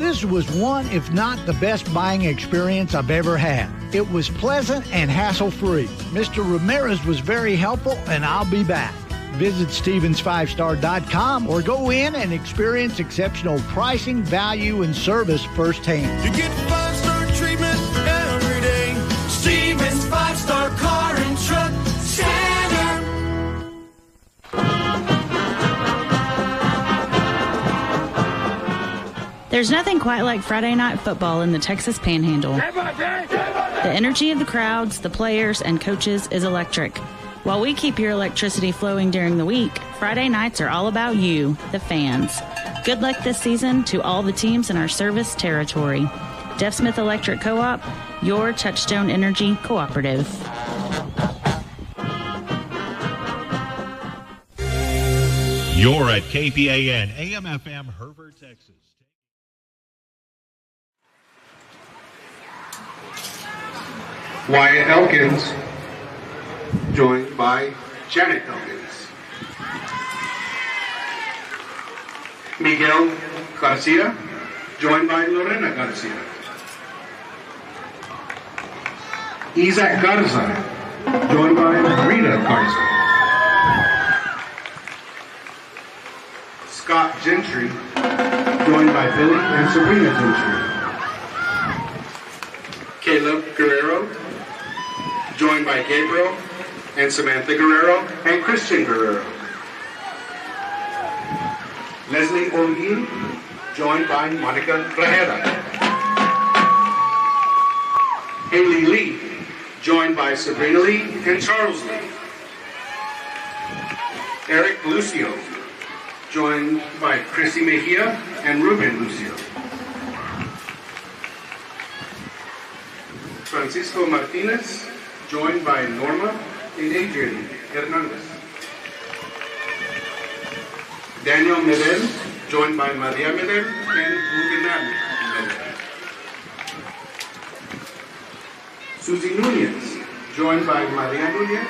This was one, if not the best buying experience I've ever had. It was pleasant and hassle-free. Mr. Ramirez was very helpful, and I'll be back. Visit Stevens5star.com or go in and experience exceptional pricing, value, and service firsthand. You get 5-star treatment every day. Stevens 5-Star Car and Truck Center. There's nothing quite like Friday night football in the Texas Panhandle. The energy of the crowds, the players, and coaches is electric. While we keep your electricity flowing during the week, Friday nights are all about you, the fans. Good luck this season to all the teams in our service territory. Jeff Smith Electric Co-op, your Touchstone Energy Cooperative. You're at KPAN, AM/FM, Hereford, Texas. Wyatt Elkins, joined by Janet Elkins. Miguel Garcia, joined by Lorena Garcia. Isaac Garza, joined by Rita Garza. Scott Gentry, joined by Billy and Sabrina Gentry. Caleb Guerrero, joined by Gabriel and Samantha Guerrero and Christian Guerrero. Leslie Olguin, joined by Monica Grajeda. Haley Lee, joined by Sabrina Lee and Charles Lee. Eric Lucio, joined by Chrissy Mejia and Ruben Lucio. Francisco Martinez, joined by Norma and Adrian Hernandez. Daniel Medel, joined by Maria Medel and Rubenal Medel. Susie Nunez, joined by Maria Nunez,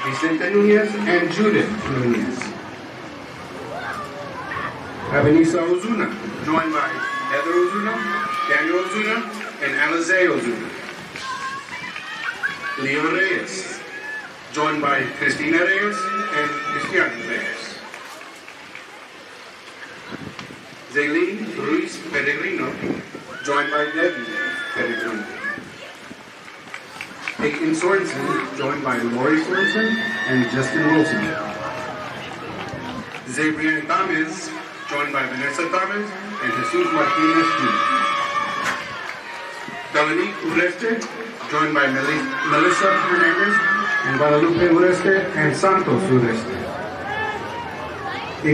Vicente Nunez, and Judith Nunez. Avenisa Ozuna, joined by Heather Ozuna, Daniel Ozuna, and Alize Ozuna. Leo Reyes, joined by Cristina Reyes and Cristian Reyes. Zaylene Ruiz Peregrino, joined by Debbie Peregrino. Aiken Sorensen, joined by Lori Sorensen and Justin Wilson. Zabrian Tamez, joined by Vanessa Tamez and Jesus Martinez Jr. Dominique Ureste, joined by Melissa Hernandez and Guadalupe Ureste and Santos Ureste.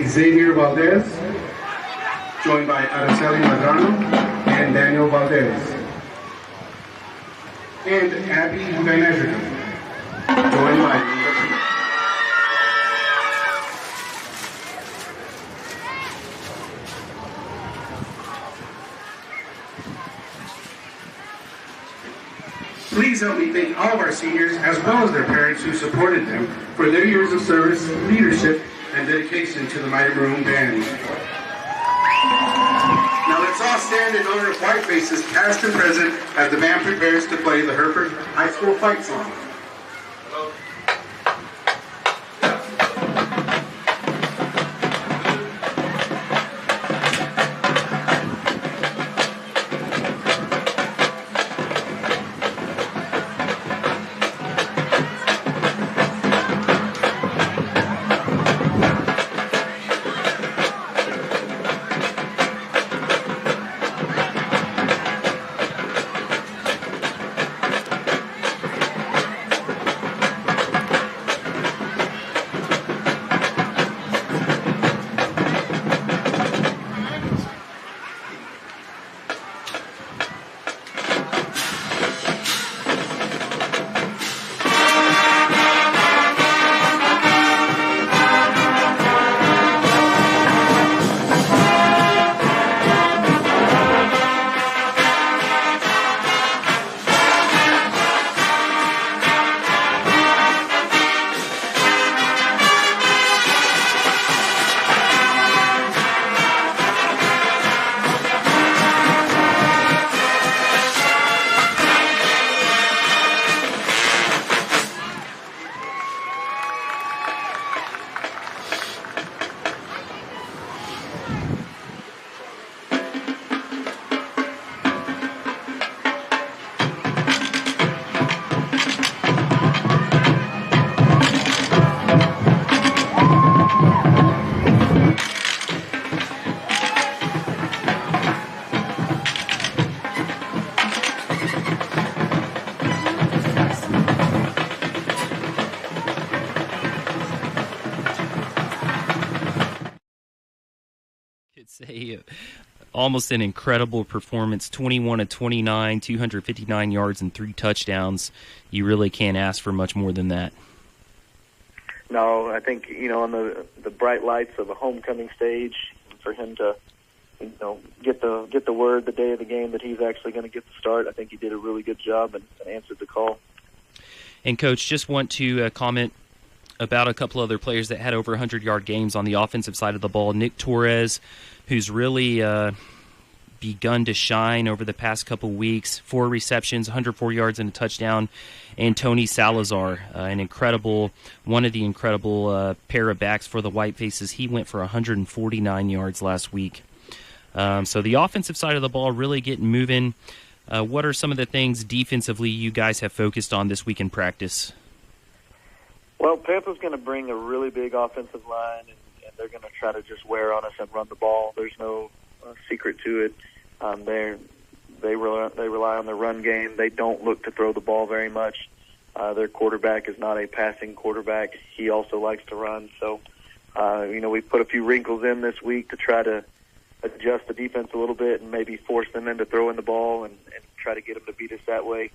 Xavier Valdez, joined by Araceli Madrano and Daniel Valdez. And Abby Dynadrica, joined by Please help me thank all of our seniors as well as their parents who supported them for their years of service, leadership, and dedication to the Mighty Maroon Band. Now let's all stand in honor of Whitefaces, past and present, as the band prepares to play the Hereford High School fight song. almost an incredible performance, 21 of 29, 259 yards and 3 touchdowns. You really can't ask for much more than that. No, I think, on the bright lights of a homecoming stage, for him to, get the word the day of the game that he's actually going to get the start, I think he did a really good job and answered the call. And, Coach, just want to comment about a couple other players that had over 100-yard games on the offensive side of the ball. Nick Torres, who's really begun to shine over the past couple weeks, 4 receptions, 104 yards and a touchdown. And Tony Salazar, one of the incredible pair of backs for the Whitefaces. He went for 149 yards last week. So the offensive side of the ball really getting moving. What are some of the things defensively you guys have focused on this week in practice? Well, Pampa's going to bring a really big offensive line, and they're going to try to just wear on us and run the ball. There's no secret to it. They rely on the run game. They don't look to throw the ball very much. Their quarterback is not a passing quarterback. He also likes to run. So, we put a few wrinkles in this week to try to adjust the defense a little bit and maybe force them into throwing the ball and try to get them to beat us that way.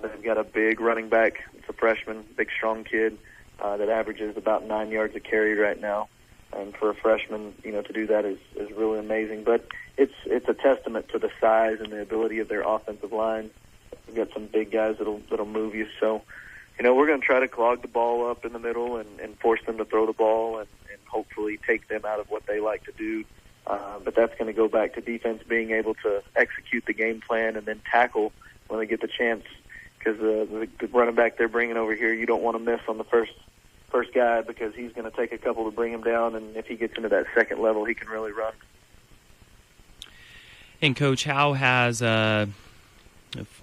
They've got a big running back. It's a freshman, big, strong kid that averages about 9 yards a carry right now. And for a freshman, to do that is really amazing. But it's a testament to the size and the ability of their offensive line. We've got some big guys that'll move you. So, we're going to try to clog the ball up in the middle and force them to throw the ball and hopefully take them out of what they like to do. But that's going to go back to defense being able to execute the game plan and then tackle when they get the chance. Because the running back they're bringing over here, you don't want to miss on the first guy because he's going to take a couple to bring him down, and if he gets into that second level, he can really run. And, Coach, how has,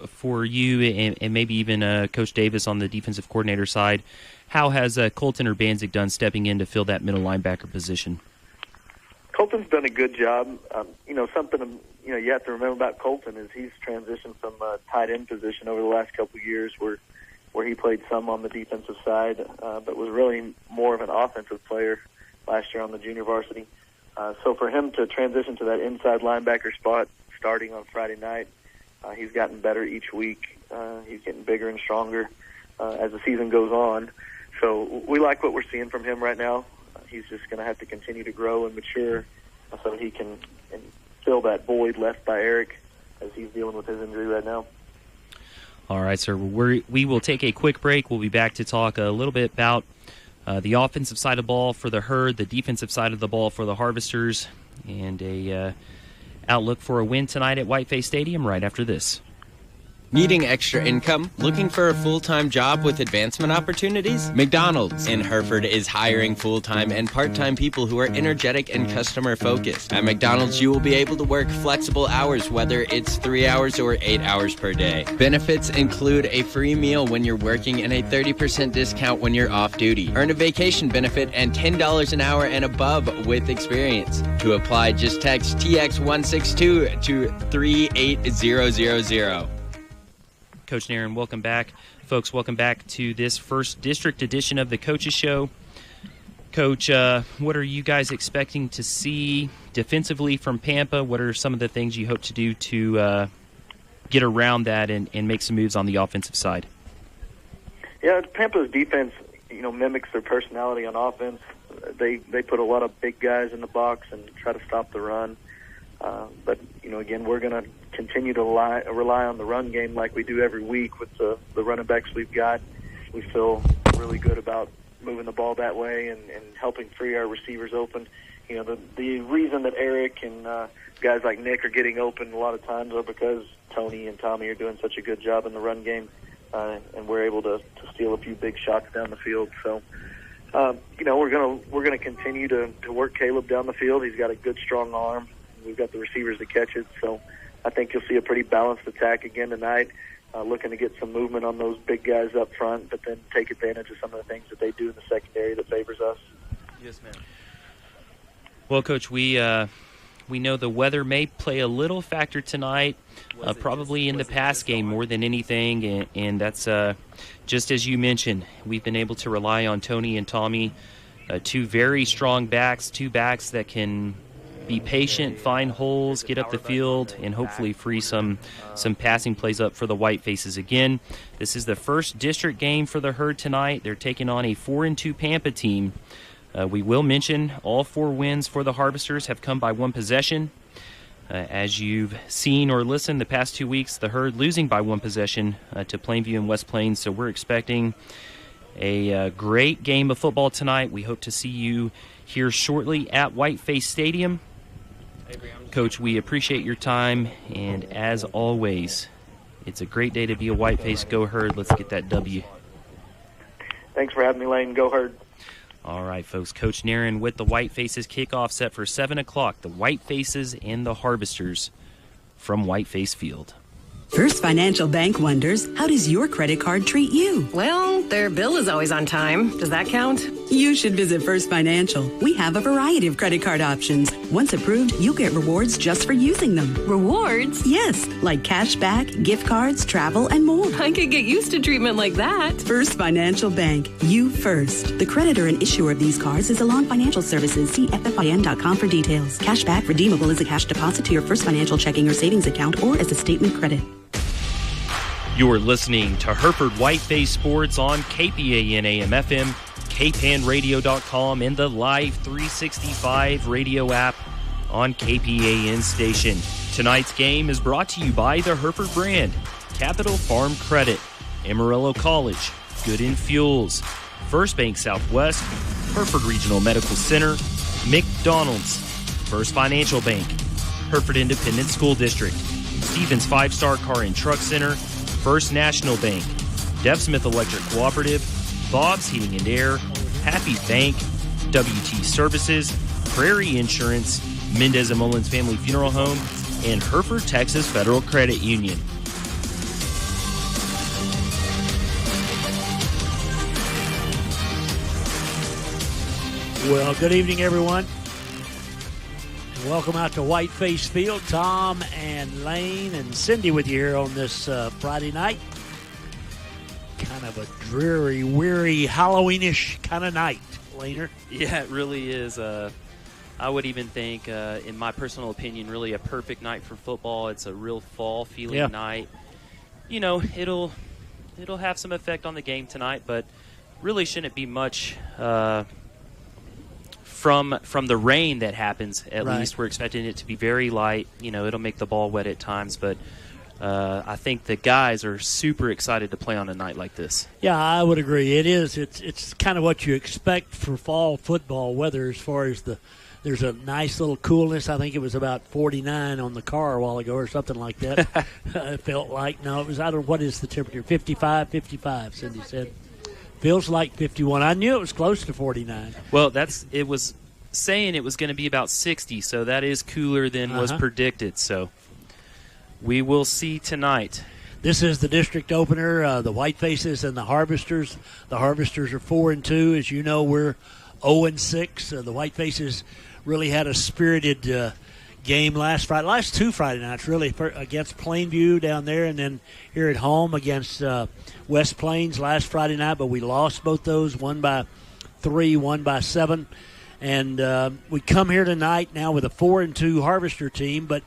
for you and maybe even Coach Davis on the defensive coordinator side, how has Colton Urbanzik done stepping in to fill that middle linebacker position? Colton's done a good job. Something you have to remember about Colton is he's transitioned from a tight end position over the last couple of years where he played some on the defensive side, but was really more of an offensive player last year on the junior varsity. So for him to transition to that inside linebacker spot starting on Friday night, he's gotten better each week. He's getting bigger and stronger as the season goes on. So we like what we're seeing from him right now. He's just going to have to continue to grow and mature so he can fill that void left by Eric as he's dealing with his injury right now. All right, sir. We will take a quick break. We'll be back to talk a little bit about the offensive side of the ball for the Herd, the defensive side of the ball for the Harvesters, and a outlook for a win tonight at Whiteface Stadium right after this. Needing extra income? Looking for a full-time job with advancement opportunities? McDonald's in Hereford is hiring full-time and part-time people who are energetic and customer-focused. At McDonald's, you will be able to work flexible hours, whether it's 3 hours or 8 hours per day. Benefits include a free meal when you're working and a 30% discount when you're off-duty. Earn a vacation benefit and $10 an hour and above with experience. To apply, just text TX162 to 38000. Coach Nairn, welcome back. Folks, welcome back to this first district edition of the Coaches Show. Coach, what are you guys expecting to see defensively from Pampa? What are some of the things you hope to do to get around that and make some moves on the offensive side? Yeah, Pampa's defense, mimics their personality on offense. They put a lot of big guys in the box and try to stop the run. But, again, we're going to continue to rely on the run game like we do every week with the running backs we've got. We feel really good about moving the ball that way and helping free our receivers open. The reason that Eric and guys like Nick are getting open a lot of times are because Tony and Tommy are doing such a good job in the run game, and we're able to steal a few big shots down the field. So, we're gonna continue to work Caleb down the field. He's got a good, strong arm. We've got the receivers to catch it, so I think you'll see a pretty balanced attack again tonight, looking to get some movement on those big guys up front, but then take advantage of some of the things that they do in the secondary that favors us. Yes, ma'am. Well, Coach, we know the weather may play a little factor tonight, probably in the pass game more than anything, and that's just as you mentioned, we've been able to rely on Tony and Tommy, two very strong backs, two backs that can be patient, find holes, get up the field, and hopefully free some passing plays up for the Whitefaces. Again, this is the first district game for the Herd tonight. They're taking on a 4-2 Pampa team. We will mention all 4 wins for the Harvesters have come by 1 possession. As you've seen or listened the past 2 weeks, the Herd losing by 1 possession to Plainview and West Plains, so we're expecting a great game of football tonight. We hope to see you here shortly at Whiteface Stadium. Coach, we appreciate your time, and as always, it's a great day to be a Whiteface. Go Herd. Let's get that W. Thanks for having me, Lane. Go Herd. All right, folks. Coach Nairn with the Whitefaces kickoff set for 7 o'clock. The Whitefaces and the Harvesters from Whiteface Field. First Financial Bank wonders, how does your credit card treat you? Well, their bill is always on time. Does that count? You should visit First Financial. We have a variety of credit card options. Once approved, you'll get rewards just for using them. Rewards? Yes, like cash back, gift cards, travel, and more. I could get used to treatment like that. First Financial Bank. You first. The creditor and issuer of these cards is Alon Financial Services. See ffin.com for details. Cashback redeemable as a cash deposit to your First Financial checking or savings account or as a statement credit. You're listening to Hereford Whiteface Sports on KPAN AM/FM, kpanradio.com, and the Live 365 radio app on KPAN station. Tonight's game is brought to you by the Hereford brand, Capital Farm Credit, Amarillo College, Goodin Fuels, First Bank Southwest, Hereford Regional Medical Center, McDonald's, First Financial Bank, Hereford Independent School District, Stevens 5-Star Car and Truck Center, First National Bank, Dev Smith Electric Cooperative, Bob's Heating and Air, Happy Bank, WT Services, Prairie Insurance, Mendez and Mullins Family Funeral Home, and Hereford, Texas Federal Credit Union. Well, good evening, everyone. Welcome out to Whiteface Field. Tom and Lane and Cindy with you here on this Friday night. Kind of a dreary, weary, Halloweenish kind of night, Laner. Yeah, it really is. I would even think, in my personal opinion, really a perfect night for football. It's a real fall-feeling night. You know, it'll have some effect on the game tonight, but really shouldn't be much from the rain that happens, at least. We're expecting it to be very light. You know, it'll make the ball wet at times, but I think the guys are super excited to play on a night like this. Yeah, I would agree. It is. It's kind of what you expect for fall football weather as far as there's a nice little coolness. I think it was about 49 on the car a while ago or something like that. It felt like. No, it was, I don't know, what is the temperature? 55, Cindy said. Feels like 51. I knew it was close to 49. Well, it was saying it was going to be about 60, so that is cooler than was predicted. So we will see tonight. This is the district opener, the Whitefaces and the Harvesters. The Harvesters are 4-2. As you know, we're 0-6. The Whitefaces really had a spirited game last two Friday nights, really, against Plainview down there and then here at home against West Plains last Friday night, but we lost both those, one by 3, one by 7. And we come here tonight now with a 4-2 Harvester team, but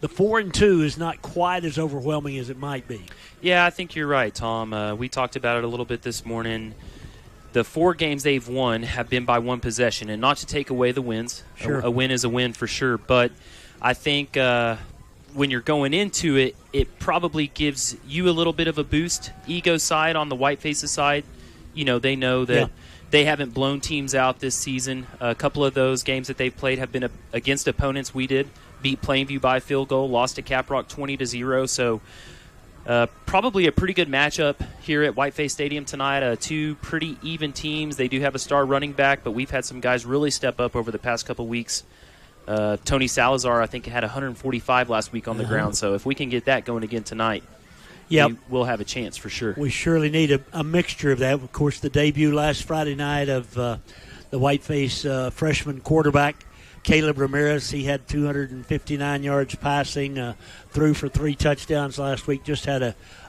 the 4-2 is not quite as overwhelming as it might be. Yeah, I think you're right, Tom. We talked about it a little bit this morning. The 4 games they've won have been by 1 possession, and not to take away the wins. Sure. A win is a win for sure, but I think when you're going into it, it probably gives you a little bit of a boost. Ego side on the Whitefaces side, you know, they know that they haven't blown teams out this season. A couple of those games that they've played have been against opponents we did. Beat Plainview by a field goal, lost to Caprock 20-0. So probably a pretty good matchup here at Whiteface Stadium tonight. 2 pretty even teams. They do have a star running back, but we've had some guys really step up over the past couple weeks. Tony Salazar, I think, had 145 last week on the ground. So if we can get that going again tonight, we'll have a chance for sure. We surely need a mixture of that. Of course, the debut last Friday night of the Whiteface freshman quarterback, Caleb Ramirez. He had 259 yards passing, threw for 3 touchdowns last week. Just had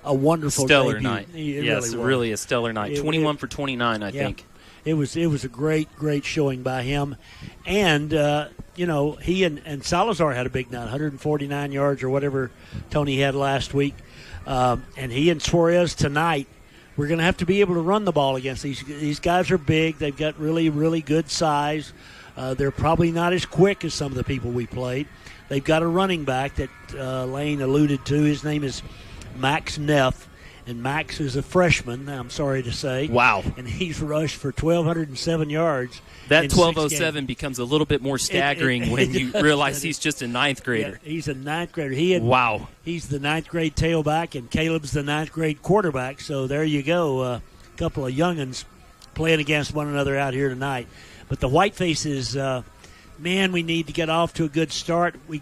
a wonderful stellar debut. night. Yes, really a stellar night. 21 for 29, I think. It was a great showing by him. And, he and Salazar had a big night, 149 yards or whatever Tony had last week. And he and Suarez tonight, we're going to have to be able to run the ball against these guys. Are big. They've got really, really good size. They're probably not as quick as some of the people we played. They've got a running back that Lane alluded to. His name is Max Neff, and Max is a freshman, I'm sorry to say. Wow. And he's rushed for 1,207 yards. That 1207 becomes a little bit more staggering when you realize he's just a ninth grader. Yeah, he's a ninth grader. Wow. He's the ninth grade tailback, and Caleb's the ninth grade quarterback. So there you go, a couple of youngins playing against one another out here tonight. But the Whitefaces, man, we need to get off to a good start. We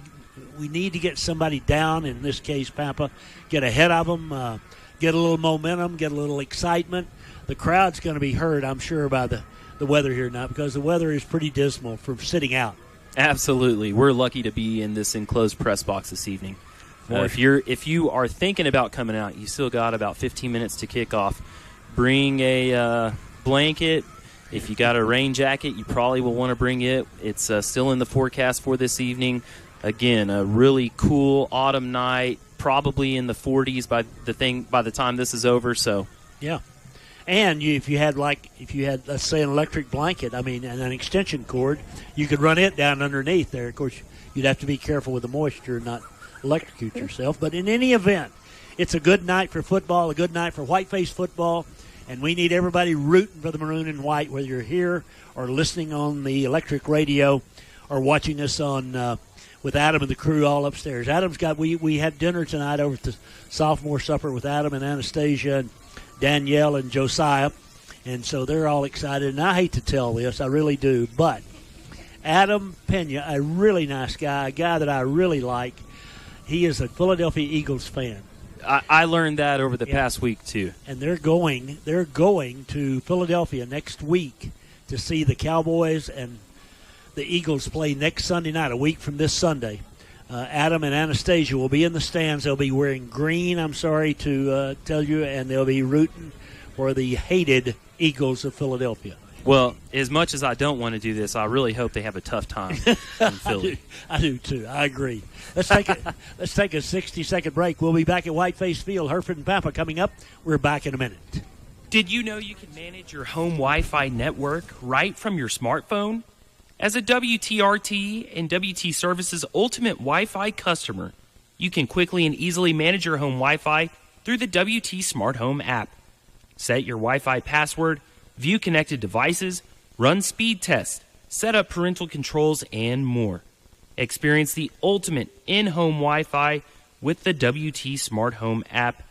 need to get somebody down, in this case Pampa, get ahead of them, get a little momentum, get a little excitement. The crowd's going to be hurt, I'm sure, by the weather here now, because the weather is pretty dismal from sitting out. Absolutely. We're lucky to be in this enclosed press box this evening. If you are thinking about coming out, you still got about 15 minutes to kick off. Bring a blanket. If you got a rain jacket, you probably will want to bring it. It's still in the forecast for this evening. Again, a really cool autumn night, probably in the 40s by the time this is over. So, yeah. And if you had, let's say, an electric blanket, and an extension cord, you could run it down underneath there. Of course, you'd have to be careful with the moisture and not electrocute yourself. But in any event, it's a good night for football, a good night for Whiteface football. And we need everybody rooting for the maroon and white, whether you're here or listening on the electric radio or watching us on with Adam and the crew all upstairs. Adam's got we had dinner tonight over at the sophomore supper with Adam and Anastasia and Danielle and Josiah, and so they're all excited. And I hate to tell this, I really do, but Adam Pena, a really nice guy, a guy that I really like, he is a Philadelphia Eagles fan. I learned that over the past week too. And they're going to Philadelphia next week to see the Cowboys and the Eagles play next Sunday night, a week from this Sunday. Adam and Anastasia will be in the stands. They'll be wearing green, I'm sorry to tell you, and they'll be rooting for the hated Eagles of Philadelphia. Well, as much as I don't want to do this, I really hope they have a tough time in Philly. I do too. I agree. Let's take a 60-second break. We'll be back at Whiteface Field, Hereford and Pampa coming up. We're back in a minute. Did you know you can manage your home Wi-Fi network right from your smartphone? As a WTRT and WT Services Ultimate Wi-Fi customer, you can quickly and easily manage your home Wi-Fi through the WT Smart Home app. Set your Wi-Fi password, view connected devices, run speed tests, set up parental controls, and more. Experience the ultimate in-home Wi-Fi with the WT Smart Home app.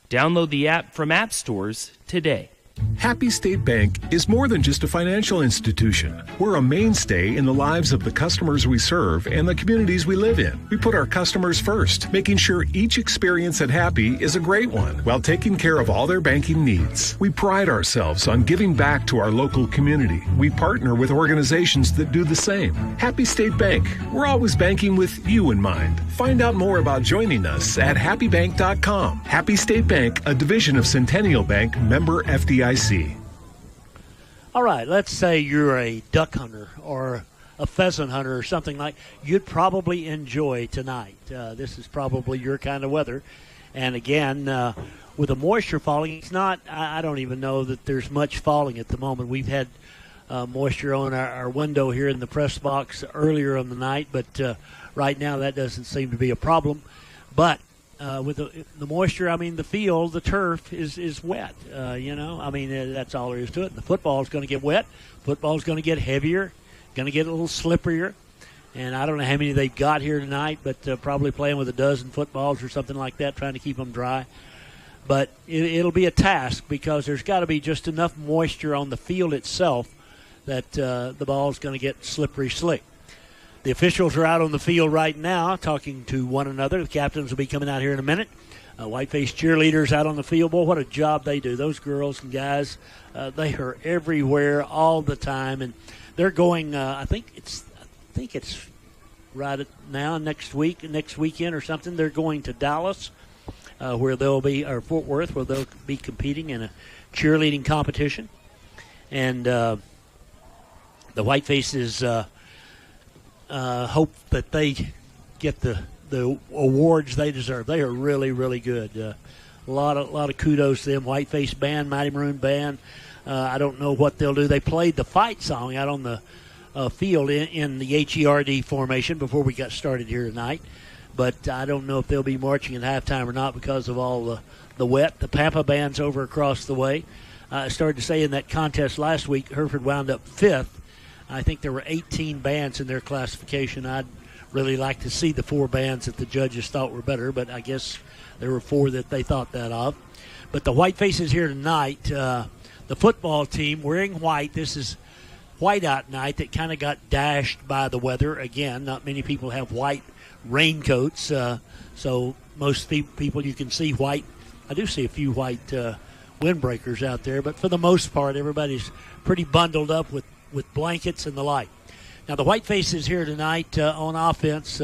Download the app from app stores today. Happy State Bank is more than just a financial institution. We're a mainstay in the lives of the customers we serve and the communities we live in. We put our customers first, making sure each experience at Happy is a great one while taking care of all their banking needs. We pride ourselves on giving back to our local community. We partner with organizations that do the same. Happy State Bank. We're always banking with you in mind. Find out more about joining us at happybank.com. Happy State Bank, a division of Centennial Bank, member FDIC. All right, let's say you're a duck hunter or a pheasant hunter or something like you'd probably enjoy tonight. This is probably your kind of weather. And again, with the moisture falling, it's not, I don't even know that there's much falling at the moment. We've had moisture on our window here in the press box earlier on the night, but right now that doesn't seem to be a problem. But with the moisture, the field, the turf is wet, that's all there is to it. The football is going to get wet. Football is going to get heavier, going to get a little slipperier. And I don't know how many they've got here tonight, but probably playing with a dozen footballs or something like that, trying to keep them dry. But it'll be a task because there's got to be just enough moisture on the field itself that the ball's going to get slippery slick. The officials are out on the field right now talking to one another. The captains will be coming out here in a minute. Whiteface cheerleaders out on the field. Boy, what a job they do. Those girls and guys, they are everywhere all the time. And they're going, I think it's right now, next weekend or something. They're going to Dallas, where they'll be, or Fort Worth, where they'll be competing in a cheerleading competition. And the Whitefaces hope that they get the awards they deserve. They are really, really good. A lot of kudos to them. Whiteface Band, Mighty Maroon Band. I don't know what they'll do. They played the fight song out on the field in the HERD formation before we got started here tonight. But I don't know if they'll be marching at halftime or not because of all the wet. The Pampa Band's over across the way. I started to say in that contest last week, Hereford wound up 5th. I think there were 18 bands in their classification. I'd really like to see the 4 bands that the judges thought were better, but I guess there were 4 that they thought that of. But the Whitefaces here tonight, the football team wearing white. This is whiteout night that kind of got dashed by the weather. Again, not many people have white raincoats, so most people you can see white. I do see a few white windbreakers out there, but for the most part, everybody's pretty bundled up with blankets and the like. Now, the Whitefaces here tonight on offense.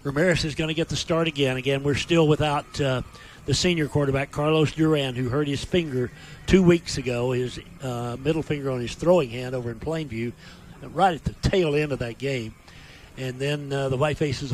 Ramirez is going to get the start again. Again, we're still without the senior quarterback, Carlos Duran, who hurt his finger 2 weeks ago, his middle finger on his throwing hand over in Plainview, right at the tail end of that game. And then the Whitefaces.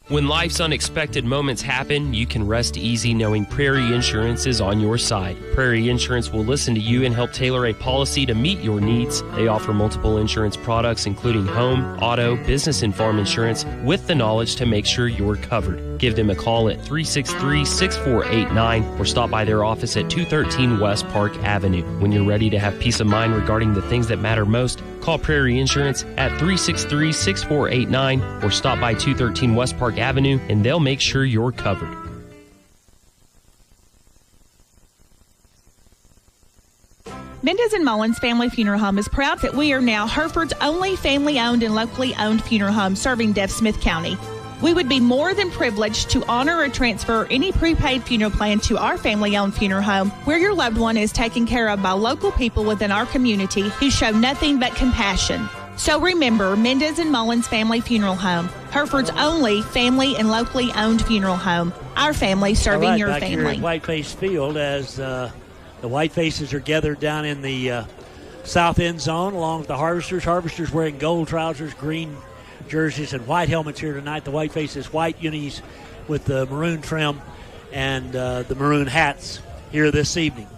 When life's unexpected moments happen, you can rest easy knowing Prairie Insurance is on your side. Prairie Insurance will listen to you and help tailor a policy to meet your needs. They offer multiple insurance products, including home, auto, business, and farm insurance, with the knowledge to make sure you're covered. Give them a call at 363-6489 or stop by their office at 213 West Park Avenue. When you're ready to have peace of mind regarding the things that matter most, call Prairie Insurance at 363-6489 or stop by 213 West Park Avenue, and they'll make sure you're covered. Mendez and Mullins Family Funeral Home is proud that we are now Hereford's only family-owned and locally owned funeral home serving Deaf Smith County. We would be more than privileged to honor or transfer any prepaid funeral plan to our family-owned funeral home where your loved one is taken care of by local people within our community who show nothing but compassion. So remember, Mendez and Mullins Family Funeral Home, Hereford's only family and locally owned funeral home. Our family serving your back family. Here at Whiteface Field as the Whitefaces are gathered down in the south end zone along with the Harvesters. Harvesters wearing gold trousers, green jerseys, and white helmets here tonight. The Whitefaces white unis with the maroon trim and the maroon hats here this evening.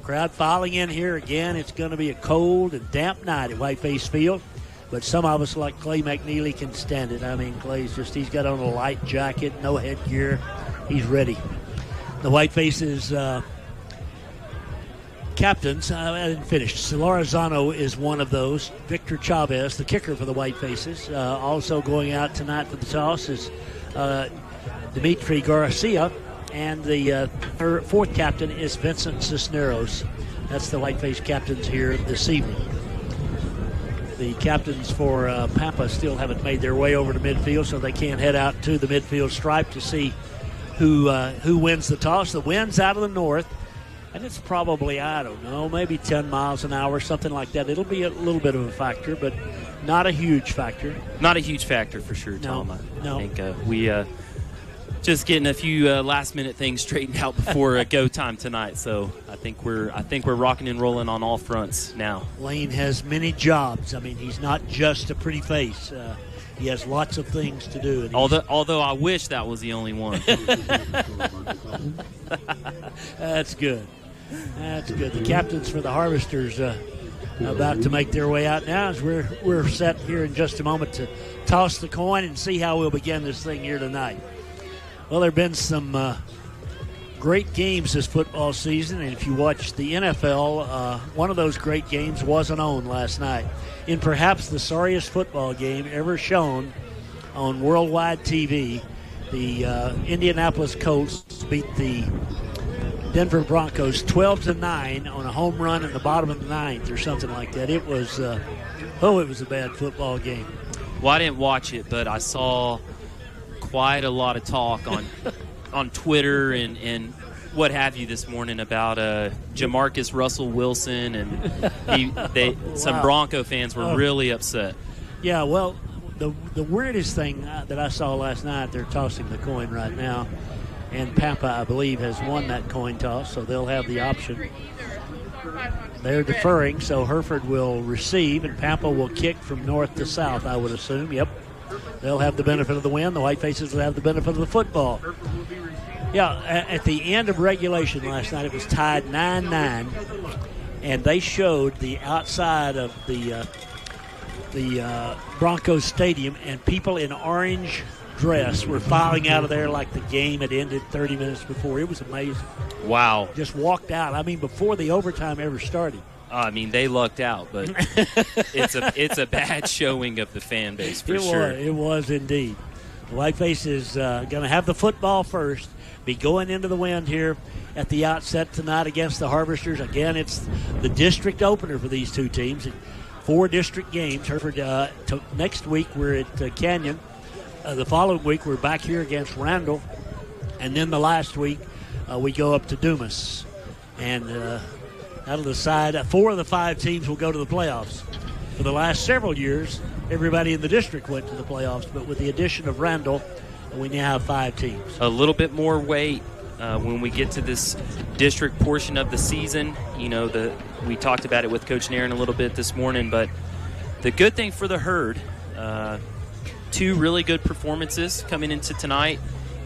Crowd filing in here again. It's going to be a cold and damp night at Whiteface Field, but some of us like Clay McNeely can stand it. I mean, Clay's he's got on a light jacket, no headgear. He's ready. The Whitefaces captains, I didn't finish. Solarizano is one of those. Victor Chavez, the kicker for the Whitefaces. Also going out tonight for the toss is Dimitri Garcia. And the fourth captain is Vincent Cisneros. That's the Whiteface captains here this evening. The captains for Pampa still haven't made their way over to midfield, so they can't head out to the midfield stripe to see who wins the toss. The wind's out of the north. And it's probably, I don't know, maybe 10 miles an hour, something like that. It'll be a little bit of a factor, but not a huge factor. Not a huge factor for sure, Tom. No. I think we just getting a few last-minute things straightened out before go time tonight. So I think we're rocking and rolling on all fronts now. Lane has many jobs. I mean, he's not just a pretty face. He has lots of things to do. Although I wish that was the only one. That's good. That's good. The captains for the Harvesters about to make their way out now as we're set here in just a moment to toss the coin and see how we'll begin this thing here tonight. Well, there have been some great games this football season, and if you watch the NFL, one of those great games wasn't on last night. In perhaps the sorriest football game ever shown on worldwide TV, the Indianapolis Colts beat the Denver Broncos 12-9 on a home run in the bottom of the ninth or something like that. It was it was a bad football game. Well, I didn't watch it, but I saw quite a lot of talk on Twitter and what have you this morning about Jamarcus Russell Wilson, and some Bronco fans were really upset. Yeah, well, the weirdest thing that I saw last night, they're tossing the coin right now, and Pampa, I believe, has won that coin toss, so they'll have the option. They're deferring, so Hereford will receive, and Pampa will kick from north to south, I would assume. Yep. They'll have the benefit of the win. The Whitefaces will have the benefit of the football. Yeah, at the end of regulation last night, it was tied 9-9, and they showed the outside of the Broncos Stadium, and people in orange dress were filing out of there like the game had ended 30 minutes before. It was amazing. Wow. Just walked out. I mean, before the overtime ever started. I mean, they lucked out, but it's a bad showing of the fan base for sure. It was indeed. The Whiteface is going to have the football first, be going into the wind here at the outset tonight against the Harvesters. Again, it's the district opener for these two teams. 4 district games. Hereford, next week we're at Canyon. The following week we're back here against Randall. And then the last week we go up to Dumas. And that'll decide 4 of the 5 teams will go to the playoffs. For the last several years, everybody in the district went to the playoffs, but with the addition of Randall, we now have 5 teams. A little bit more weight when we get to this district portion of the season. You know, we talked about it with Coach Nairn a little bit this morning, but the good thing for the Herd, 2 really good performances coming into tonight,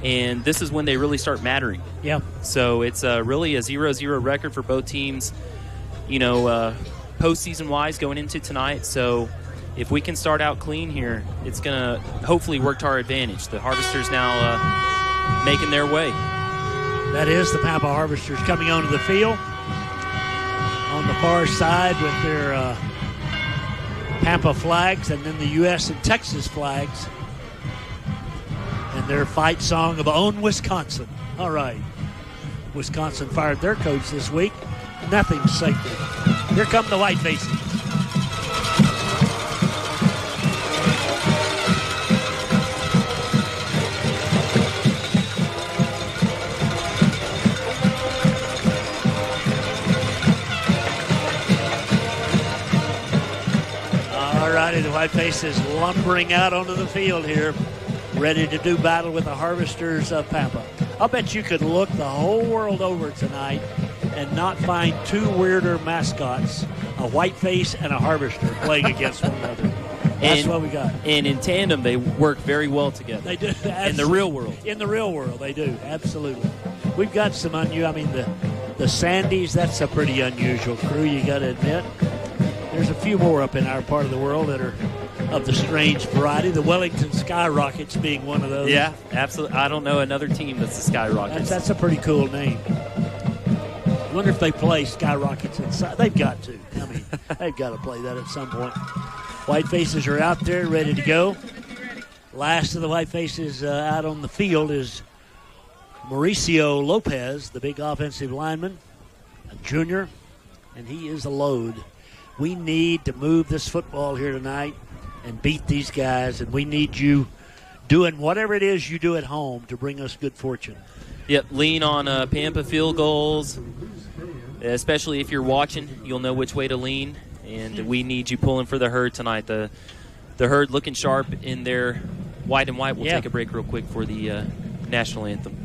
and this is when they really start mattering. Yeah. So it's really a 0-0 record for both teams, you know, postseason-wise going into tonight. So if we can start out clean here, it's going to hopefully work to our advantage. The Harvesters now making their way. That is the Pampa Harvesters coming onto the field on the far side with their Pampa flags and then the U.S. and Texas flags and their fight song of Own Wisconsin. All right. Wisconsin fired their coach this week. Nothing's sacred. Here come the Whitefaces. All righty, the Whitefaces lumbering out onto the field here, ready to do battle with the Harvesters of Pampa. I'll bet you could look the whole world over tonight and not find 2 weirder mascots, a Whiteface and a Harvester, playing against one another. That's what we got. And in tandem, they work very well together. They do. In the real world. In the real world, they do. Absolutely. We've got some unusual. I mean, the Sandys, that's a pretty unusual crew, you got to admit. There's a few more up in our part of the world that are of the strange variety. The Wellington Skyrockets being one of those. Yeah, absolutely. I don't know another team that's the Skyrockets. That's a pretty cool name. I wonder if they play Skyrockets inside. They've got to. I mean, they've got to play that at some point. Whitefaces are out there ready to go. Last of the Whitefaces out on the field is Mauricio Lopez, the big offensive lineman, a junior, and he is a load. We need to move this football here tonight and beat these guys, and we need you doing whatever it is you do at home to bring us good fortune. Yep, lean on Pampa field goals, especially if you're watching. You'll know which way to lean, and we need you pulling for the Herd tonight. The Herd looking sharp in their white and white. We'll take a break real quick for the national anthem.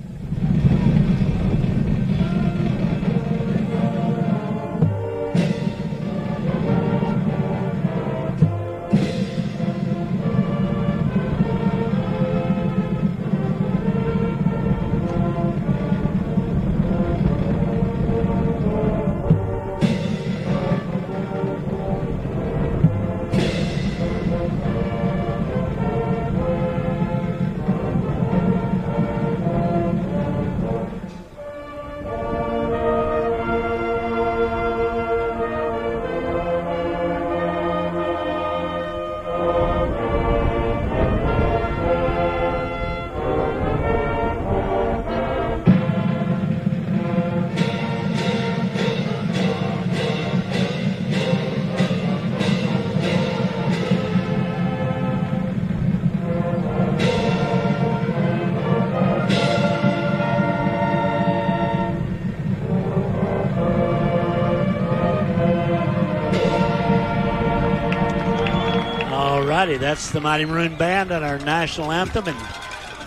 That's the Mighty Maroon Band and our national anthem, and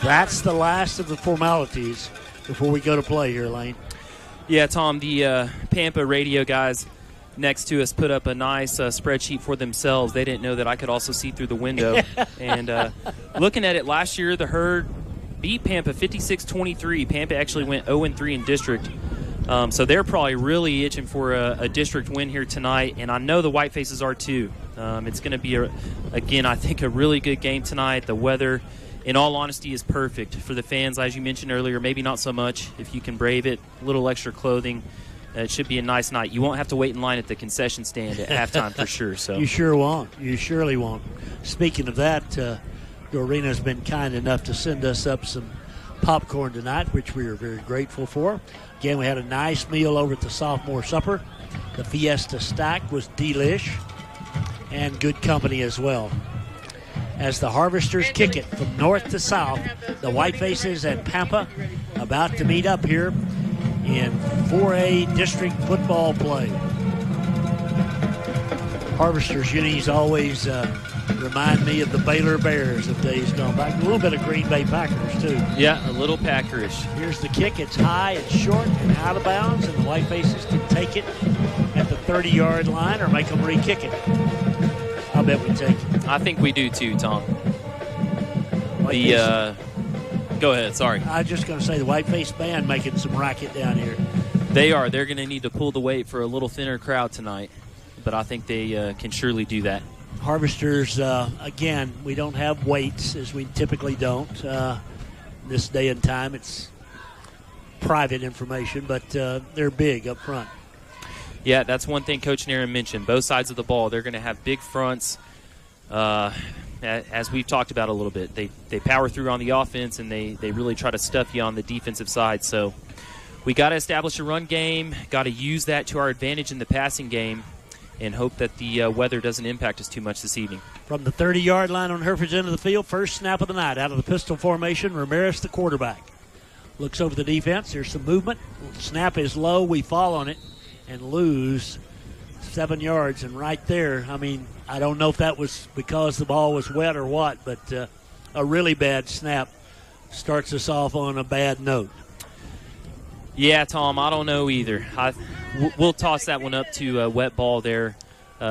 that's the last of the formalities before we go to play here, Lane. Yeah, Tom, the Pampa radio guys next to us put up a nice spreadsheet for themselves. They didn't know that I could also see through the window. And looking at it, last year the Herd beat Pampa 56-23. Pampa actually went 0-3 in district. So they're probably really itching for a district win here tonight, and I know the Whitefaces are too. It's going to be, again, I think a really good game tonight. The weather, in all honesty, is perfect for the fans, as you mentioned earlier. Maybe not so much if you can brave it. A little extra clothing. It should be a nice night. You won't have to wait in line at the concession stand at halftime for sure. So you sure won't. You surely won't. Speaking of that, Dorina's been kind enough to send us up some popcorn tonight, which we are very grateful for. Again, we had a nice meal over at the sophomore supper. The Fiesta Stack was delish and good company as well. As the Harvesters kick it from north to south, the Whitefaces and Pampa about to meet up here in 4A district football play. Harvesters unis always remind me of the Baylor Bears of days gone back. A little bit of Green Bay Packers, too. Yeah, a little Packerish. Here's the kick. It's high, it's short, and out of bounds, and the Whitefaces can take it at the 30-yard line or make them re-kick it. I'll bet we take it. I think we do, too, Tom. Go ahead, sorry. I was just going to say the Whiteface band making some racket down here. They are. They're going to need to pull the weight for a little thinner crowd tonight, but I think they can surely do that. Harvesters, again, we don't have weights as we typically don't. This day and time, it's private information, but they're big up front. Yeah, that's one thing Coach Nairn mentioned. Both sides of the ball, they're going to have big fronts. As we've talked about a little bit, they power through on the offense, and they really try to stuff you on the defensive side. So we got to establish a run game, got to use that to our advantage in the passing game, and hope that the weather doesn't impact us too much this evening. From the 30-yard line on Hereford's end of the field, first snap of the night out of the pistol formation, Ramirez, the quarterback. Looks over the defense. There's some movement. Snap is low. We fall on it and lose 7 yards. And right there, I mean, I don't know if that was because the ball was wet or what, but a really bad snap starts us off on a bad note. Yeah, Tom, I don't know either. We'll toss that one up to a wet ball there.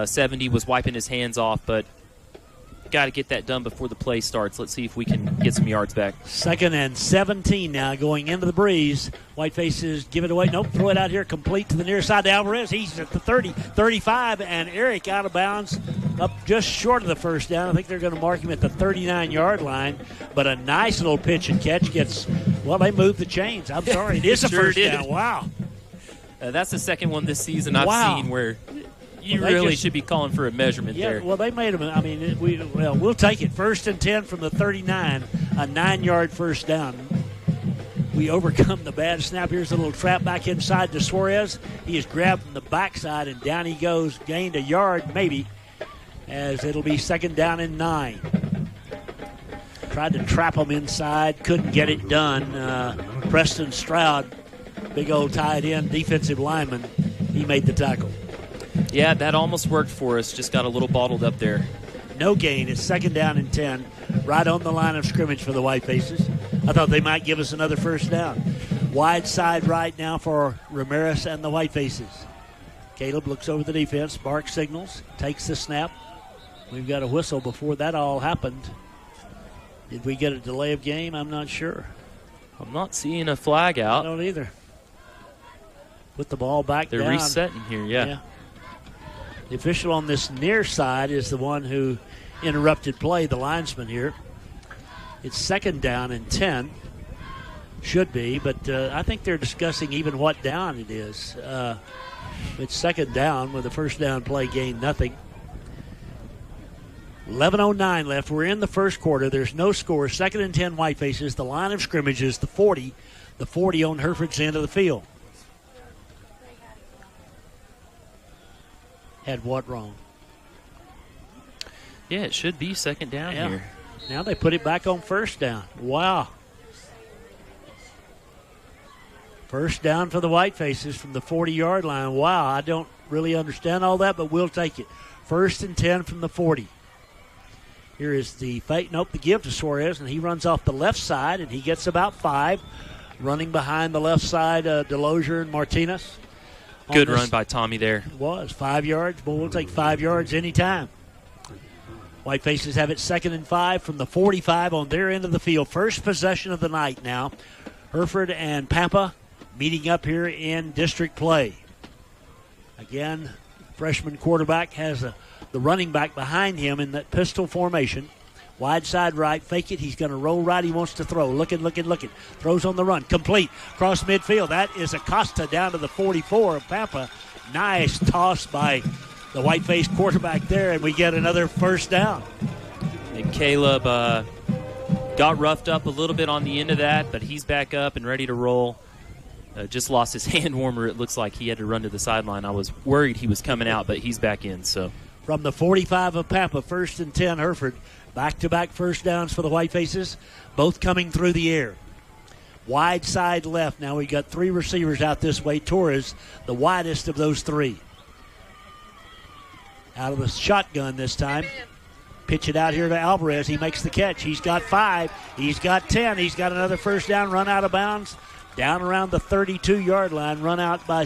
70 was wiping his hands off, but got to get that done before the play starts. Let's see if we can get some yards back. 2nd and 17 now going into the breeze. Whitefaces give it away. Nope, throw it out here complete to the near side to Alvarez. He's at the 30, 35, and Eric out of bounds up just short of the first down. I think they're going to mark him at the 39-yard line, but a nice little pitch and catch gets, well, they moved the chains. I'm sorry, it is a first down. Wow. That's the second one this season I've seen where you really should be calling for a measurement there. Yeah, well, they made them. I mean, we'll take it. 1st and 10 from the 39, a 9-yard first down. We overcome the bad snap. Here's a little trap back inside to Suarez. He is grabbed from the backside, and down he goes. Gained a yard, maybe, as it'll be 2nd down and 9. Tried to trap him inside, couldn't get it done. Preston Stroud, big old tight end, defensive lineman, he made the tackle. Yeah, that almost worked for us. Just got a little bottled up there. No gain. It's 2nd down and 10, right on the line of scrimmage for the Whitefaces. I thought they might give us another first down. Wide side right now for Ramirez and the Whitefaces. Caleb looks over the defense, bark signals, takes the snap. We've got a whistle before that all happened. Did we get a delay of game? I'm not sure. I'm not seeing a flag out. I don't either. Put the ball back They're down. They're resetting here, yeah. The official on this near side is the one who interrupted play, the linesman here. It's 2nd down and 10. Should be, but I think they're discussing even what down it is. It's 2nd down with a first down play, gain nothing. 11:09 left. We're in the first quarter. There's no score. 2nd and 10 Whitefaces. The line of scrimmage is the 40. The 40 on Hereford's end of the field. Had what wrong? Yeah, it should be 2nd down here. Now they put it back on 1st down. Wow. First down for the Whitefaces from the 40-yard line. Wow, I don't really understand all that, but we'll take it. 1st and 10 from the 40. Here is the fake. Nope, the give to Suarez, and he runs off the left side, and he gets about 5. Running behind the left side, Delosier and Martinez. Good run by Tommy there. It was 5 yards. But we'll take 5 yards anytime. Whitefaces have it 2nd and 5 from the 45 on their end of the field. First possession of the night now. Hereford and Pampa meeting up here in district play. Again, freshman quarterback has the running back behind him in that pistol formation. Wide side right, fake it. He's going to roll right. He wants to throw. Looking. Throws on the run. Complete. Cross midfield. That is Acosta down to the 44 of Pampa. Nice toss by the Whiteface quarterback there, and we get another first down. And Caleb got roughed up a little bit on the end of that, but he's back up and ready to roll. Just lost his hand warmer. It looks like he had to run to the sideline. I was worried he was coming out, but he's back in. So from the 45 of Pampa, 1st and 10, Hereford. Back-to-back first downs for the Whitefaces, both coming through the air. Wide side left. Now we got 3 receivers out this way. Torres, the widest of those 3. Out of the shotgun this time. Pitch it out here to Alvarez. He makes the catch. He's got 5. He's got 10. He's got another first down, run out of bounds. Down around the 32-yard line, run out by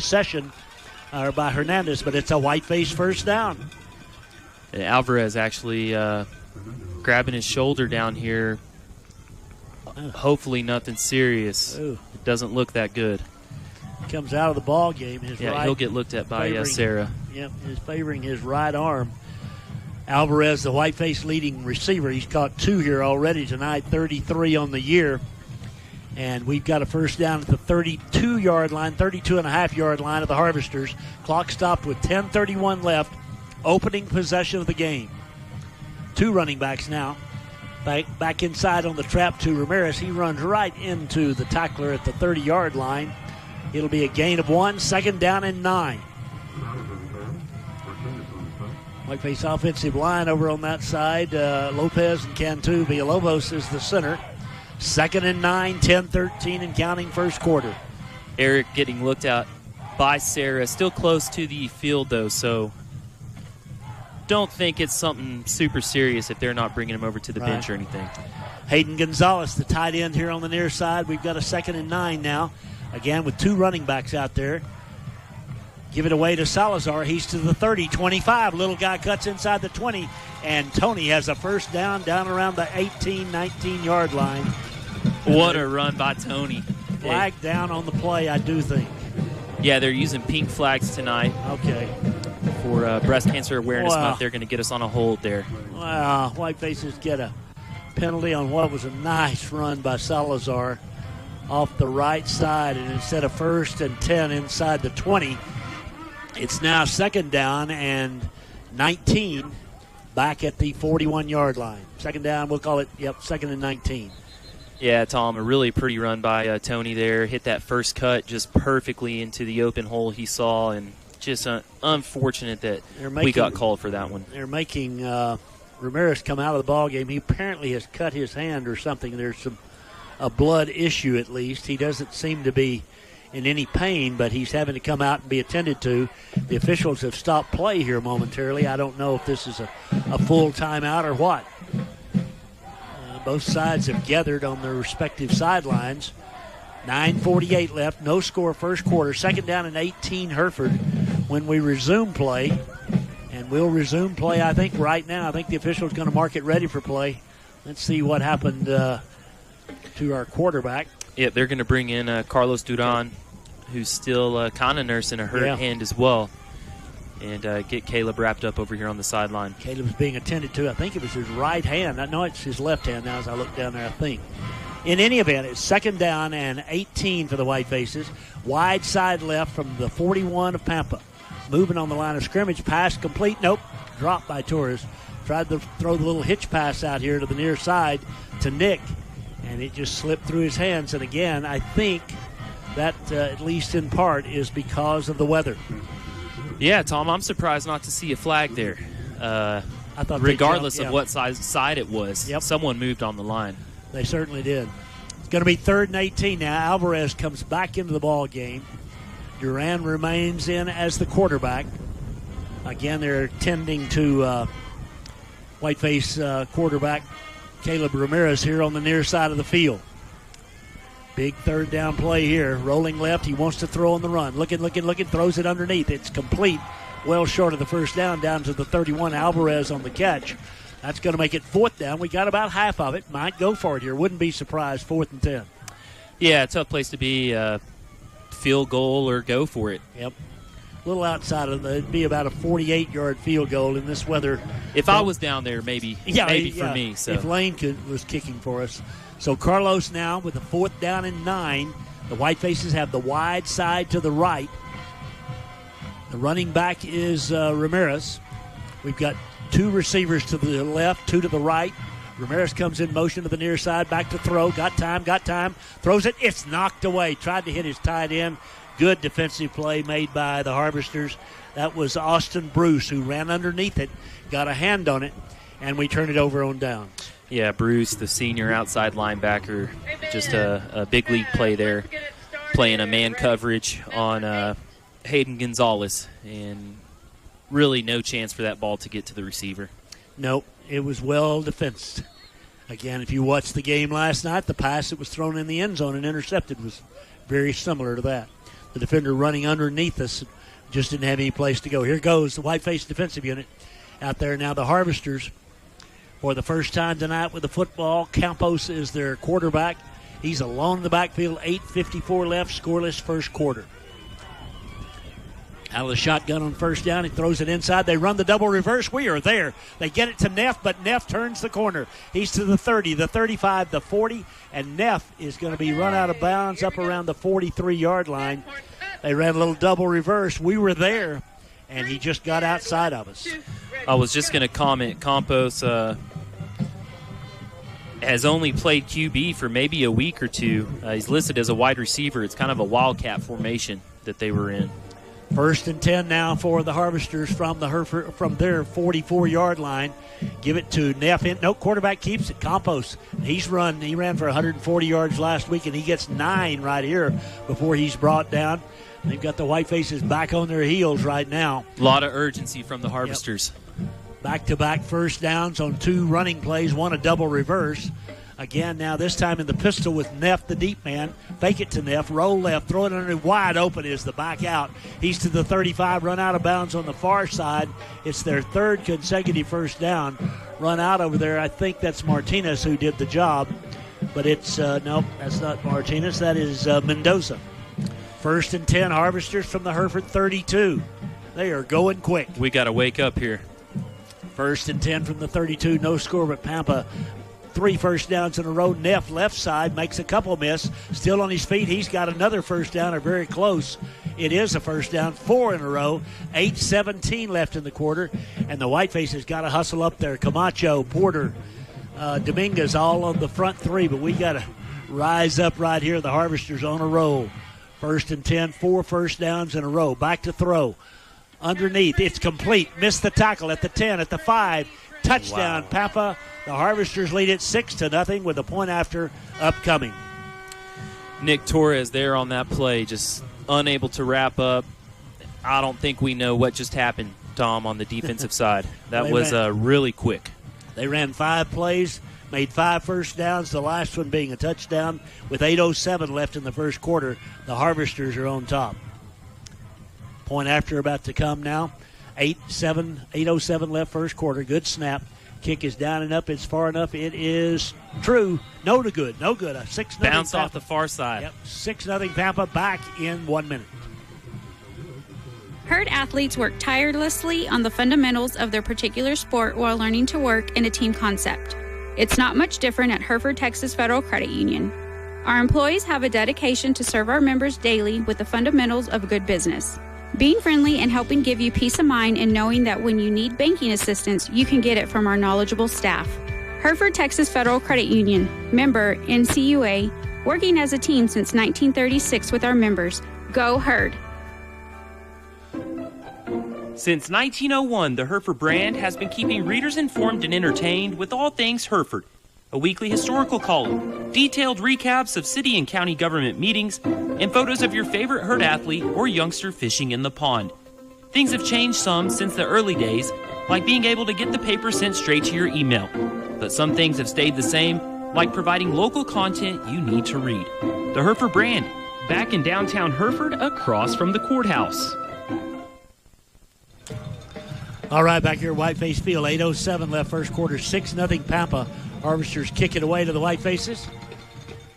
by Hernandez, but it's a Whiteface first down. And Alvarez actually grabbing his shoulder down here. Hopefully nothing serious. Ooh. It doesn't look that good. Comes out of the ball game. He'll get looked at by Sarah. Yep, is favoring his right arm. Alvarez, the Whiteface leading receiver. He's caught 2 here already tonight, 33 on the year. And we've got a first down at the 32-yard line, 32.5-yard line of the Harvesters. Clock stopped with 10:31 left. Opening possession of the game. 2 running backs now. Back inside on the trap to Ramirez. He runs right into the tackler at the 30-yard line. It'll be a gain of 1, 2nd down and 9. Whiteface offensive line over on that side. Lopez and Cantu. Villalobos is the center. 2nd and 9, 10-13 and counting first quarter. Eric getting looked at by Sarah. Still close to the field, though, so don't think it's something super serious if they're not bringing him over to the bench or anything. Hayden Gonzalez, the tight end here on the near side. We've got a 2nd and 9 now. Again, with 2 running backs out there. Give it away to Salazar. He's to the 30, 25. Little guy cuts inside the 20, and Tony has a first down around the 18, 19-yard line. What a run by Tony. Flag down on the play, I do think. Yeah, they're using pink flags tonight. Okay. For Breast Cancer Awareness Month. They're going to get us on a hold there. Wow, Whitefaces get a penalty on what was a nice run by Salazar off the right side, and instead of 1st and 10 inside the 20, it's now 2nd down and 19 back at the 41-yard line. 2nd down, we'll call it, 2nd and 19. Yeah, Tom, a really pretty run by Tony there. Hit that first cut just perfectly into the open hole he saw, and just unfortunate that we got called for that one. They're making Ramirez come out of the ball game. He apparently has cut his hand or something. There's a blood issue at least. He doesn't seem to be in any pain, but he's having to come out and be attended to. The officials have stopped play here momentarily. I don't know if this is a full timeout or what. Both sides have gathered on their respective sidelines. 9:48 left, no score first quarter. 2nd down and 18 Hereford when we resume play. And we'll resume play, I think, right now. I think the official's going to mark it ready for play. Let's see what happened to our quarterback. Yeah, they're going to bring in Carlos Duran, who's still kind of nursing a hurt hand as well, and get Caleb wrapped up over here on the sideline. Caleb's being attended to. I think it was his right hand. I know it's his left hand now as I look down there, I think. In any event, it's 2nd down and 18 for the Whitefaces. Wide side left from the 41 of Pampa. Moving on the line of scrimmage. Pass complete. Nope. Dropped by Torres. Tried to throw the little hitch pass out here to the near side to Nick, and it just slipped through his hands. And again, I think that, at least in part, is because of the weather. Yeah, Tom, I'm surprised not to see a flag there. I thought regardless of what side it was, someone moved on the line. They certainly did. It's going to be 3rd and 18 now. Alvarez comes back into the ball game. Duran remains in as the quarterback. Again, they're tending to Whiteface quarterback Caleb Ramirez here on the near side of the field. Big third down play here. Rolling left. He wants to throw on the run. Looking. Throws it underneath. It's complete. Well short of the first down to the 31. Alvarez on the catch. That's going to make it 4th down. We got about half of it. Might go for it here. Wouldn't be surprised. 4th and 10. Yeah, tough place to be. Field goal or go for it. Yep. A little outside of it'd be about a 48-yard field goal in this weather. If I was down there, maybe for me. So if Lane was kicking for us. So Carlos now with a 4th down and 9. The Whitefaces have the wide side to the right. The running back is Ramirez. We've got 2 receivers to the left, 2 to the right. Ramirez comes in motion to the near side, back to throw. Got time. Throws it. It's knocked away. Tried to hit his tight end. Good defensive play made by the Harvesters. That was Austin Bruce who ran underneath it, got a hand on it, and we turn it over on downs. Yeah, Bruce, the senior outside linebacker, just a big league play there, playing a man coverage on Hayden Gonzalez, and really no chance for that ball to get to the receiver. Nope, it was well defensed. Again, if you watched the game last night, the pass that was thrown in the end zone and intercepted was very similar to that. The defender running underneath us just didn't have any place to go. Here goes the Whiteface defensive unit out there now. The Harvesters, for the first time tonight with the football, Campos is their quarterback. He's alone in the backfield, 8:54 left, scoreless first quarter. Out of the shotgun on first down, he throws it inside. They run the double reverse. We are there. They get it to Neff, but Neff turns the corner. He's to the 30, the 35, the 40, and Neff is going to be run out of bounds up around the 43-yard line. They ran a little double reverse. We were there, and he just got outside of us. I was just going to comment, Campos has only played QB for maybe a week or two. He's listed as a wide receiver. It's kind of a wildcat formation that they were in. 1st and 10 now for the Harvesters from their 44-yard line. Give it to Neff. No, quarterback keeps it. Campos. He ran for 140 yards last week, and he gets 9 right here before he's brought down. They've got the Whitefaces back on their heels right now. A lot of urgency from the Harvesters. Yep. Back-to-back first downs on 2 running plays, 1 a double reverse. Again, now this time in the pistol with Neff, the deep man. Fake it to Neff, roll left, throw it under, wide open is the back out. He's to the 35, run out of bounds on the far side. It's their 3rd consecutive first down. Run out over there. I think that's Martinez who did the job. But it's, nope, that's not Martinez. That is Mendoza. 1st and 10, Harvesters from the Hereford 32. They are going quick. We got to wake up here. 1st and 10 from the 32, no score, but Pampa 3 first downs in a row. Neff, left side, makes a couple miss. Still on his feet. He's got another first down, or very close. It is a first down, 4 in a row. 8:17 left in the quarter. And the Whitefaces got to hustle up there. Camacho, Porter, Dominguez all on the front 3. But we got to rise up right here. The Harvesters on a roll. 1st and 10, 4 first downs in a row. Back to throw. Underneath. It's complete. Missed the tackle at the 10, at the 5. Touchdown, wow. Pampa. The Harvesters lead it 6-0 with a point after upcoming. Nick Torres there on that play, just unable to wrap up. I don't think we know what just happened, Tom, on the defensive side. That was really quick. They ran 5 plays, made 5 first downs, the last one being a touchdown. With 8:07 left in the first quarter, the Harvesters are on top. Point after about to come now. 8:07 left first quarter. Good snap. Kick is down and up. It's far enough. It is true. No good. A 6-0 bounce Pampa. Off the far side. Yep. 6-0 Pampa back in 1 minute. Herd athletes work tirelessly on the fundamentals of their particular sport while learning to work in a team concept. It's not much different at Hereford, Texas Federal Credit Union. Our employees have a dedication to serve our members daily with the fundamentals of good business. Being friendly and helping give you peace of mind in knowing that when you need banking assistance, you can get it from our knowledgeable staff. Hereford, Texas Federal Credit Union, member NCUA, working as a team since 1936 with our members. Go Herd! Since 1901, the Hereford brand has been keeping readers informed and entertained with all things Hereford. A weekly historical column, detailed recaps of city and county government meetings, and photos of your favorite herd athlete or youngster fishing in the pond. Things have changed some since the early days, like being able to get the paper sent straight to your email. But some things have stayed the same, like providing local content you need to read. The Hereford brand, back in downtown Hereford, across from the courthouse. All right, back here at Whiteface Field, 8:07 left first quarter, 6-0 Pampa. Harvesters kick it away to the Whitefaces.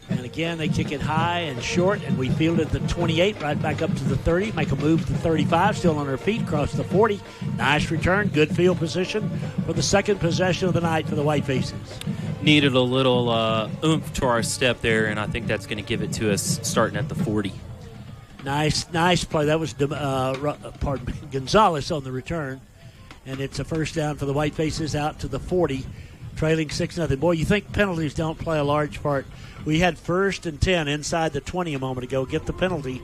And again, they kick it high and short, and we field it at the 28, right back up to the 30, make a move to the 35, still on their feet, cross the 40. Nice return, good field position for the second possession of the night for the Whitefaces. Needed a little oomph to our step there, and I think that's going to give it to us starting at the 40. Nice play. That was Gonzalez on the return, and it's a first down for the Whitefaces out to the 40, trailing 6-0. Boy, you think penalties don't play a large part. We had 1st and 10 inside the 20 a moment ago. Get the penalty,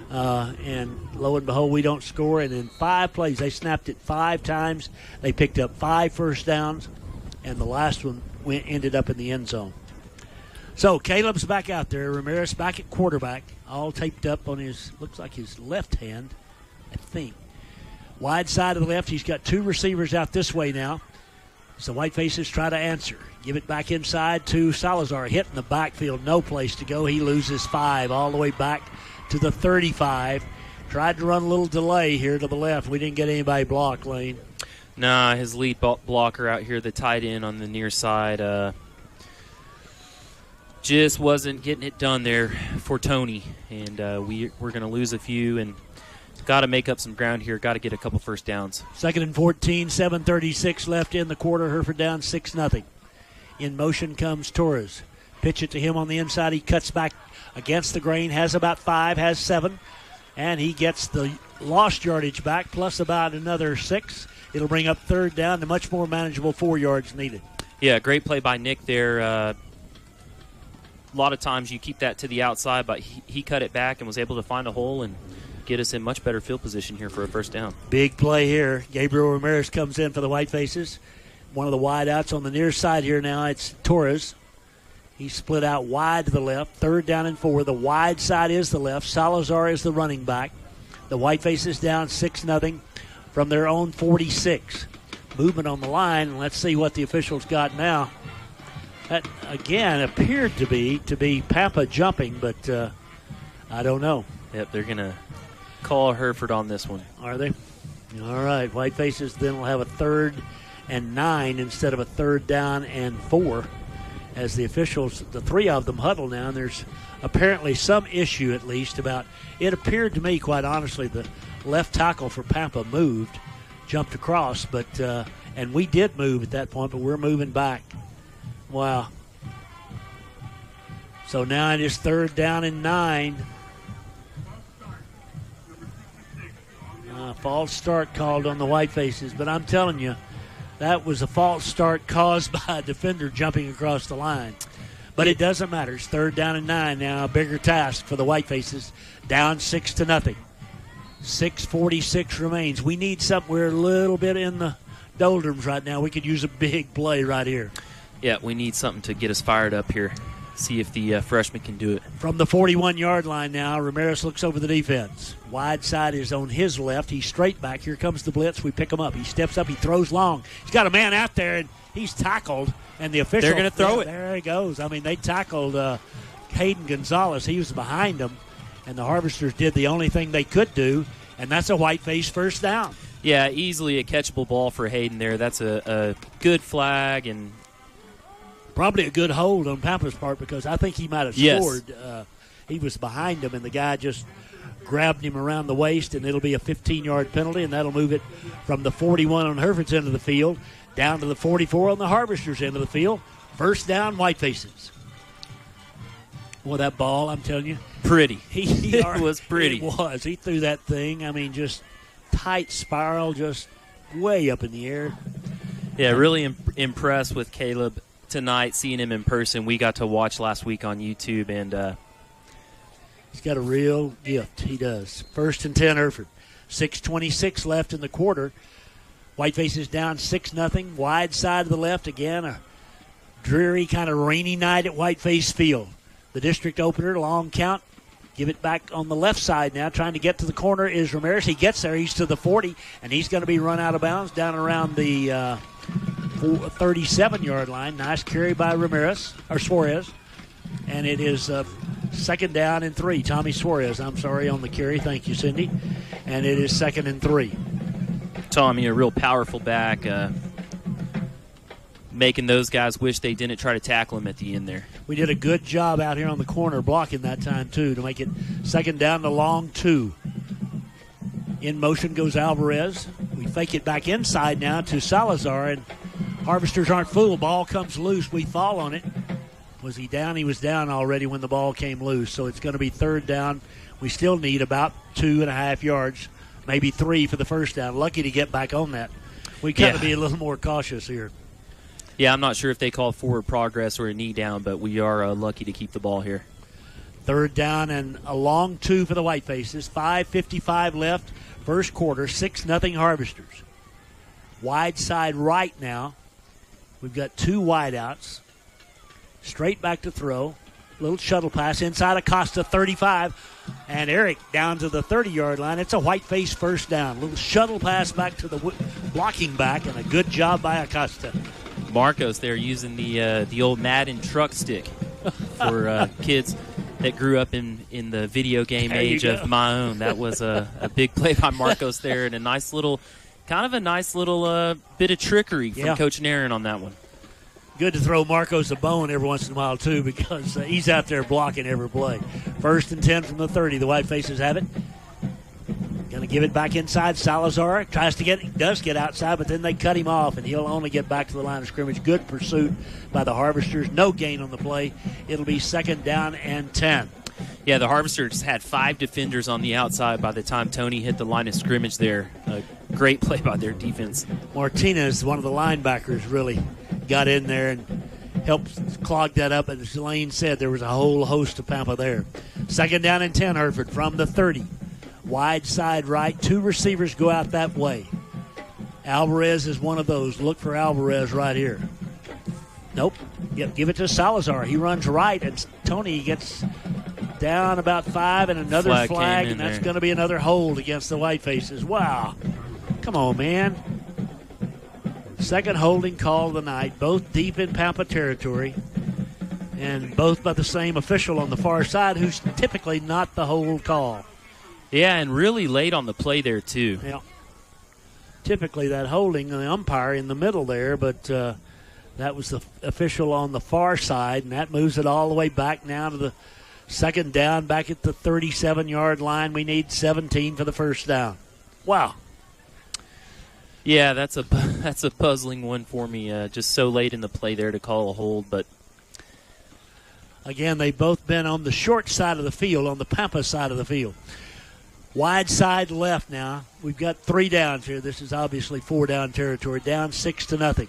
and lo and behold, we don't score. And in 5 plays, they snapped it 5 times. They picked up 5 first downs, and the last one ended up in the end zone. So Caleb's back out there. Ramirez back at quarterback, all taped up on looks like his left hand, I think. Wide side of the left. He's got 2 receivers out this way now. So Whitefaces try to answer. Give it back inside to Salazar. Hit in the backfield. No place to go. He loses 5 all the way back to the 35. Tried to run a little delay here to the left. We didn't get anybody blocked, Lane. Nah, his lead blocker out here, the tight end on the near side, just wasn't getting it done there for Tony. And we're going to lose a few and got to make up some ground here. Got to get a couple first downs. 2nd and 14, 7:36 left in the quarter. Hereford down 6-0. In motion comes Torres. Pitch it to him on the inside. He cuts back against the grain. Has about 5, has 7. And he gets the lost yardage back, plus about another 6. It'll bring up 3rd down to much more manageable 4 yards needed. Yeah, great play by Nick there. A lot of times you keep that to the outside, but he cut it back and was able to find a hole and get us in much better field position here for a first down. Big play here. Gabriel Ramirez comes in for the Whitefaces. One of the wide outs on the near side here now. It's Torres. He's split out wide to the left. 3rd down and 4. The wide side is the left. Salazar is the running back. The Whitefaces down 6-0 from their own 46. Movement on the line. Let's see what the officials got now. That, again, appeared to be Pampa jumping, but I don't know. Yep, they're going to call Hereford on this one. Are they? All right. Whitefaces then will have a 3rd and 9 instead of a 3rd down and 4 as the officials, the 3 of them, huddle now. And there's apparently some issue, at least, about it appeared to me, quite honestly, the left tackle for Pampa moved, jumped across, but and we did move at that point, but we're moving back. Wow. So now it is 3rd down and 9. False start called on the Whitefaces, but I'm telling you, that was a false start caused by a defender jumping across the line. But it doesn't matter. It's 3rd down and 9 now, a bigger task for the Whitefaces, down 6-0. 6:46 remains. We need something. We're a little bit in the doldrums right now. We could use a big play right here. Yeah, we need something to get us fired up here. See if the freshman can do it. From the 41-yard line now, Ramirez looks over the defense. Wide side is on his left. He's straight back. Here comes the blitz. We pick him up. He steps up. He throws long. He's got a man out there, and he's tackled. And the official, they're going to throw it. There he goes. I mean, they tackled Hayden Gonzalez. He was behind him, and the Harvesters did the only thing they could do, and that's a Whiteface first down. Yeah, easily a catchable ball for Hayden there. That's a good flag, and probably a good hold on Pampa's part because I think he might have scored. He was behind him, and the guy just grabbed him around the waist, and it'll be a 15-yard penalty, and that'll move it from the 41 on Hereford's end of the field down to the 44 on the Harvesters' end of the field. First down, Whitefaces. Well, that ball, I'm telling you. Pretty. It was pretty. It was. He threw that thing, I mean, just tight spiral, just way up in the air. Yeah, really impressed with Caleb tonight, seeing him in person. We got to watch last week on YouTube, and he's got a real gift. He does. 1st and 10, Hereford. 6:26 left in the quarter. Whitefaces down 6-0. Wide side of the left again. A dreary kind of rainy night at Whiteface Field. The district opener, long count, Give it back on the left side now. Trying to get to the corner is Ramirez. He gets there. He's to the 40, and he's going to be run out of bounds down around the 37-yard line. Nice carry by Suarez. And it is second down and 3. Tommy Suarez, on the carry. Thank you, Cindy. And it is 2nd and 3. Tommy, a real powerful back, making those guys wish they didn't try to tackle him at the end there. We did a good job out here on the corner blocking that time, too, to make it second down to long 2. In motion goes Alvarez. We fake it back inside now to Salazar, and Harvesters aren't fooled. Ball comes loose. We fall on it. Was he down? He was down already when the ball came loose, so it's going to be third down. We still need about 2.5 yards, maybe 3 for the first down. Lucky to get back on that. We got to be a little more cautious here. Yeah, I'm not sure if they call forward progress or a knee down, but we are lucky to keep the ball here. Third down and a long 2 for the Whitefaces. 5:55 left, first quarter, 6-0 Harvesters. Wide side right now. We've got 2 wideouts. Straight back to throw. Little shuttle pass inside Acosta, 35. And Eric down to the 30-yard line. It's a Whiteface first down. Little shuttle pass back to the blocking back, and a good job by Acosta. Marcos there using the old Madden truck stick for kids that grew up in the video game age of my own. That was a big play by Marcos there, and a nice little bit of trickery from Coach Nairn on that one. Good to throw Marcos a bone every once in a while, too, because he's out there blocking every play. 1st and 10 from the 30. The Whitefaces have it. Going to give it back inside. Salazar does get outside, but then they cut him off, and he'll only get back to the line of scrimmage. Good pursuit by the Harvesters. No gain on the play. It'll be 2nd down and 10. Yeah, the Harvesters had 5 defenders on the outside by the time Tony hit the line of scrimmage there. A great play by their defense. Martinez, one of the linebackers, really got in there and helped clog that up. And as Lane said, there was a whole host of Pampa there. 2nd down and 10, Hereford from the 30. Wide side right. 2 receivers go out that way. Alvarez is one of those. Look for Alvarez right here. Nope. Yep, give it to Salazar. He runs right, and Tony gets down about 5, and another flag, and that's going to be another hold against the Whitefaces. Wow. Come on, man. Second holding call of the night, both deep in Pampa territory, and both by the same official on the far side, who's typically not the hold call. Yeah, and really late on the play there, too. Yeah. Typically that holding, the umpire in the middle there, but that was the official on the far side, and that moves it all the way back now to the second down, back at the 37-yard line. We need 17 for the first down. Wow. Yeah, that's a puzzling one for me. Just so late in the play there to call a hold, but again, they've both been on the short side of the field, on the Pampa side of the field. Wide side left now. We've got 3 downs here. This is obviously 4-down territory. Down 6-0.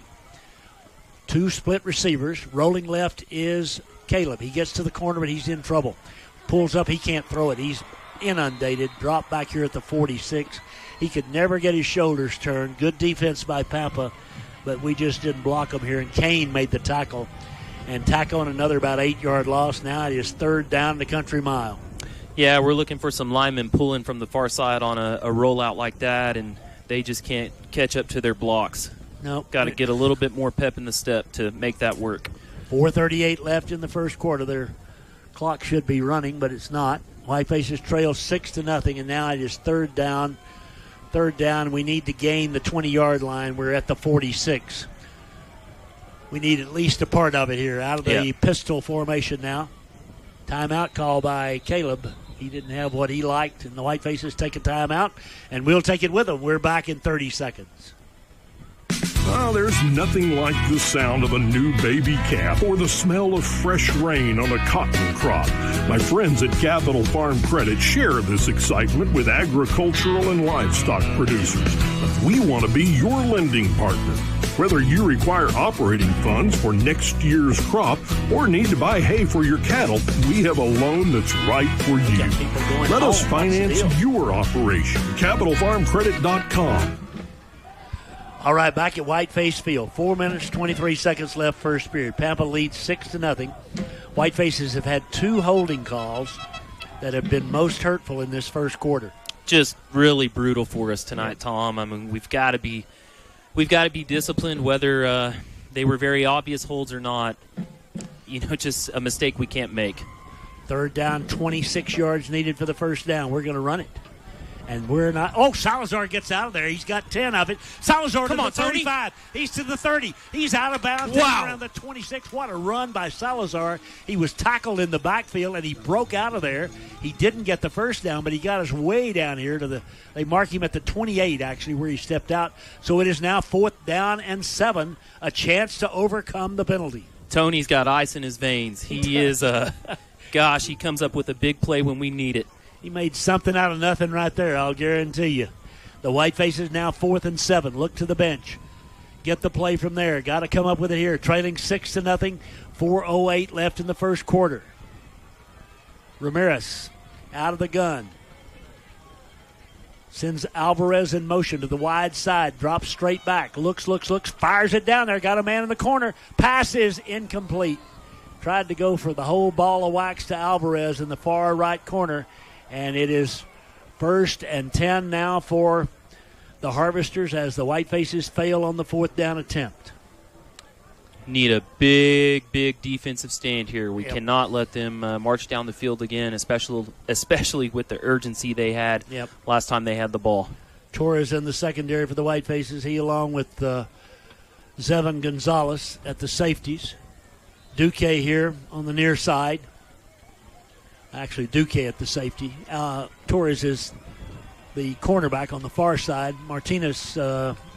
2 split receivers. Rolling left is Caleb. He gets to the corner, but he's in trouble. Pulls up. He can't throw it. He's inundated. Dropped back here at the 46. He could never get his shoulders turned. Good defense by Pampa, but we just didn't block him here. And Kane made the tackle. And tackle on another about 8-yard loss. Now it is 3rd down the country mile. Yeah, we're looking for some linemen pulling from the far side on a rollout like that, and they just can't catch up to their blocks. Nope. Got to get a little bit more pep in the step to make that work. 4:38 left in the first quarter. Their clock should be running, but it's not. Whitefaces trail 6-0, and now it is 3rd down. 3rd down, we need to gain the 20-yard line. We're at the 46. We need at least a part of it here. Out of the pistol formation now. Timeout call by Caleb. He didn't have what he liked, and the Whitefaces take a timeout, and we'll take it with them. We're back in 30 seconds. Well, there's nothing like the sound of a new baby calf or the smell of fresh rain on a cotton crop. My friends at Capital Farm Credit share this excitement with agricultural and livestock producers. But we want to be your lending partner. Whether you require operating funds for next year's crop or need to buy hay for your cattle, we have a loan that's right for you. Let us finance your operation. CapitalFarmCredit.com. All right, back at Whiteface Field. 4 minutes, 23 seconds left first period. Pampa leads 6-0. Whitefaces have had 2 holding calls. that have been most hurtful in this first quarter. Just really brutal for us tonight, Tom. I mean, we've got to be disciplined, whether they were very obvious holds or not. Just a mistake we can't make. Third down, 26 yards needed for the first down. We're going to run it. And we're not. Oh, Salazar gets out of there. He's got 10 of it. Salazar to the 35. He's to the 30. He's out of bounds. Wow. Around the 26. What a run by Salazar. He was tackled in the backfield, and he broke out of there. He didn't get the first down, but he got us way down here to they mark him at the 28, actually, where he stepped out. So it is now 4th down and 7, a chance to overcome the penalty. Tony's got ice in his veins. He is, gosh, he comes up with a big play when we need it. He made something out of nothing right there, I'll guarantee you. The Whitefaces now 4th and 7. Look to the bench. Get the play from there. Got to come up with it here. Trailing 6-0. 4:08 left in the first quarter. Ramirez out of the gun. Sends Alvarez in motion to the wide side. Drops straight back. Looks. Fires it down there. Got a man in the corner. Pass is incomplete. Tried to go for the whole ball of wax to Alvarez in the far right corner. And it is 1st and 10 now for the Harvesters as the Whitefaces fail on the 4th down attempt. Need a big defensive stand here. We cannot let them march down the field again, especially with the urgency they had last time they had the ball. Torres in the secondary for the Whitefaces. He along with Zevon Gonzalez at the safeties. Duque here on the near side. Actually, Duque at the safety. Torres is the cornerback on the far side. Martinez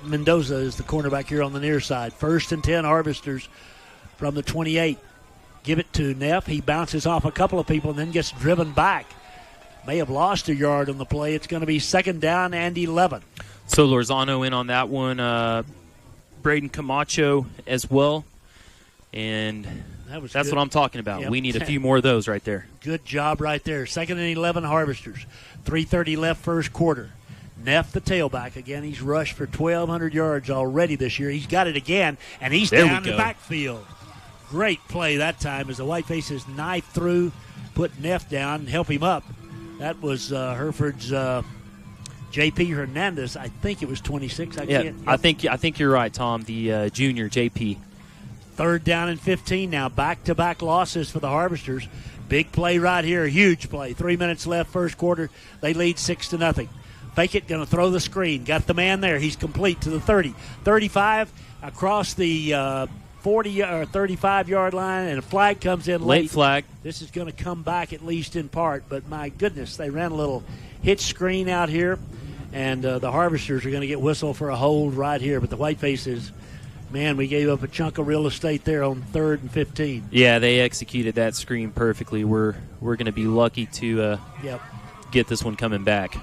Mendoza is the cornerback here on the near side. 1st and 10 Harvesters from the 28. Give it to Neff. He bounces off a couple of people and then gets driven back. May have lost a yard on the play. It's going to be 2nd down and 11. So Lorzano in on that one. Braden Camacho as well. And that's good. what I'm talking about. We need a few more of those right there. Good job right there. 2nd and 11 Harvesters. 3:30 left first quarter. Neff, the tailback. Again, he's rushed for 1,200 yards already this year. He's got it again, and he's down in the backfield. Great play that time as the Whitefaces knife through, put Neff down, and help him up. That was Hereford's J.P. Hernandez. I think it was 26. I think you're right, Tom. The junior J.P. 3rd down and 15 now. Back-to-back losses for the Harvesters. Big play right here. Huge play. 3 minutes left first quarter. They lead 6-0. Fake it. Going to throw the screen. Got the man there. He's complete to the 30. 35 across the 40 or 35-yard line, and a flag comes in late. Late flag. This is going to come back at least in part, but my goodness, they ran a little hitch screen out here, and the Harvesters are going to get whistled for a hold right here, but the Whitefaces, man, we gave up a chunk of real estate there on 3rd and 15. Yeah, they executed that screen perfectly. We're going to be lucky to get this one coming back.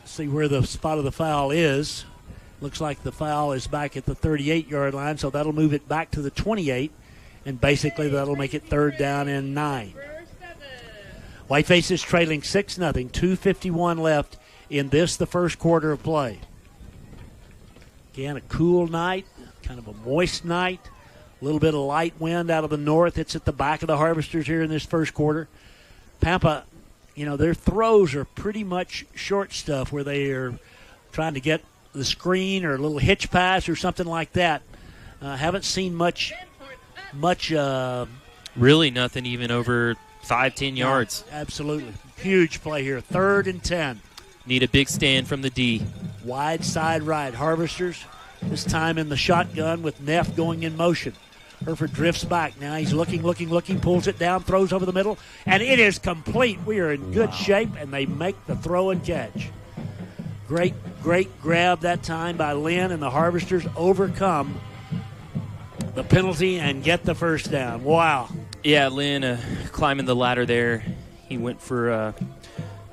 See where the spot of the foul is. Looks like the foul is back at the 38-yard line, so that'll move it back to the 28, and basically that'll make it 3rd down and 9. Whitefaces trailing 6-0, 2:51 left in this, the first quarter of play. Again, a cool night. Kind of a moist night. A little bit of light wind out of the north. It's at the back of the Harvesters here in this first quarter. Pampa, their throws are pretty much short stuff where they are trying to get the screen or a little hitch pass or something like that. Haven't seen much. Really nothing even over 5-10 yards. Absolutely. Huge play here. 3rd and 10. Need a big stand from the D. Wide side right. Harvesters. This time in the shotgun with Neff going in motion. Hereford drifts back. Now he's looking, pulls it down, throws over the middle, and it is complete. We are in good shape, and they make the throw and catch. Great grab that time by Lynn, and the Harvesters overcome the penalty and get the first down. Wow. Yeah, Lynn climbing the ladder there. He went for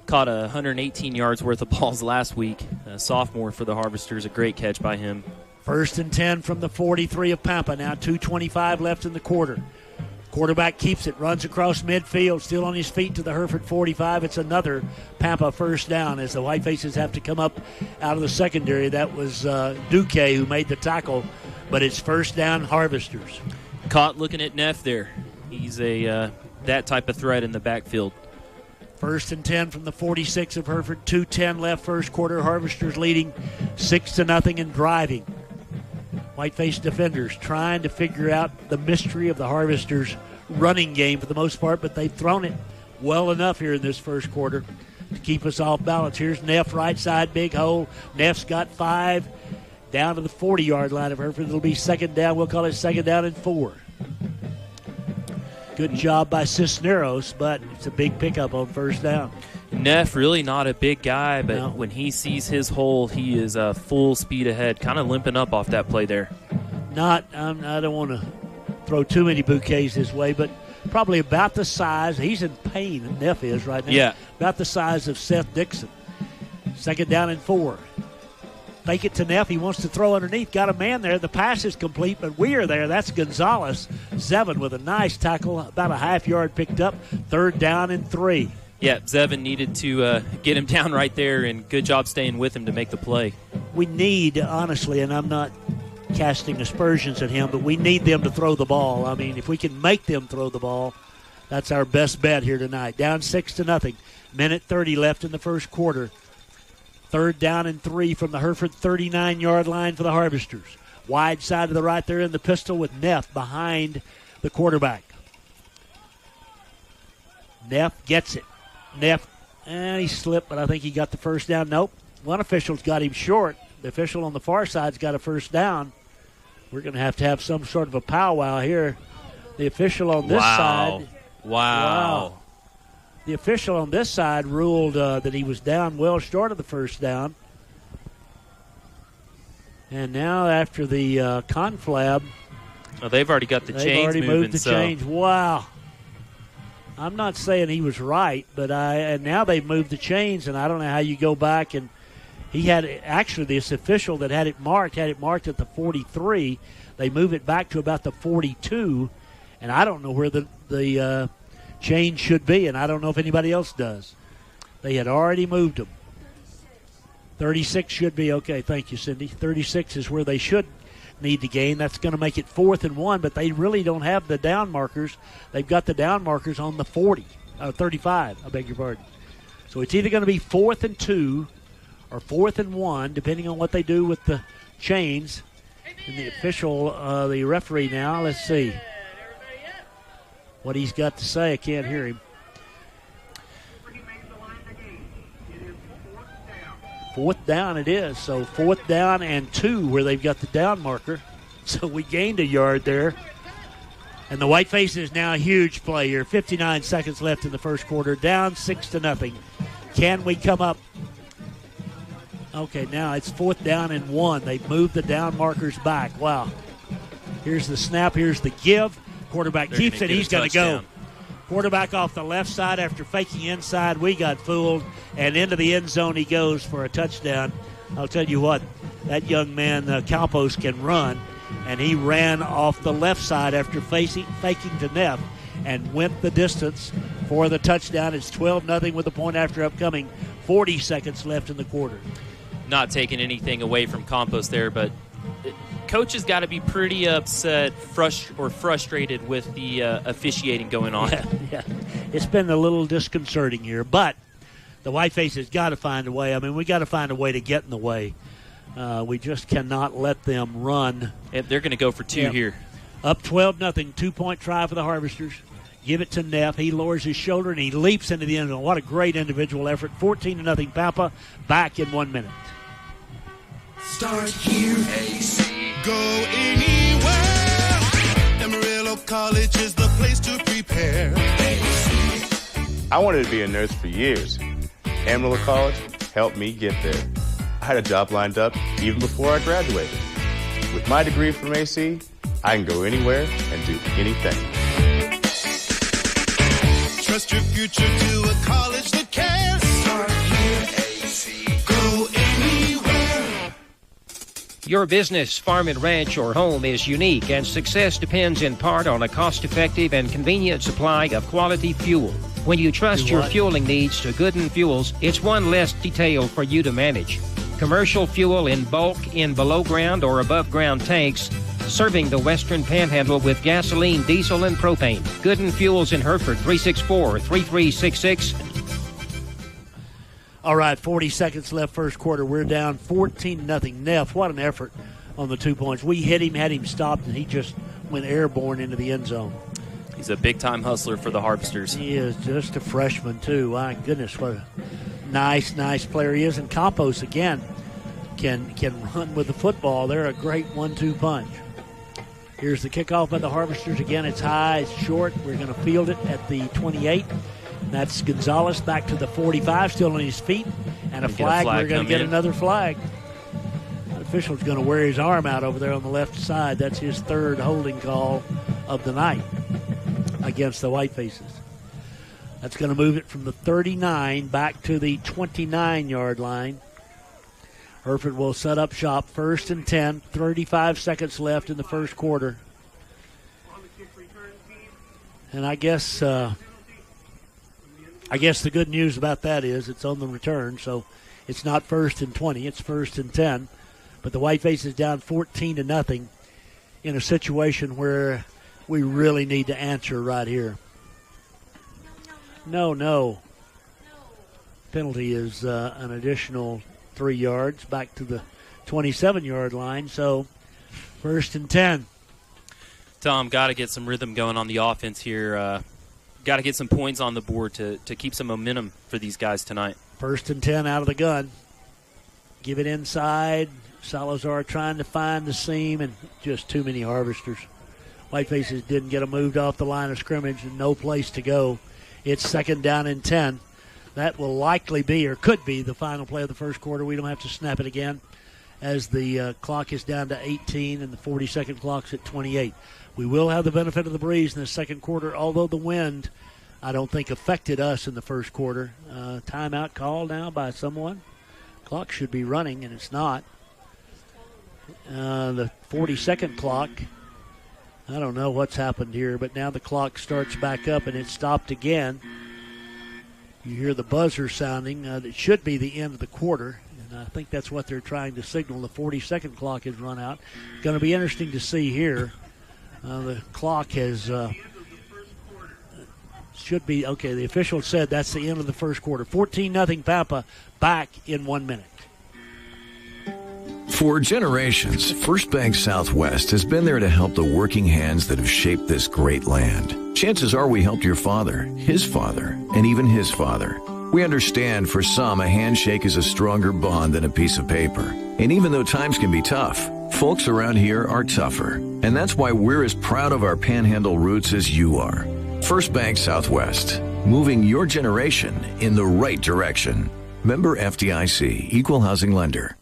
caught 118 yards worth of balls last week. A sophomore for the Harvesters, a great catch by him. 1st and 10 from the 43 of Pampa. Now 2:25 left in the quarter. Quarterback keeps it, runs across midfield, still on his feet to the Hereford 45. It's another Pampa first down as the Whitefaces have to come up out of the secondary. That was Duque who made the tackle, but it's 1st down Harvesters. Caught looking at Neff there. He's that type of threat in the backfield. First and 10 from the 46 of Hereford. 2:10 left first quarter. Harvesters leading 6-0 and driving. Whiteface defenders trying to figure out the mystery of the Harvesters' running game for the most part, but they've thrown it well enough here in this first quarter to keep us off balance. Here's Neff, right side, big hole. Neff's got 5 down to the 40-yard line of Hereford. It'll be second down. We'll call it second down and 4. Good job by Cisneros, but it's a big pickup on first down. Neff, really not a big guy, but No. when he sees his hole, he is full speed ahead, kind of limping up off that play there. I don't want to throw too many bouquets this way, but probably about the size. He's in pain, Neff is right now. Yeah. About the size of Seth Dixon. Second down and 4. Fake it to Neff. He wants to throw underneath. Got a man there. The pass is complete, but we are there. That's Gonzalez. Zevin with a nice tackle, about a half yard picked up. Third down and 3. Yeah, Zevin needed to get him down right there, and good job staying with him to make the play. We need, honestly, and I'm not casting aspersions at him, but we need them to throw the ball. I mean, if we can make them throw the ball, that's our best bet here tonight. Down 6-0. Minute 30 left in the first quarter. Third down and 3 from the Hereford 39-yard line for the Harvesters. Wide side to the right there in the pistol with Neff behind the quarterback. Neff gets it. Neff, he slipped, but I think he got the first down. Nope. One official's got him short. The official on the far side's got a first down. We're going to have some sort of a powwow here. The official on this side. Wow. The official on this side ruled that he was down well short of the first down. And now after the conflab. Oh, they've already got the chains They've already moving, moved the so. chains. Wow. I'm not saying he was right, but and now they've moved the chains, and I don't know how you go back. And he had, actually, this official that had it marked at the 43. They move it back to about the 42, and I don't know where the change should be, and I don't know if anybody else does. They had already moved them. 36 should be okay. Thank you, Cindy. 36 is where they should need to gain. That's going to make it 4th and 1, but they really don't have the down markers. They've got the down markers on the 35, I beg your pardon. So it's either going to be 4th and 2 or 4th and 1, depending on what they do with the chains. And the official, the referee now, let's see what he's got to say. I can't hear him. 4th down it is. So 4th down and 2 where they've got the down marker. So we gained a yard there. And the Whitefaces now a huge play here. 59 seconds left in the first quarter. Down 6-0. Can we come up? Okay, now it's 4th down and 1. They've moved the down markers back. Wow. Here's the snap. Here's the give. Quarterback keeps it. He's going to go. Quarterback off the left side after faking inside. We got fooled. And into the end zone he goes for a touchdown. I'll tell you what, that young man, Campos, can run. And he ran off the left side after faking to Neff and went the distance for the touchdown. It's 12-0 with the point after upcoming. 40 seconds left in the quarter. Not taking anything away from Campos there, but coach has got to be pretty upset or frustrated with the officiating going on. Yeah. It's been a little disconcerting here, but the Whitefaces got to find a way. I mean, we got to find a way to get in the way. We just cannot let them run. They're going to go for 2 here. Up 12-0, 2-point try for the Harvesters. Give it to Neff. He lowers his shoulder and he leaps into the end zone. What a great individual effort. 14-0 Pampa. Back in 1 minute. Start here, AC. Go anywhere. Amarillo College is the place to prepare. AC. I wanted to be a nurse for years. Amarillo College helped me get there. I had a job lined up even before I graduated. With my degree from AC, I can go anywhere and do anything. Trust your future to a college that cares. Start here, AC. Go anywhere. Your business, farm and ranch, or home is unique, and success depends in part on a cost-effective and convenient supply of quality fuel. When you trust your fueling needs to Gooden Fuels, it's one less detail for you to manage. Commercial fuel in bulk in below-ground or above-ground tanks, serving the Western Panhandle with gasoline, diesel, and propane. Gooden Fuels in Hereford, 364-3366. All right, 40 seconds left first quarter. We're down 14-0. Neff, what an effort on the 2 points. We hit him, had him stopped, and he just went airborne into the end zone. He's a big-time hustler for the Harvesters. He is just a freshman, too. My goodness, what a nice player he is. And Campos, again, can run with the football. They're a great 1-2 punch. Here's the kickoff by the Harvesters. Again, it's high, it's short. We're going to field it at the 28. That's Gonzalez back to the 45, still on his feet. And a flag. We're going to get another flag. The official's going to wear his arm out over there on the left side. That's his third holding call of the night against the Whitefaces. That's going to move it from the 39 back to the 29-yard line. Hereford will set up shop, 1st and 10, 35 seconds left in the first quarter. And I guess the good news about that is it's on the return, so it's not 1st and 20, it's 1st and 10. But the Whitefaces down 14-0 in a situation where we really need to answer right here. No. Penalty is an additional 3 yards back to the 27-yard line, so 1st and 10. Tom, got to get some rhythm going on the offense here. Got to get some points on the board to keep some momentum for these guys tonight. 1st and 10 out of the gun. Give it inside. Salazar trying to find the seam, and just too many Harvesters. Whitefaces didn't get them moved off the line of scrimmage and no place to go. It's 2nd down and 10. That will likely be, or could be, the final play of the first quarter. We don't have to snap it again as the clock is down to 18 and the 40-second clock's at 28. We will have the benefit of the breeze in the second quarter, although the wind, I don't think, affected us in the first quarter. Timeout called now by someone. Clock should be running, and it's not. The 40-second clock, I don't know what's happened here, but now the clock starts back up, and it stopped again. You hear the buzzer sounding. It should be the end of the quarter, and I think that's what they're trying to signal. The 40-second clock has run out. It's going to be interesting to see here. The clock has should be, okay, the official said that's the end of the first quarter. 14-0 Pampa, back in 1 minute. For generations, First Bank Southwest has been there to help the working hands that have shaped this great land. Chances are we helped your father, his father, and even his father. We understand for some a handshake is a stronger bond than a piece of paper. And even though times can be tough, folks around here are tougher. And that's why we're as proud of our Panhandle roots as you are. First Bank Southwest, moving your generation in the right direction. Member FDIC, Equal Housing Lender.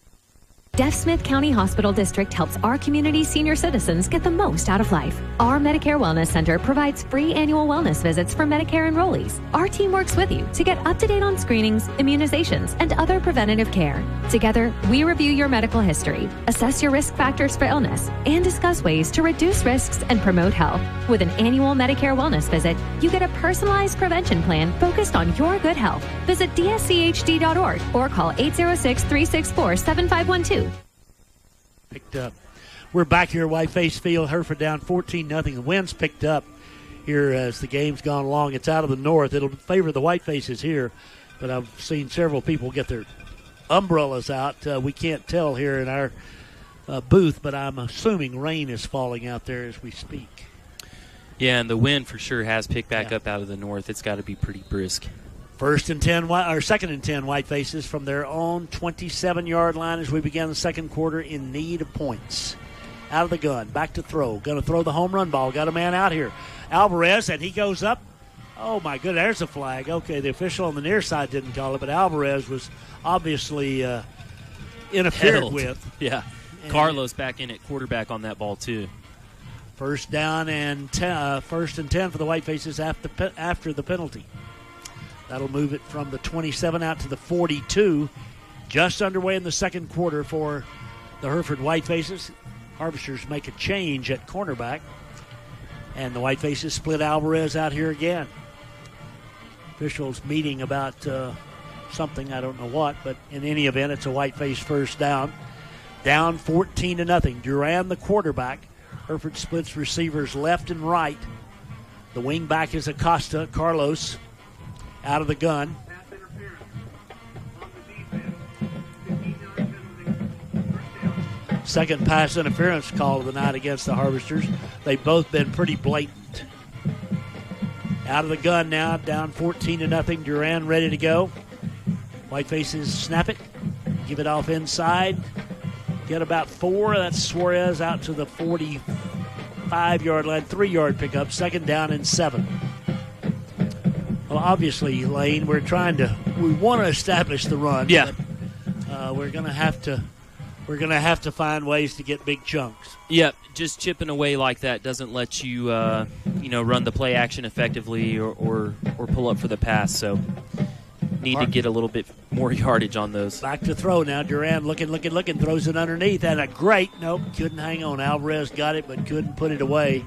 Deaf Smith County Hospital District helps our community's senior citizens get the most out of life. Our Medicare Wellness Center provides free annual wellness visits for Medicare enrollees. Our team works with you to get up to date on screenings, immunizations, and other preventative care. Together, we review your medical history, assess your risk factors for illness, and discuss ways to reduce risks and promote health. With an annual Medicare Wellness visit, you get a personalized prevention plan focused on your good health. Visit dschd.org or call 806-364-7512. Picked up. We're back here at Whiteface Field. Hereford down 14-0. The wind's picked up here as the game's gone along. It's out of the north. It'll favor the Whitefaces here, but I've seen several people get their umbrellas out. We can't tell here in our booth, but I'm assuming rain is falling out there as we speak. Yeah, and the wind for sure has picked back up out of the north. It's got to be pretty brisk. 2nd and 10 Whitefaces from their own 27-yard line as we begin the second quarter in need of points. Out of the gun, back to throw. Going to throw the home run ball. Got a man out here. Alvarez, and he goes up. Oh, my goodness, there's a flag. Okay, the official on the near side didn't call it, but Alvarez was obviously interfered with. Yeah, and Carlos back in at quarterback on that ball, too. 1st down and 1st and 10 for the Whitefaces after the penalty. That'll move it from the 27 out to the 42. Just underway in the second quarter for the Hereford Whitefaces. Harvesters make a change at cornerback. And the Whitefaces split Alvarez out here again. Officials meeting about something, I don't know what, but in any event, it's a Whiteface first down. Down 14-0. Duran, the quarterback. Hereford splits receivers left and right. The wing back is Acosta. Carlos out of the gun. Second pass interference call of the night against the Harvesters. They've both been pretty blatant. Out of the gun now, down 14-0. Duran ready to go. Whitefaces snap it, give it off inside. Get about 4. That's Suarez out to the 45-yard line. 3-yard pickup. Second down and 7. Well, obviously, Lane, we want to establish the run. Yeah. But, we're going to have to find ways to get big chunks. Yep, just chipping away like that doesn't let you, run the play action effectively or pull up for the pass. So need to get a little bit more yardage on those. Back to throw now. Duran looking, throws it underneath. And couldn't hang on. Alvarez got it, but couldn't put it away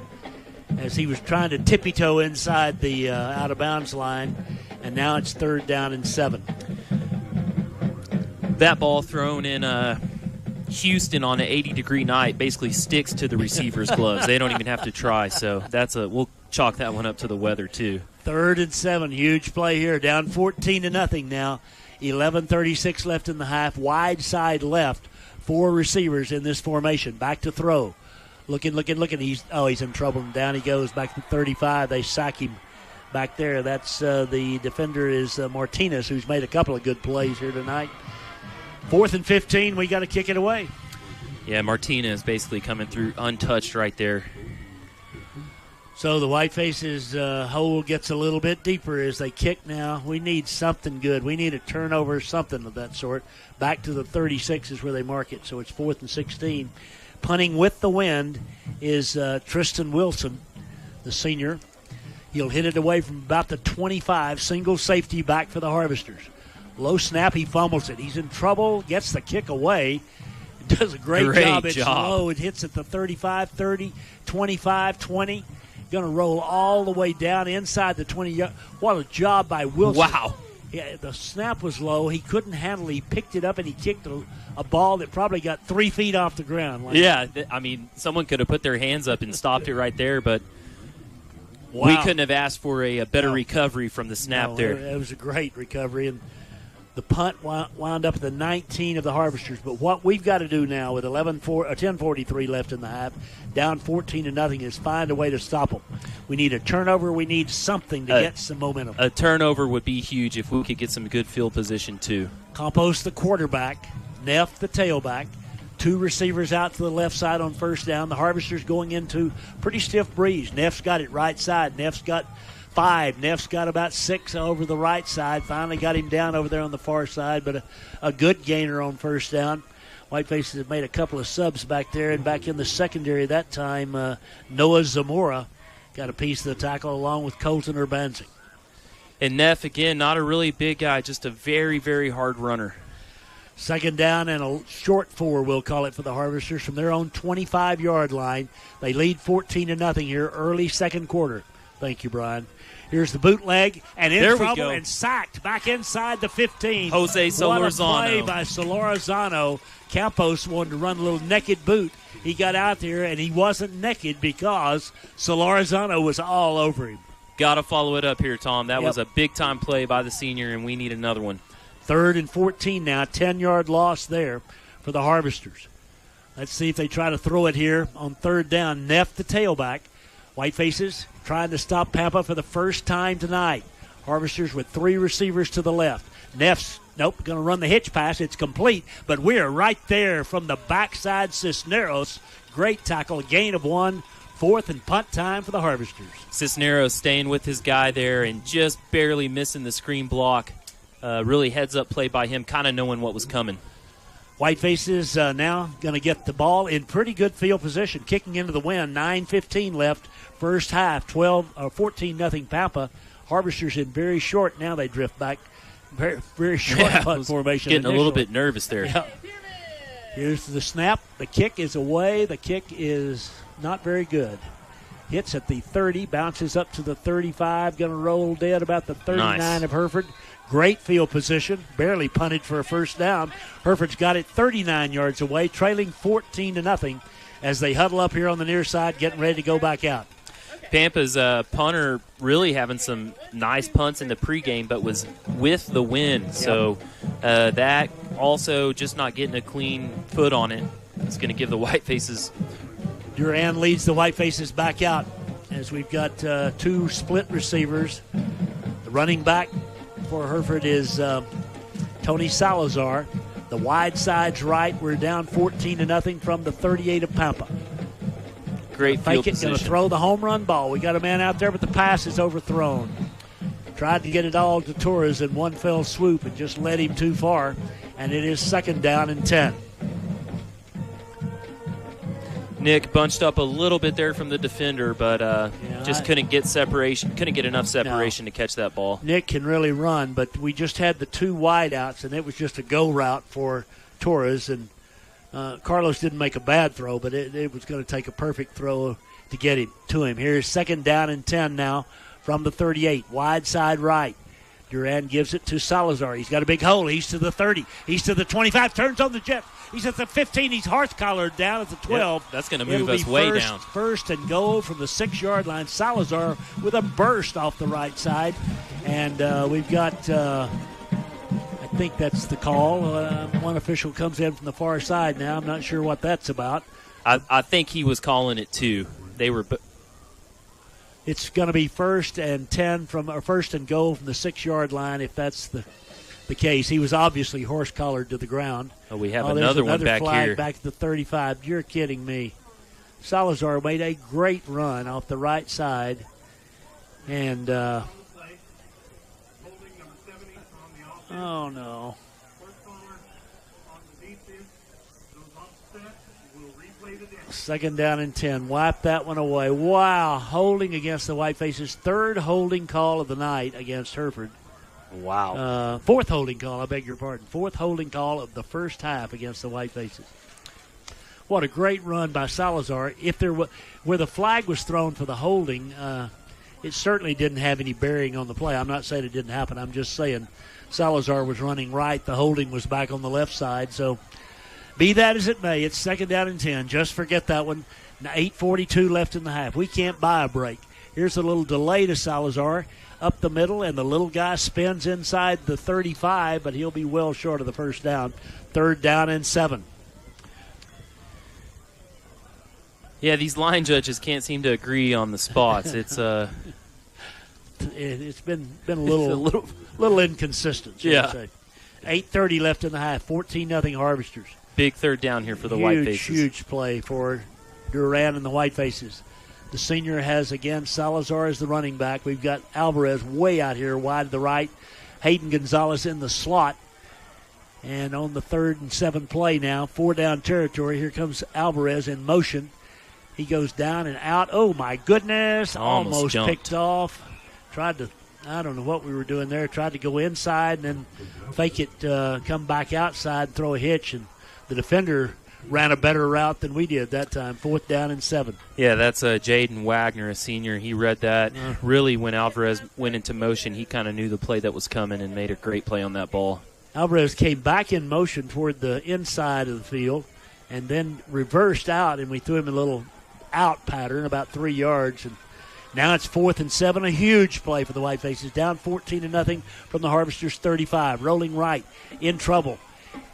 as he was trying to tippy-toe inside the out-of-bounds line. And now it's 3rd down and 7. That ball thrown in Houston on an 80-degree night basically sticks to the receiver's gloves. They don't even have to try. So we'll chalk that one up to the weather too. 3rd and 7, huge play here. Down 14-0 now. 11:36 left in the half. Wide side left. 4 receivers in this formation. Back to throw. Looking. He's in trouble. And down he goes back to 35. They sack him back there. That's the defender is Martinez, who's made a couple of good plays here tonight. 4th and 15. We got to kick it away. Yeah, Martinez basically coming through untouched right there. So the Whitefaces hole gets a little bit deeper as they kick now. We need something good. We need a turnover, something of that sort. Back to the 36 is where they mark it, so it's 4th and 16. Punting with the wind is Tristan Wilson, the senior. He'll hit it away from about the 25. Single safety back for the Harvesters. Low snap, he fumbles it. He's in trouble, gets the kick away. Does a great job. It's low. It hits at the 35, 30, 25, 20. Going to roll all the way down inside the 20. What a job by Wilson. Wow. Yeah, the snap was low. He couldn't handle it. He picked it up and he kicked a ball that probably got 3 feet off the ground. Someone could have put their hands up and stopped it right there, but we couldn't have asked for a better recovery from the snap there. It was a great recovery, and the punt wound up at the 19 of the Harvesters. But what we've got to do now with 10:43 left in the half, down 14-0, is find a way to stop them. We need a turnover. We need something to get some momentum. A turnover would be huge if we could get some good field position too. Campos, the quarterback, Neff, the tailback. 2 receivers out to the left side on first down. The Harvesters going into pretty stiff breeze. Neff's got it right side. Neff's got 5. Neff's got about 6 over the right side. Finally got him down over there on the far side, but a good gainer on first down. Whitefaces have made a couple of subs back there, and back in the secondary that time, Noah Zamora got a piece of the tackle along with Colton Urbanzi. And Neff, again, not a really big guy, just a very, very hard runner. 2nd down and a short 4, we'll call it, for the Harvesters from their own 25-yard line. They lead 14-0 here, early second quarter. Thank you, Brian. Here's the bootleg, and in trouble and sacked back inside the 15. Jose Solorzano. What a play by Solorzano. Campos wanted to run a little naked boot. He got out there, and he wasn't naked because Solorzano was all over him. Got to follow it up here, Tom. That was a big-time play by the senior, and we need another one. 3rd and 14 now, 10-yard loss there for the Harvesters. Let's see if they try to throw it here on 3rd down. Neff, the tailback. Whitefaces trying to stop Pampa for the first time tonight. Harvesters with 3 receivers to the left. Neff's, going to run the hitch pass. It's complete, but we're right there from the backside. Cisneros, great tackle, gain of 1. 4th and punt time for the Harvesters. Cisneros staying with his guy there and just barely missing the screen block. Really heads-up play by him, kind of knowing what was coming. Whitefaces now going to get the ball in pretty good field position, kicking into the wind. 9:15 left, first half, 14-0 Pampa. Harvesters in very short. Now they drift back. Very, very short punt formation. Getting a little bit nervous there. Yeah. Here's the snap. The kick is away. The kick is not very good. Hits at the 30, bounces up to the 35, going to roll dead about the 39 of Hereford. Great field position, barely punted for a first down. Hereford's got it 39 yards away, trailing 14-0 as they huddle up here on the near side, getting ready to go back out. Pampa's punter really having some nice punts in the pregame, but was with the wind. Yep. So that also just not getting a clean foot on it. It's going to give the Whitefaces. Duran leads the Whitefaces back out as we've got two split receivers. The running back for Hereford is Tony Salazar. The wide side's right. We're down 14-0 from the 38 of Pampa. Great field position. Going to throw the home run ball. We got a man out there, but the pass is overthrown. Tried to get it all to Torres in one fell swoop and just led him too far. And it is 2nd down and 10. Nick bunched up a little bit there from the defender, but just couldn't get separation. Couldn't get enough separation to catch that ball. Nick can really run, but we just had the two wideouts, and it was just a go route for Torres. And Carlos didn't make a bad throw, but it was going to take a perfect throw to get him to him. Here's 2nd down and 10 now from the 38, wide side right. Duran gives it to Salazar. He's got a big hole. He's to the 30. He's to the 25. Turns on the jet. He's at the 15. He's horse-collared down at the 12. Yep, that's going to move us way down. First and goal from the 6-yard line. Salazar with a burst off the right side. And we've got, I think that's the call. One official comes in from the far side now. I'm not sure what that's about. I think he was calling it too. They were. It's going to be 1st and 10 or 1st and goal from the 6-yard line if that's the case. He was obviously horse-collared to the ground. Oh, we have another one back flag here. Back to the 35. You're kidding me. Salazar made a great run off the right side. And, oh, no. 2nd down and 10. Wipe that one away. Wow. Holding against the Whitefaces. 3rd holding call of the night against Hereford. Wow. 4th holding call, I beg your pardon. 4th holding call of the first half against the Whitefaces. What a great run by Salazar. If there was, where the flag was thrown for the holding, it certainly didn't have any bearing on the play. I'm not saying it didn't happen. I'm just saying Salazar was running right. The holding was back on the left side. So be that as it may, it's 2nd down and 10. Just forget that one. 8:42 left in the half. We can't buy a break. Here's a little delay to Salazar up the middle, and the little guy spins inside the 35, but he'll be well short of the first down. 3rd down and 7. Yeah, these line judges can't seem to agree on the spots. It's it's been a little inconsistent. Yeah. 8:30 left in the half. 14-0 Harvesters. Big 3rd down here for the Whitefaces. Huge play for Duran and the Whitefaces. The senior has, again, Salazar as the running back. We've got Alvarez way out here wide to the right. Hayden Gonzalez in the slot. And on the 3rd and 7 play now, 4-down territory. Here comes Alvarez in motion. He goes down and out. Oh, my goodness. Almost picked off. Tried to, I don't know what we were doing there. Tried to go inside and then fake it, come back outside and throw a hitch. And the defender ran a better route than we did that time. 4th down and 7. Yeah, that's Jaden Wagner, a senior. He read that. Really, when Alvarez went into motion, he kind of knew the play that was coming and made a great play on that ball. Alvarez came back in motion toward the inside of the field and then reversed out, and we threw him a little out pattern about 3 yards. And now it's 4th and 7, a huge play for the Whitefaces. Down 14-0 from the Harvesters 35. Rolling right, in trouble.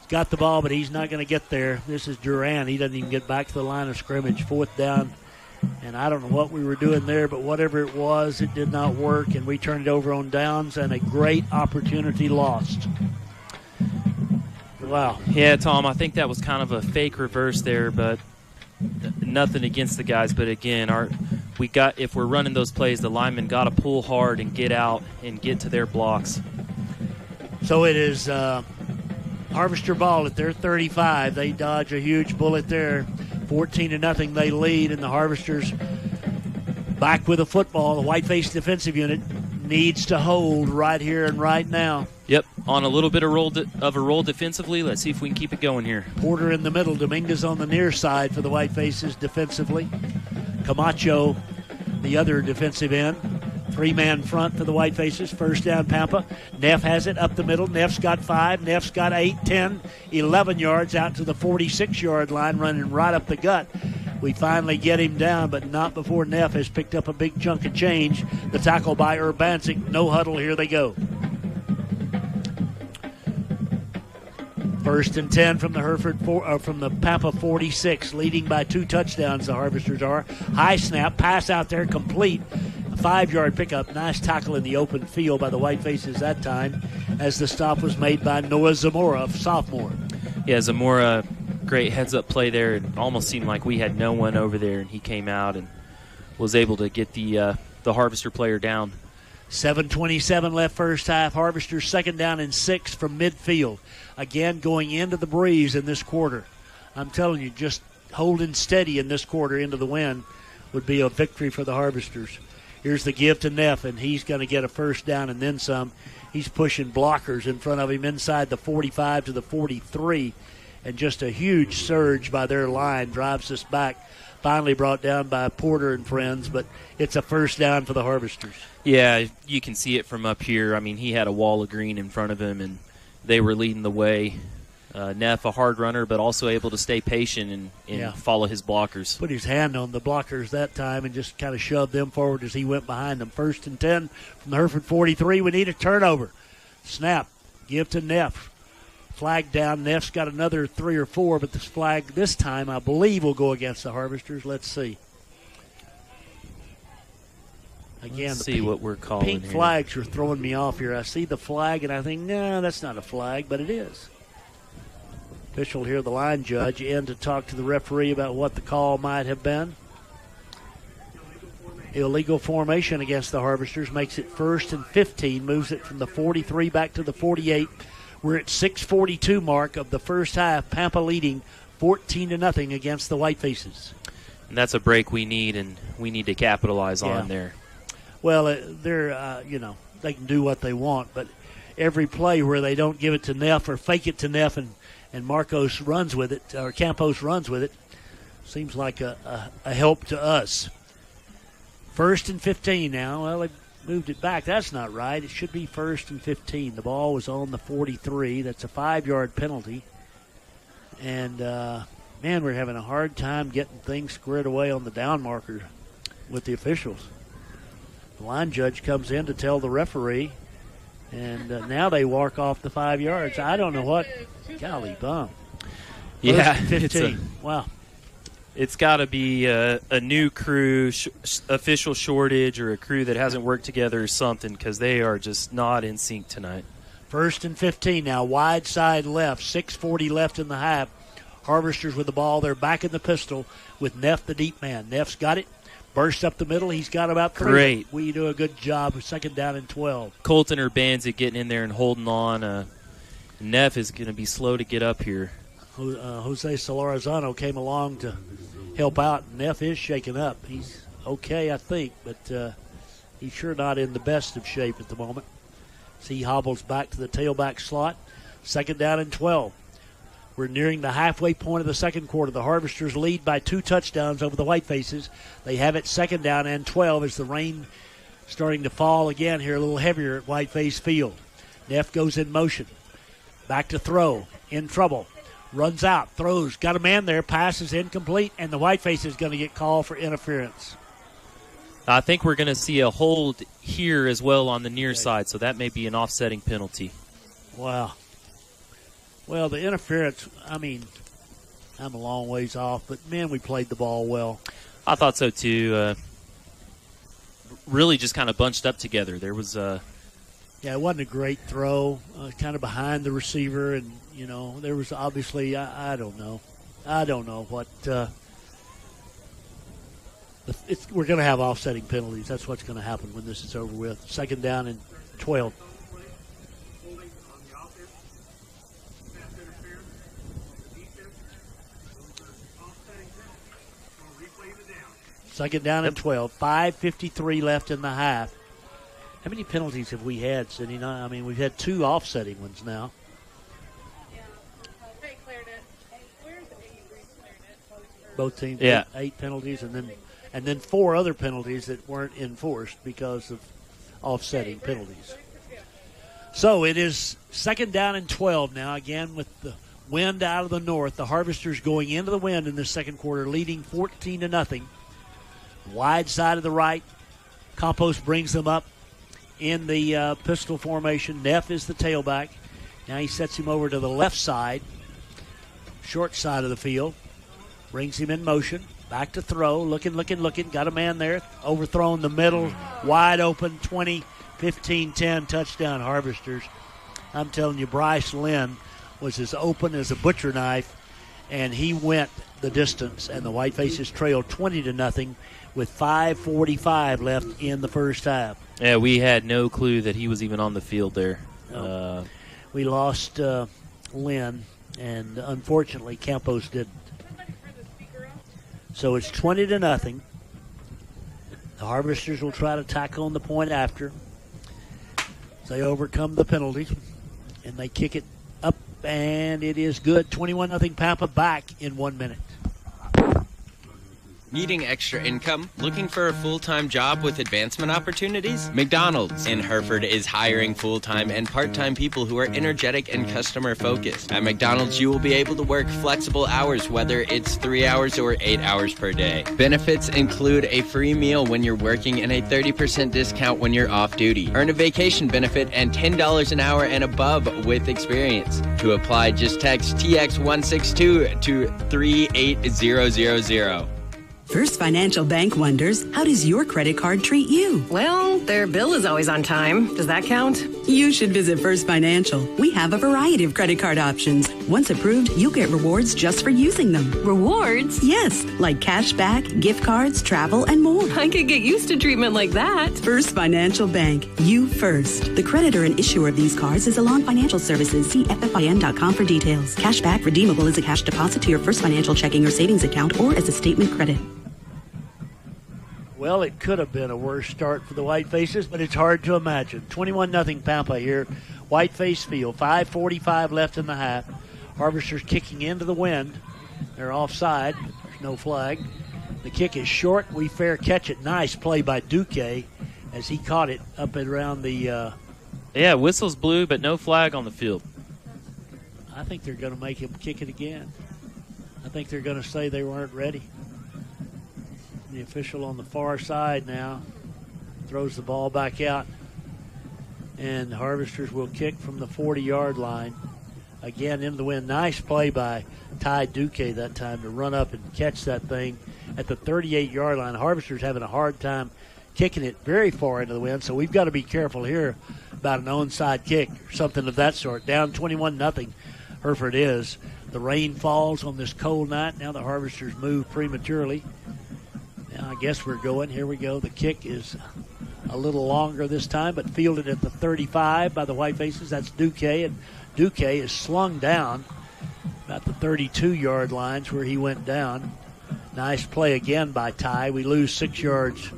Got the ball, but he's not going to get there. This is Duran. He doesn't even get back to the line of scrimmage. 4th down, and I don't know what we were doing there, but whatever it was, it did not work, and we turned it over on downs, and a great opportunity lost. Wow. Yeah, Tom, I think that was kind of a fake reverse there, but nothing against the guys. But again, if we're running those plays, the linemen got to pull hard and get out and get to their blocks. So it is Harvester ball at their 35. They dodge a huge bullet there. 14-0 they lead, and the Harvesters back with the football. The Whiteface defensive unit needs to hold right here and right now. Yep, on a little bit of a roll defensively. Let's see if we can keep it going here. Porter in the middle, Dominguez on the near side for the Whitefaces defensively. Camacho, the other defensive end. 3-man front for the Whitefaces. 1st down Pampa. Neff has it up the middle. Neff's got 5. Neff's got 8, 10, 11 yards out to the 46-yard line, running right up the gut. We finally get him down, but not before Neff has picked up a big chunk of change. The tackle by Urbanczyk. No huddle. Here they go. First and 10 from the from the Pampa 46, leading by 2 touchdowns. The Harvesters are. High snap, pass out there, complete. A 5-yard pickup. Nice tackle in the open field by the Whitefaces that time, as the stop was made by Noah Zamora, a sophomore. Yeah, Zamora, great heads-up play there. It almost seemed like we had no one over there, and he came out and was able to get the Harvester player down. 7:27 left first half. Harvesters second down and 6 from midfield. Again, going into the breeze in this quarter. I'm telling you, just holding steady in this quarter into the wind would be a victory for the Harvesters. Here's the give to Neff, and he's going to get a first down and then some. He's pushing blockers in front of him inside the 45 to the 43, and just a huge surge by their line drives us back. Finally brought down by Porter and friends, but it's a first down for the Harvesters. Yeah, you can see it from up here. I mean, he had a wall of green in front of him, and they were leading the way. Neff, a hard runner, but also able to stay patient and follow his blockers. Put his hand on the blockers that time and just kind of shoved them forward as he went behind them. First and 10 from the Hereford 43. We need a turnover. Snap. Give to Neff. Flag down. Neff's got another 3 or 4, but this flag this time, I believe, will go against the Harvesters. Let's see. Again, Let's see what we're calling pink here. flags are throwing me off here. I see the flag, and I think, no, that's not a flag, but it is. Official here, the line judge, in to talk to the referee about what the call might have been. Illegal formation against the Harvesters makes it first and 15, moves it from the 43 back to the 48. We're at 6:42 mark of the first half. Pampa leading 14-0 against the Whitefaces. And that's a break we need, and we need to capitalize on there. Well, they're they can do what they want, but every play where they don't give it to Neff or fake it to Neff and Marcos runs with it, or Campos runs with it, seems like a help to us. First and 15 now. Well, they moved it back. That's not right. It should be first and 15. The ball was on the 43. That's a 5-yard penalty. And, man, we're having a hard time getting things squared away on the down marker with the officials. The line judge comes in to tell the referee, and now they walk off the 5 yards. I don't know what. Golly bum. Yeah, 15. Wow. It's got to be a new crew, official shortage, or a crew that hasn't worked together or something, because they are just not in sync tonight. First and 15 now, wide side left, 6:40 left in the half. Harvesters with the ball. They're back in the pistol with Neff, the deep man. Neff's got it. Burst up the middle. He's got about 3. Great. We do a good job. Second down and 12. Colton or Banzit getting in there and holding on. Neff is going to be slow to get up here. Jose Solorzano came along to help out. Neff is shaken up. He's okay, I think, but he's sure not in the best of shape at the moment. So he hobbles back to the tailback slot. Second down and 12. We're nearing the halfway point of the second quarter. The Harvesters lead by 2 touchdowns over the Whitefaces. They have it second down and 12 as the rain starting to fall again here, a little heavier at Whiteface Field. Neff goes in motion. Back to throw. In trouble. Runs out. Throws. Got a man there. Passes incomplete, and the Whiteface is going to get called for interference. I think we're going to see a hold here as well on the near side, so that may be an offsetting penalty. Wow. Well, the interference, I mean, I'm a long ways off, but, man, we played the ball well. I thought so, too. Really just kind of bunched up together. There was Yeah, it wasn't a great throw, kind of behind the receiver, and, there was obviously, I don't know. I don't know what we're going to have offsetting penalties. That's what's going to happen when this is over with. Second down and 12. Second down and 12. 5:53 left in the half. How many penalties have we had, Cindy? I mean, we've had 2 offsetting ones now. Both teams, yeah. 8 penalties, and then 4 other penalties that weren't enforced because of offsetting penalties. So it is second down and 12 now, again with the wind out of the north. The Harvesters going into the wind in the second quarter, leading 14-0. Wide side of the right. Campos brings them up in the pistol formation. Neff is the tailback. Now he sets him over to the left side. short side of the field. Brings him in motion. Back to throw. Looking. Got a man there. Overthrown the middle. Wide open. 20, 15, 10. Touchdown Harvesters. I'm telling you, Bryce Lynn was as open as a butcher knife, and he went the distance, and the Whitefaces trailed 20-0 with 5:45 left in the first half. Yeah, we had no clue that he was even on the field there. No. We lost Lynn, and unfortunately Campos didn't. So it's 20-0. The Harvesters will try to tack on the point after. They overcome the penalties, and they kick it up, and it is good. 21-0 Pampa, back in 1 minute. Needing extra income? Looking for a full-time job with advancement opportunities? McDonald's in Hereford is hiring full-time and part-time people who are energetic and customer-focused. At McDonald's, you will be able to work flexible hours, whether it's 3 hours or 8 hours per day. Benefits include a free meal when you're working and a 30% discount when you're off-duty. Earn a vacation benefit and $10 an hour and above with experience. To apply, just text TX162 to 38000. First Financial Bank wonders, how does your credit card treat you? Well, their bill is always on time. Does that count? You should visit First Financial. We have a variety of credit card options. Once approved, you'll get rewards just for using them. Rewards? Yes, like cash back, gift cards, travel, and more. I could get used to treatment like that. First Financial Bank. You first. The creditor and issuer of these cards is Alon Financial Services. See ffin.com for details. Cash back redeemable as a cash deposit to your First Financial checking or savings account or as a statement credit. Well, it could have been a worse start for the Whitefaces, but it's hard to imagine. 21-0 Pampa here. Whiteface field. 5:45 left in the half. Harvesters kicking into the wind. They're offside. There's no flag. The kick is short. We fair catch it. Nice play by Duque as he caught it up and around the... Yeah, whistles blew, but no flag on the field. I think they're going to make him kick it again. I think they're going to say they weren't ready. The official on the far side now throws the ball back out, and the Harvesters will kick from the 40-yard line. Again, into the wind. Nice play by Ty Duque that time to run up and catch that thing at the 38-yard line. Harvesters having a hard time kicking it very far into the wind, so we've got to be careful here about an onside kick or something of that sort. Down 21-0, Hereford is. The rain falls on this cold night. Now the Harvesters move prematurely. Now I guess we're going. Here we go. The kick is a little longer this time, but fielded at the 35 by the Whitefaces. That's Duque, and Duque is slung down about the 32-yard lines where he went down. Nice play again by Ty. We lose 6 yards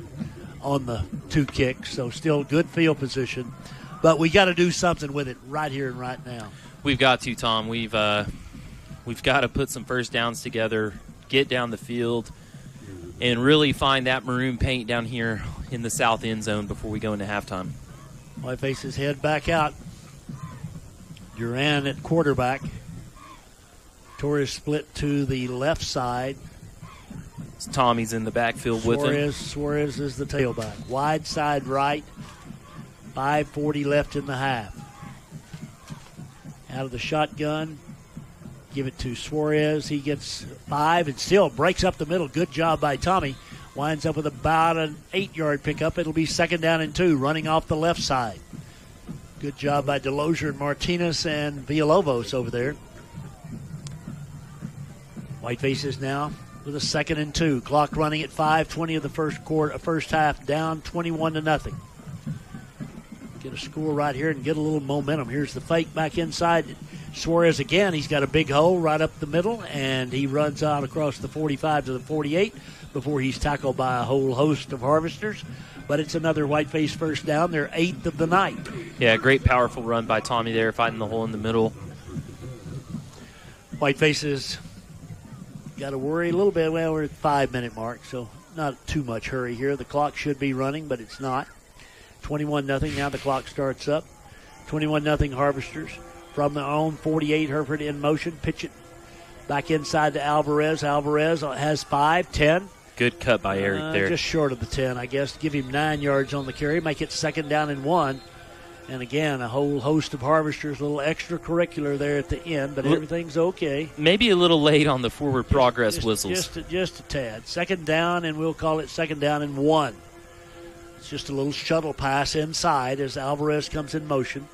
on the two kicks, so still good field position. But we got to do something with it right here and right now. We've got to, Tom. We've got to put some first downs together, get down the field, and really find that maroon paint down here in the south end zone before we go into halftime. Whitefaces head back out. Duran at quarterback. Torres split to the left side. Tommy's in the backfield with him. Suarez is the tailback. Wide side right. 5:40 left in the half. Out of the shotgun. Give it to Suarez. He gets 5 and still breaks up the middle. Good job by Tommy. Winds up with about an 8-yard pickup. It'll be 2nd down and 2, running off the left side. Good job by Delozier and Martinez and Villalobos over there. Whitefaces now with a 2nd and 2. Clock running at 5:20 of the first half, down 21-0. Get a score right here and get a little momentum. Here's the fake back inside. Suarez again. He's got a big hole right up the middle, and he runs out across the 45 to the 48 before he's tackled by a whole host of Harvesters. But it's another Whiteface first down. Their 8th of the night. Yeah, great powerful run by Tommy there, fighting the hole in the middle. Whitefaces got to worry a little bit. Well, we're at the 5-minute mark, so not too much hurry here. The clock should be running, but it's not. 21-0. Now the clock starts up. 21-0 Harvesters. From their own 48, Hereford in motion. Pitch it back inside to Alvarez. Alvarez has 5, 10. Good cut by Eric there. Just short of the 10, I guess. Give him 9 yards on the carry. Make it 2nd down and 1. And again, a whole host of Harvesters, a little extracurricular there at the end, but everything's okay. Maybe a little late on the forward progress whistles. Just a tad. Second down, and we'll call it second down and 1. It's just a little shuttle pass inside as Alvarez comes in motion.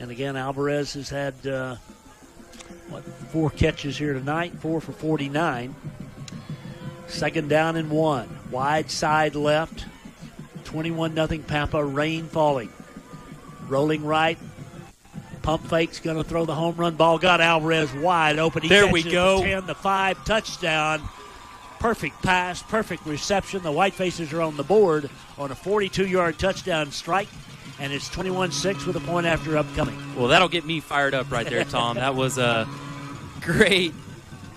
And again, Alvarez has had 4 catches here tonight, 4 for 49. Second down and 1. Wide side left. 21-0 Pampa, rain falling. Rolling right. Pump fake's going to throw the home run ball. Got Alvarez wide open. There we go. 10-5 touchdown. Perfect pass, perfect reception. The Whitefaces are on the board on a 42-yard touchdown strike, and it's 21-6 with a point after upcoming. Well, that'll get me fired up right there, Tom. That was a great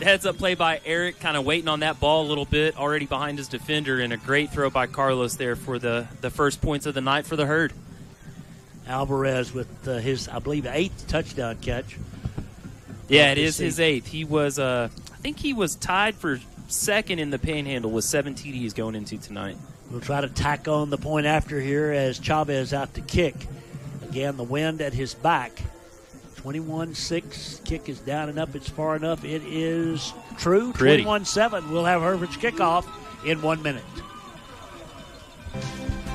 heads-up play by Eric, kind of waiting on that ball a little bit, already behind his defender, and a great throw by Carlos there for the first points of the night for the Herd. Alvarez with his, I believe, 8th touchdown catch. Yeah, it is his 8th. He was, I think he was tied for second in the Panhandle with 7 TDs going into tonight. We'll try to tack on the point after here as Chavez out to kick. Again, the wind at his back. 21-6. Kick is down and up. It's far enough. It is true. 21-7. We'll have Hereford's kickoff in 1 minute.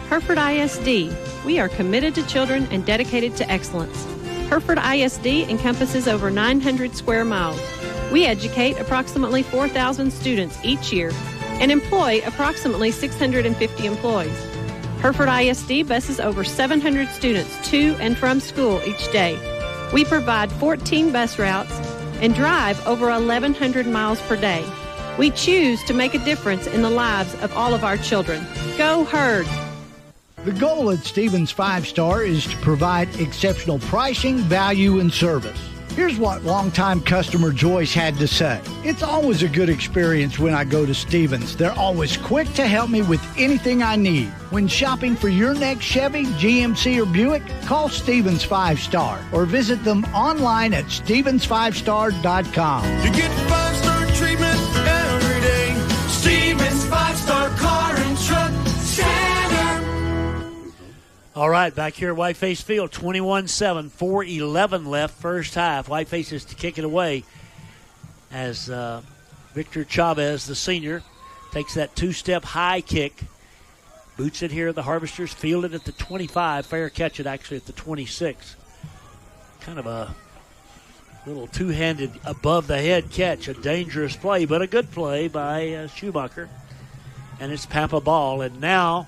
Hereford ISD. We are committed to children and dedicated to excellence. Hereford ISD encompasses over 900 square miles. We educate approximately 4,000 students each year and employ approximately 650 employees. Hereford ISD buses over 700 students to and from school each day. We provide 14 bus routes and drive over 1,100 miles per day. We choose to make a difference in the lives of all of our children. Go Herd! The goal at Stevens 5-Star is to provide exceptional pricing, value, and service. Here's what longtime customer Joyce had to say. It's always a good experience when I go to Stevens. They're always quick to help me with anything I need. When shopping for your next Chevy, GMC, or Buick, call Stevens 5-Star or visit them online at stevens5star.com. You get 5-star treatment every day. Stevens 5-Star Car and Truck Center. All right, back here at Whiteface Field, 21-7, 4:11 left, first half. Whitefaces to kick it away as Victor Chavez, the senior, takes that 2-step high kick, boots it here. The Harvesters field it at the 25, fair catch it actually at the 26. Kind of a little two-handed above-the-head catch, a dangerous play, but a good play by Schumacher. And it's Pampa ball, and now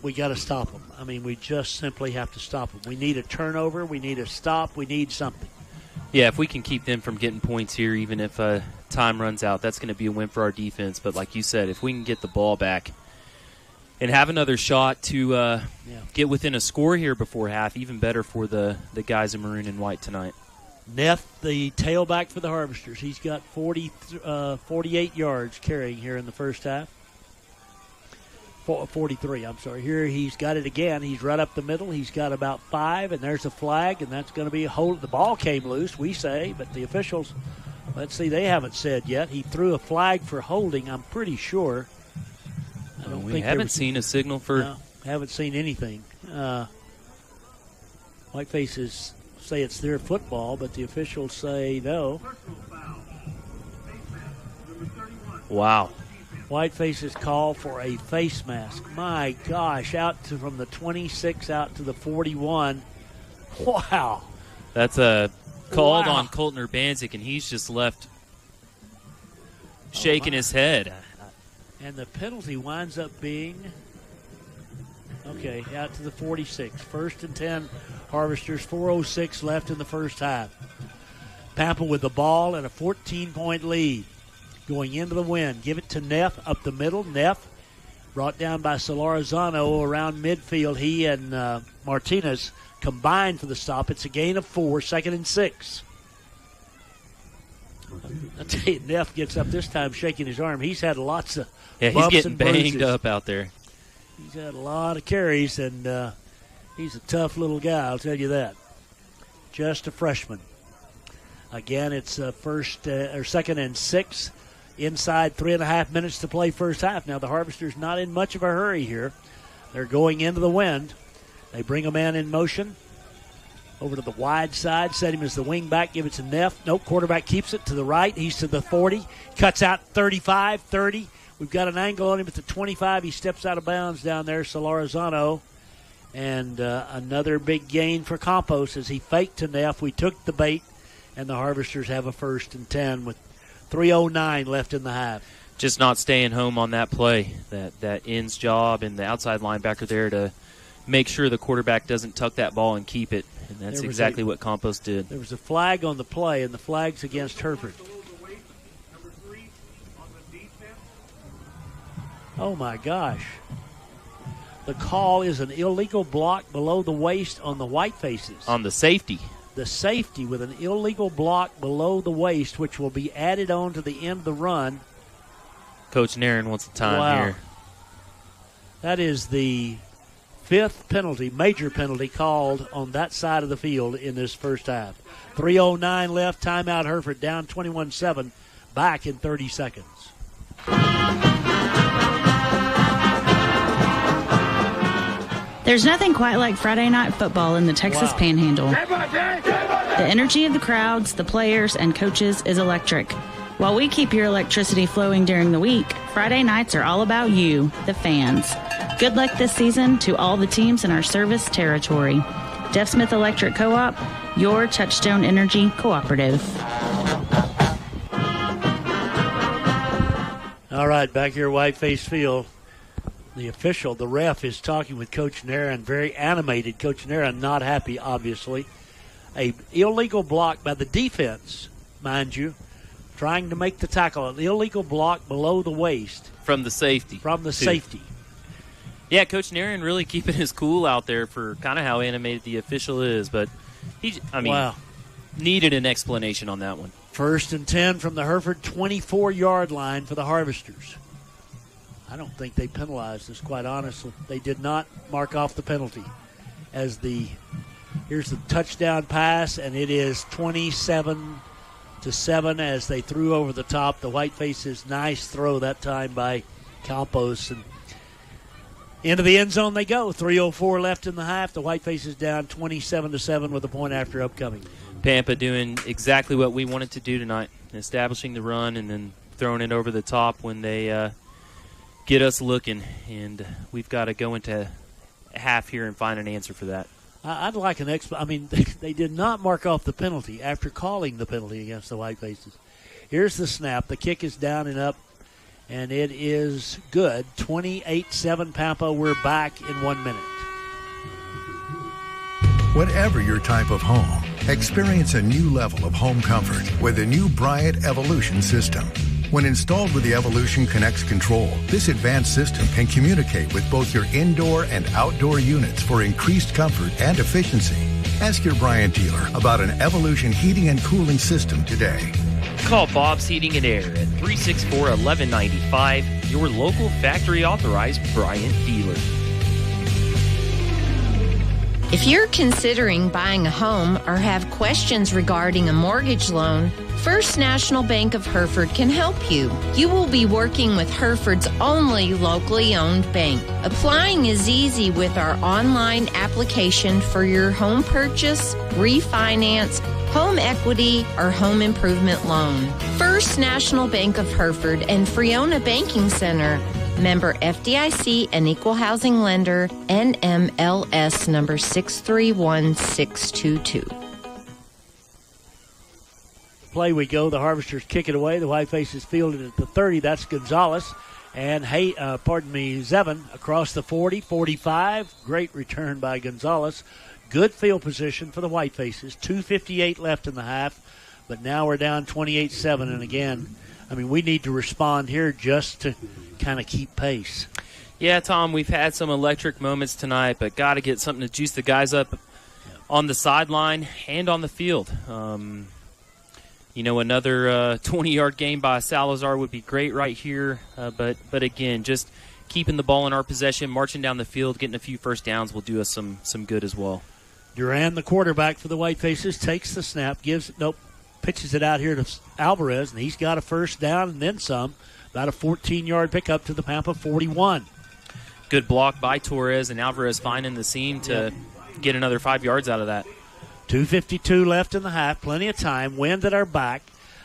we got to stop them. I mean, we just simply have to stop them. We need a turnover. We need a stop. We need something. Yeah, if we can keep them from getting points here, even if time runs out, that's going to be a win for our defense. But like you said, if we can get the ball back and have another shot to get within a score here before half, even better for the guys in maroon and white tonight. Neff, the tailback for the Harvesters. He's got 48 yards carrying here in the first half. 43, I'm sorry. Here he's got it again. He's right up the middle. He's got about 5, and there's a flag, and that's going to be a hold. The ball came loose, we say, but the officials, let's see, they haven't said yet. He threw a flag for holding, I'm pretty sure. We haven't seen a signal for... No, haven't seen anything. Whitefaces say it's their football, but the officials say no. Wow. Whitefaces call for a face mask. My gosh, from the 26 out to the 41. Wow. That's called on Colton Urbanzik, and he's just left shaking his head. And the penalty winds up being, out to the 46. First and 10, Harvesters, 4:06 left in the first half. Pampa with the ball and a 14-point lead. Going into the wind. Give it to Neff up the middle. Neff brought down by Solarizano around midfield. He and Martinez combined for the stop. It's a gain of 4, 2nd and 6. I tell you, Neff gets up this time shaking his arm. He's had lots of he's getting banged bruises. up out there. He's had a lot of carries, and he's a tough little guy, I'll tell you that. Just a freshman. Again, it's 2nd and 6. Inside 3.5 minutes to play first half. Now the Harvesters not in much of a hurry here. They're going into the wind. They bring a man in motion over to the wide side, set him as the wing back, give it to Neff. Nope, quarterback keeps it to the right. He's to the 40, cuts out 35, 30. We've got an angle on him at the 25. He steps out of bounds down there, Solarizano. And another big gain for Campos as he faked to Neff. We took the bait, and the Harvesters have a 1st and 10 with 3:09 left in the half. Just not staying home on that play. That ends job and the outside linebacker there to make sure the quarterback doesn't tuck that ball and keep it. And that's exactly what Campos did. There was a flag on the play, and the flag's against Hereford. Oh, my gosh. The call is an illegal block below the waist on the Whitefaces. On the safety. The safety with an illegal block below the waist, which will be added on to the end of the run. Coach Nairn wants a time here. That is the 5th penalty, major penalty called on that side of the field in this first half. 3:09 left, timeout Hereford, down 21-7, back in 30 seconds. There's nothing quite like Friday night football in the Texas Panhandle. The energy of the crowds, the players, and coaches is electric. While we keep your electricity flowing during the week, Friday nights are all about you, the fans. Good luck this season to all the teams in our service territory. Jeff Smith Electric Co-op, your Touchstone Energy cooperative. All right, back here at Whiteface Field. The official, the ref, is talking with Coach Nairn, very animated. Coach Nairn not happy, obviously. A illegal block by the defense, mind you, trying to make the tackle. An illegal block below the waist. From the safety. From the safety. Yeah, Coach Nairn really keeping his cool out there for kind of how animated the official is. But, needed an explanation on that one. 1st and 10 from the Hereford 24-yard line for the Harvesters. I don't think they penalized us, quite honestly. They did not mark off the penalty. Here's the touchdown pass, and it is 27-7 as they threw over the top. The Whitefaces, nice throw that time by Campos. And into the end zone they go. 3:04 left in the half. The Whitefaces down 27-7 with a point after upcoming. Pampa doing exactly what we wanted to do tonight, establishing the run and then throwing it over the top when they get us looking, and we've got to go into half here and find an answer for that. I'd like an they did not mark off the penalty after calling the penalty against the Whitefaces. Here's the snap. The kick is down and up, and it is good. 28-7 Pampa. We're back in 1 minute. Whatever your type of home, experience a new level of home comfort with the new Bryant Evolution system. When installed with the Evolution Connects control, this advanced system can communicate with both your indoor and outdoor units for increased comfort and efficiency. Ask your Bryant dealer about an Evolution heating and cooling system today. Call Bob's Heating and Air at 364-1195, your local factory authorized Bryant dealer. If you're considering buying a home or have questions regarding a mortgage loan, First National Bank of Hereford can help you. You will be working with Hereford's only locally owned bank. Applying is easy with our online application for your home purchase, refinance, home equity, or home improvement loan. First National Bank of Hereford and Friona Banking Center. Member FDIC and Equal Housing Lender, NMLS number 631622. Play we go. The Harvesters kick it away. The Whitefaces fielded at the 30. That's Gonzalez. And Zevin across the 40, 45. Great return by Gonzalez. Good field position for the Whitefaces. 2:58 left in the half. But now we're down 28-7. And again, we need to respond here just to kind of keep pace. Yeah, Tom, we've had some electric moments tonight, but got to get something to juice the guys up on the sideline and on the field. Another 20-yard game by Salazar would be great right here. But again, just keeping the ball in our possession, marching down the field, getting a few first downs will do us some good as well. Duran, the quarterback for the Whitefaces, takes the snap, pitches it out here to Alvarez, and he's got a first down and then some. About a 14-yard pickup to the Pampa 41. Good block by Torres, and Alvarez finding the seam to get another 5 yards out of that. 2:52 left in the half. Plenty of time. Wind at our back.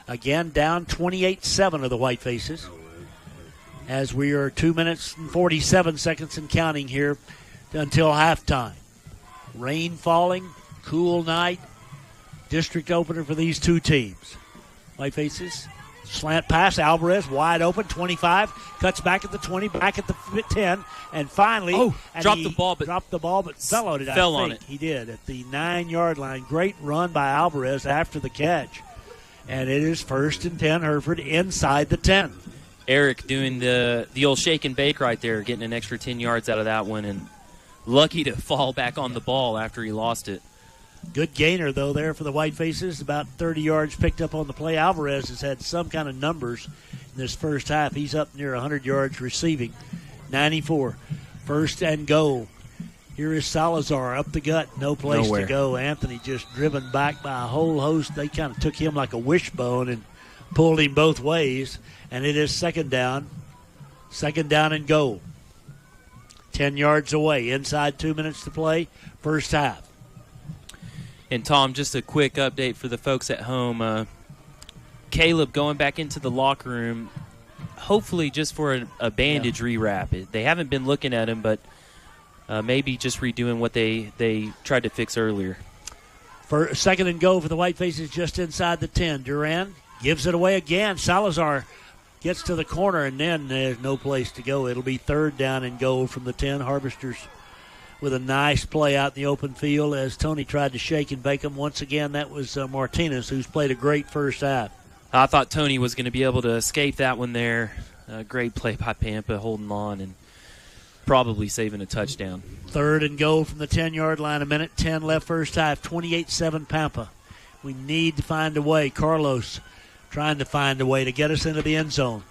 Again, down 28-7 of the Whitefaces. As we are 2 minutes and 47 seconds and counting here until halftime. Rain falling, cool night. District opener for these two teams. Whitefaces. Slant pass, Alvarez wide open, 25, cuts back at the 20, back at the 10, and finally dropped the ball, but fell on it. Fell on it. He did at the 9-yard line. Great run by Alvarez after the catch, and it is 1st and 10. Hereford inside the 10. Eric doing the old shake and bake right there, getting an extra 10 yards out of that one, and lucky to fall back on the ball after he lost it. Good gainer, though, there for the Whitefaces. About 30 yards picked up on the play. Alvarez has had some kind of numbers in this first half. He's up near 100 yards receiving. 94. 1st and goal. Here is Salazar up the gut. No place to go. Anthony just driven back by a whole host. They kind of took him like a wishbone and pulled him both ways. And it is 2nd down. 2nd down and goal. 10 yards away. Inside 2 minutes to play. First half. And, Tom, just a quick update for the folks at home. Caleb going back into the locker room, hopefully just for a bandage rewrap. They haven't been looking at him, but maybe just redoing what they tried to fix earlier. For 2nd and goal for the Whitefaces just inside the 10. Duran gives it away again. Salazar gets to the corner, and then there's no place to go. It'll be 3rd down and goal from the 10. Harvesters with a nice play out in the open field as Tony tried to shake and bake him. Once again, that was Martinez, who's played a great first half. I thought Tony was going to be able to escape that one there. Great play by Pampa, holding on and probably saving a touchdown. 3rd and goal from the 10-yard line. 1:10 left first half. 28-7 Pampa. We need to find a way. Carlos trying to find a way to get us into the end zone.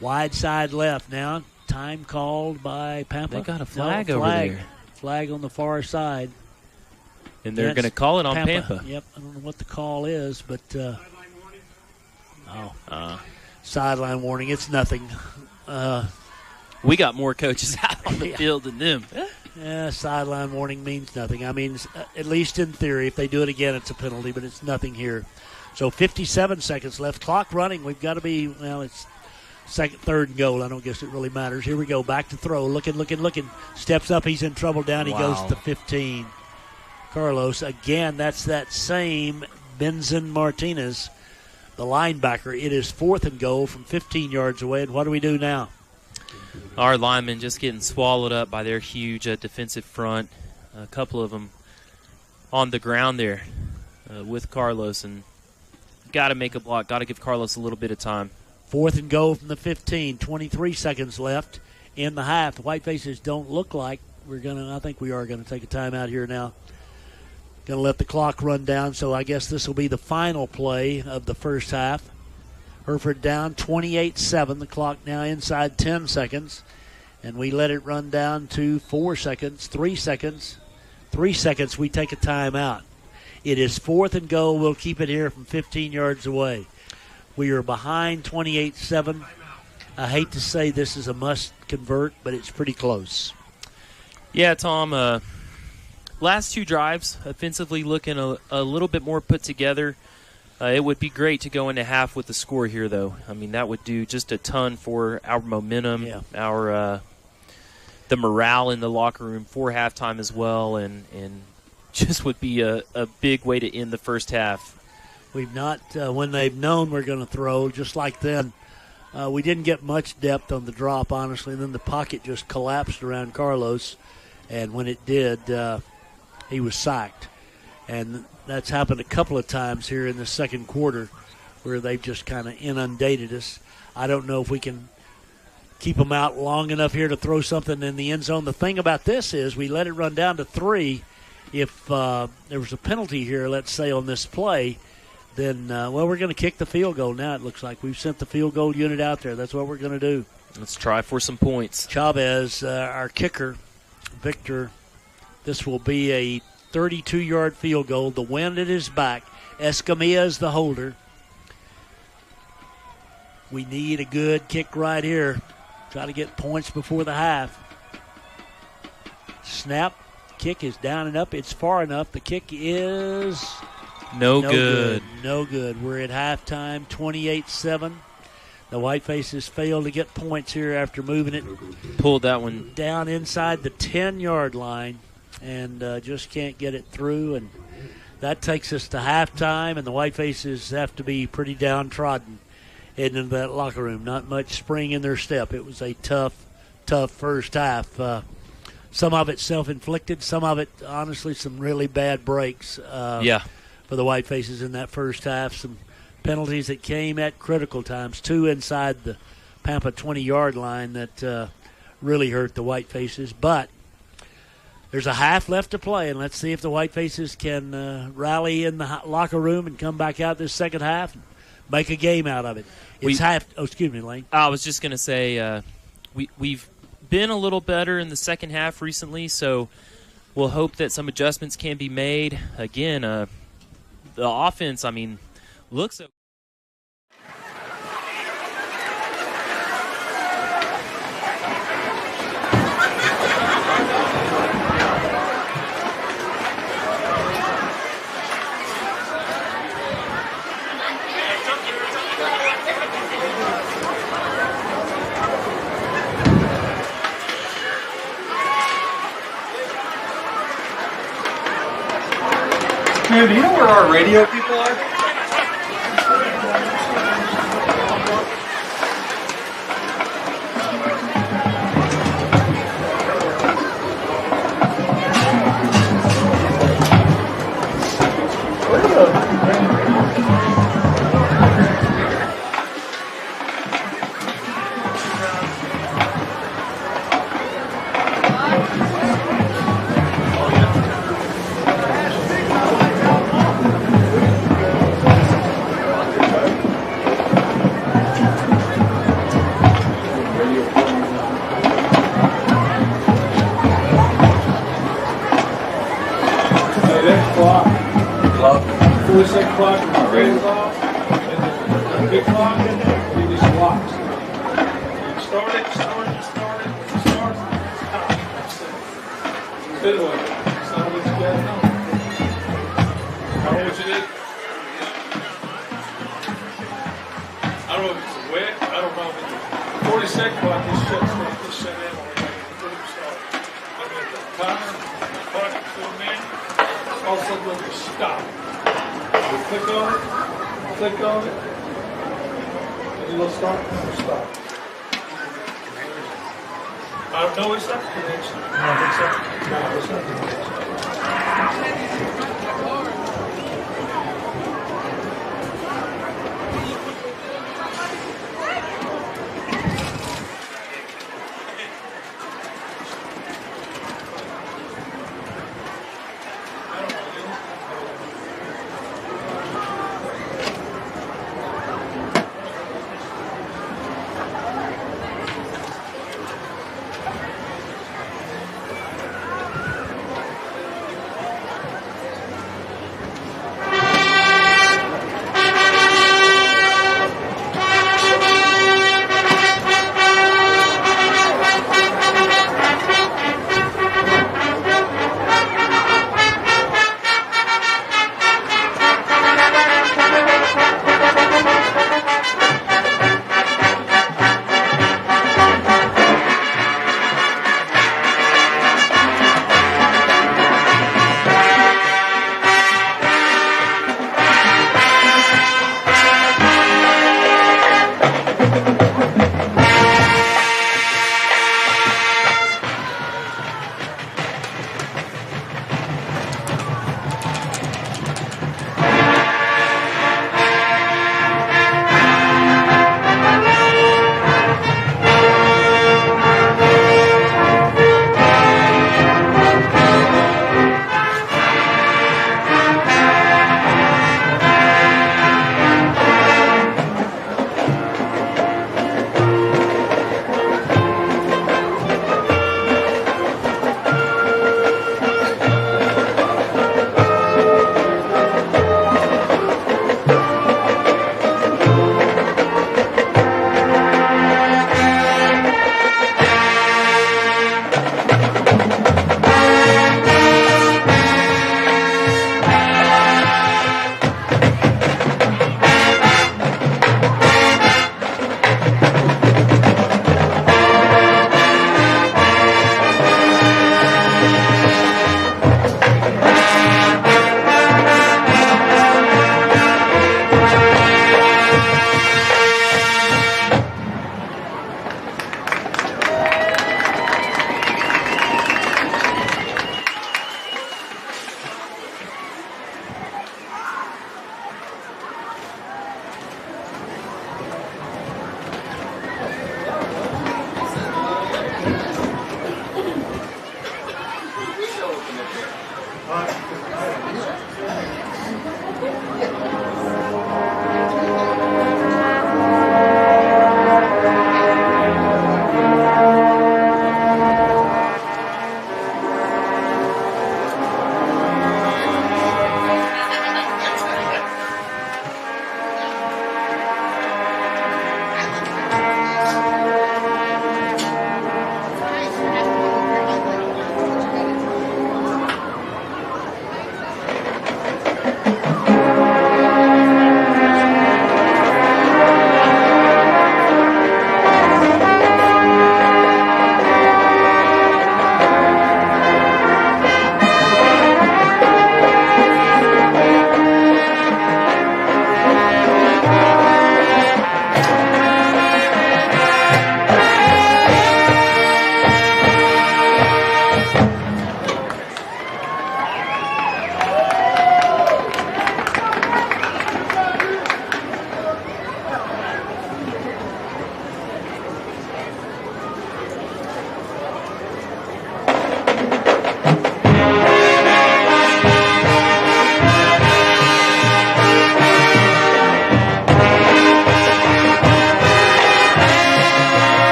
Wide side left now. Time called by Pampa. They got a flag over there. Flag on the far side. And they're going to call it on Pampa. Yep, I don't know what the call is, but sideline warning. It's nothing. We got more coaches out on the field than them. Yeah, sideline warning means nothing. I mean, at least in theory, if they do it again, it's a penalty, but it's nothing here. So 57 seconds left. Clock running. We've got to be, it's 3rd and goal. I don't guess it really matters. Here we go. Back to throw. Looking. Steps up. He's in trouble down. He goes to 15. Carlos, again, that's that same Benson Martinez, the linebacker. It is 4th and goal from 15 yards away. And what do we do now? Our linemen just getting swallowed up by their huge defensive front. A couple of them on the ground there with Carlos. And got to make a block. Got to give Carlos a little bit of time. 4th and goal from the 15. 23 seconds left in the half. The Whitefaces don't look like I think we are going to take a timeout here now. Going to let the clock run down, so I guess this will be the final play of the first half. Hereford down 28-7. The clock now inside 10 seconds. And we let it run down to 4 seconds, 3 seconds. 3 seconds, we take a timeout. It is 4th and goal. We'll keep it here from 15 yards away. We are behind 28-7. I hate to say this is a must convert, but it's pretty close. Yeah, Tom, last 2 drives, offensively looking a little bit more put together. It would be great to go into half with the score here, though. I mean, that would do just a ton for our momentum, our the morale in the locker room for halftime as well, and just would be a big way to end the first half. We've not, when they've known we're going to throw, just like then, we didn't get much depth on the drop, honestly, and then the pocket just collapsed around Carlos, and when it did, he was sacked. And that's happened a couple of times here in the second quarter where they've just kind of inundated us. I don't know if we can keep them out long enough here to throw something in the end zone. The thing about this is we let it run down to 3. If there was a penalty here, let's say, on this play, then, we're going to kick the field goal now. It looks like we've sent the field goal unit out there. That's what we're going to do. Let's try for some points. Chavez, our kicker, Victor, this will be a 32-yard field goal. The wind at his back. Escamilla is the holder. We need a good kick right here. try to get points before the half. Snap. Kick is down and up. It's far enough. The kick is no good. No good. We're at halftime, 28-7. The Whitefaces failed to get points here after moving it. Pulled that one down inside the 10-yard line and just can't get it through. And that takes us to halftime, and the Whitefaces have to be pretty downtrodden heading into that locker room. Not much spring in their step. It was a tough first half. Some of it self-inflicted. Some of it, honestly, some really bad breaks for the Whitefaces in that first half. Some penalties that came at critical times, 2 inside the Pampa 20-yard line that really hurt the Whitefaces. But there's a half left to play, and let's see if the Whitefaces can rally in the locker room and come back out this second half and make a game out of it. Excuse me, Lane. I was just going to say we've been a little better in the second half recently, so we'll hope that some adjustments can be made. Again, the offense, looks okay. Man, do you know where our radio people are?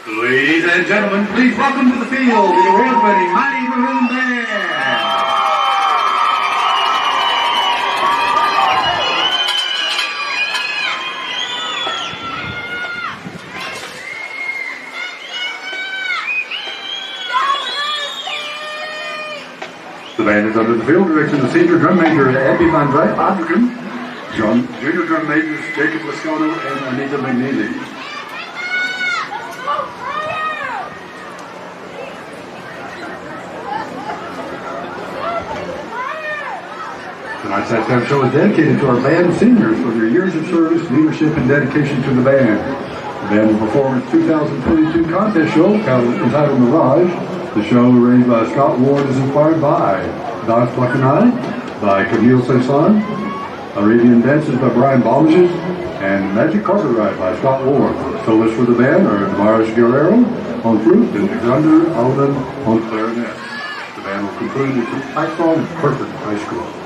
Ladies and gentlemen, please welcome to the field the award-winning Mighty Maroon Band. The band is under the field direction of senior drum major Abby Van Adrican, junior drum majors Jacob Lascano and Anita McNeely. Tonight's halftime show is dedicated to our band seniors for their years of service, leadership, and dedication to the band. The band will perform its 2022 contest show entitled Mirage. The show, arranged by Scott Ward, is inspired by Dodge Placanai, by Camille Cesson, Arabian Dances by Brian Balmages, and Magic Carpet Ride by Scott Ward. Soloists for the band are Damaris Guerrero on flute and Alexander Alden on clarinet. The band will conclude with the fight song Hereford High School.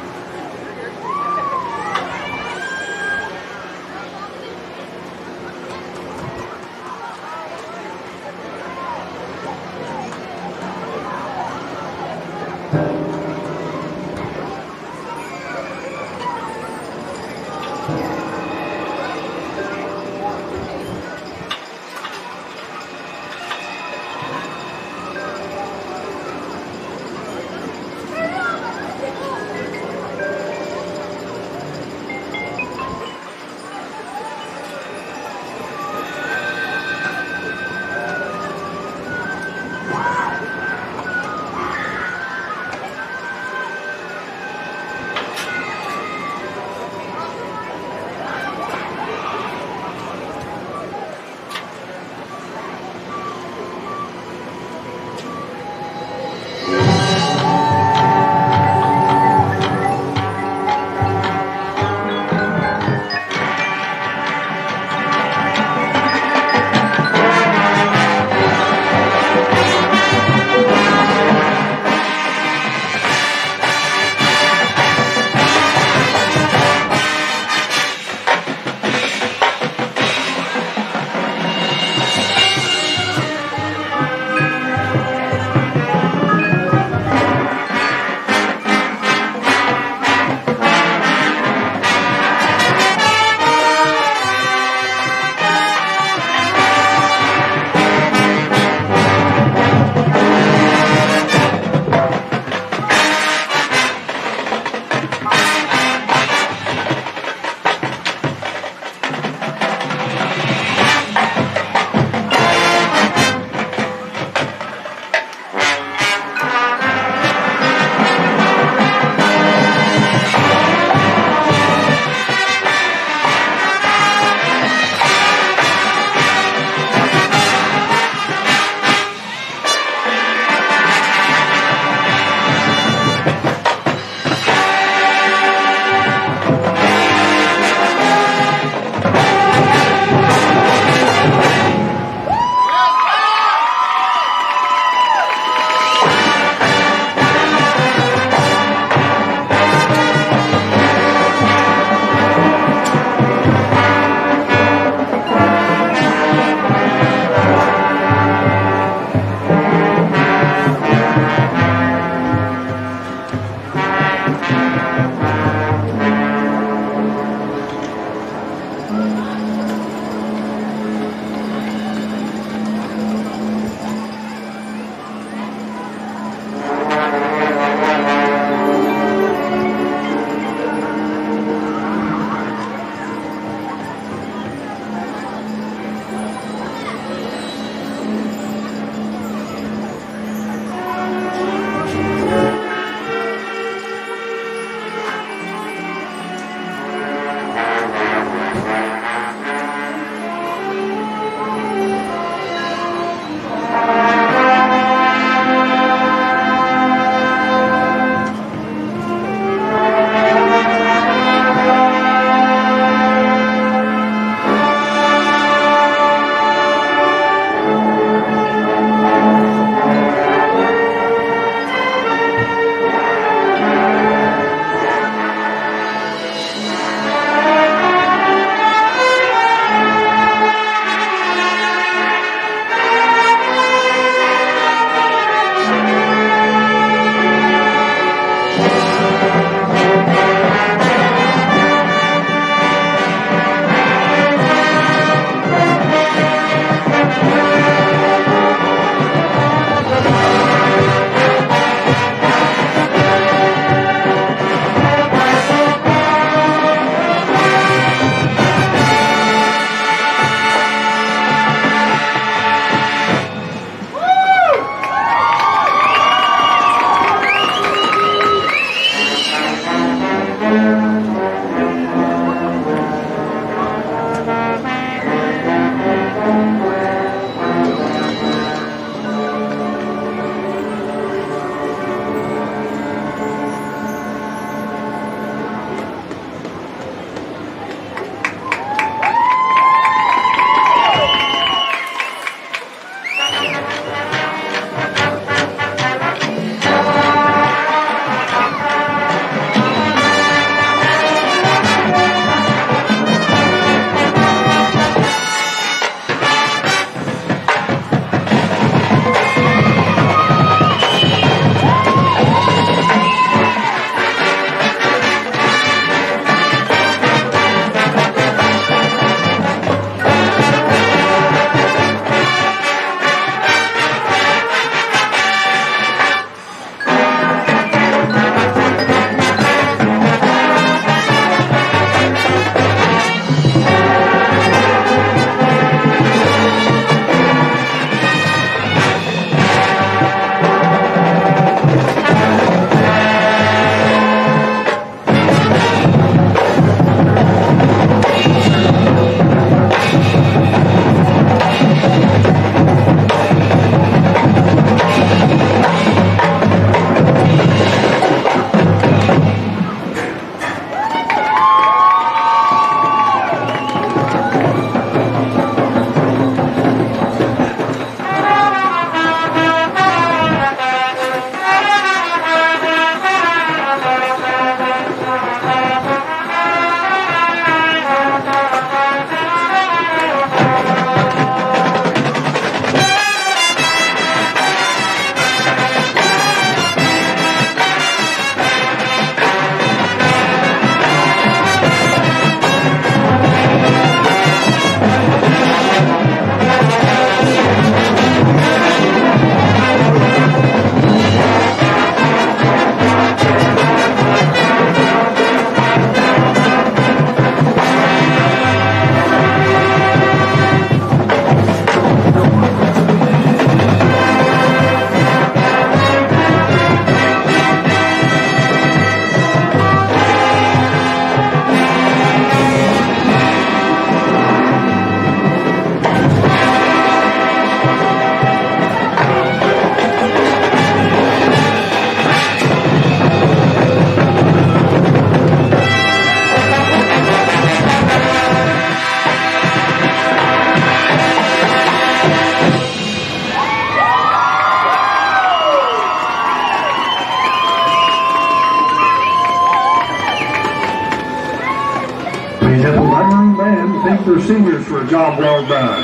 seniors for a job well done.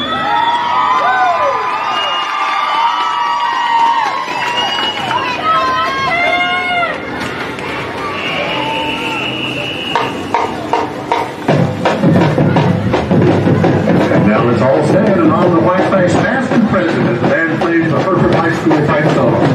Now let's all stand and honor the Whiteface past and present as the band plays the Hereford High School fight song.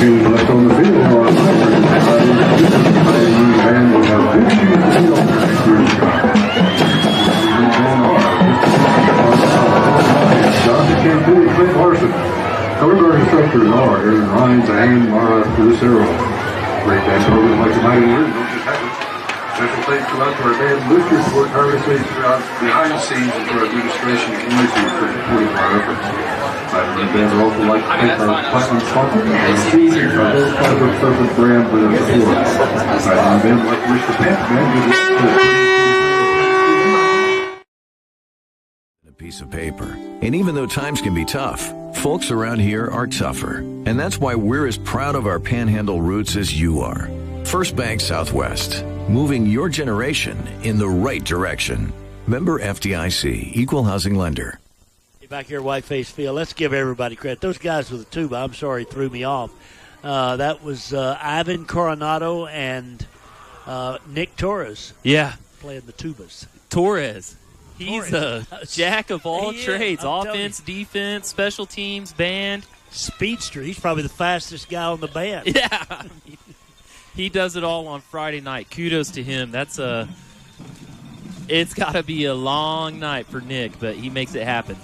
Left on the field are band will have big shoes to fill next year's Johnson Campbell, Clint Larson. Color guard instructors are Aaron Rhines and Mara Lucero. Great band program like the Mighty Word. Special thanks go out to our band boosters who work tirelessly throughout behind the scenes and to our administration and community for supporting our efforts. The band would also like to thank our platinum sponsor, both Fiber Perfect brand for their support. The band would like to wish the Pampa band a piece of paper. And even though times can be tough, folks around here are tougher. And that's why we're as proud of our Panhandle roots as you are. First Bank Southwest, moving your generation in the right direction. Member FDIC, Equal Housing Lender. Back here at Whiteface Field, let's give everybody credit. Those guys with the tuba, I'm sorry, threw me off. That was Ivan Coronado and Nick Torres. Yeah. Playing the tubas. Torres. He's a jack of all trades. Offense, defense, special teams, band. Speedster. He's probably the fastest guy on the band. Yeah. He does it all on Friday night. Kudos to him. It's got to be a long night for Nick, but he makes it happen.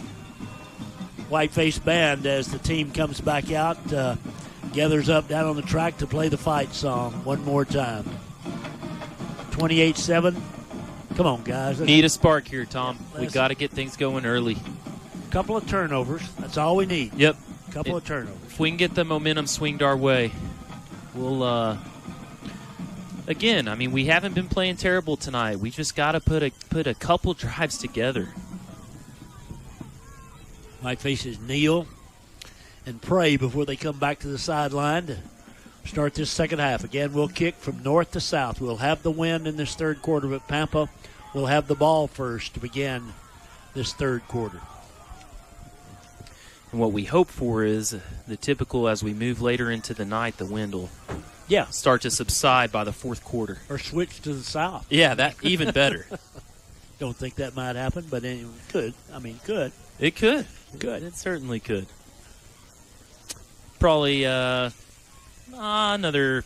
Whiteface band as the team comes back out, gathers up down on the track to play the fight song one more time. 28-7. Come on, guys. Need a spark here, Tom. We got to get things going early. Couple of turnovers. That's all we need. Yep. Couple of turnovers. If we can get the momentum swinged our way, we'll again, I mean, we haven't been playing terrible tonight. We just got to put a couple drives together. Whitefaces kneel and pray before they come back to the sideline to start this second half. Again, we'll kick from north to south. We'll have the wind in this third quarter, but Pampa will have the ball first to begin this third quarter. And what we hope for is the typical, as we move later into the night, the wind will start to subside by the fourth quarter. Or switch to the south. Yeah, that even better. Don't think that might happen, but it could. I mean, could. It could. Good. It certainly could. Probably another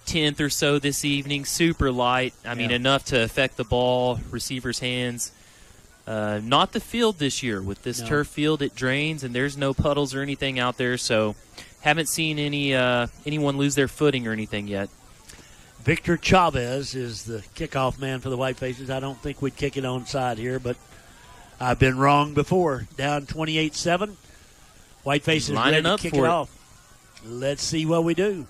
10th or so this evening. Super light. I mean, enough to affect the ball, receivers' hands. Not the field this year. With this turf field, it drains, and there's no puddles or anything out there. So haven't seen anyone lose their footing or anything yet. Victor Chavez is the kickoff man for the Whitefaces. I don't think we'd kick it onside here, but I've been wrong before. Down 28-7. Whitefaces ready to kick it off. Let's see what we do.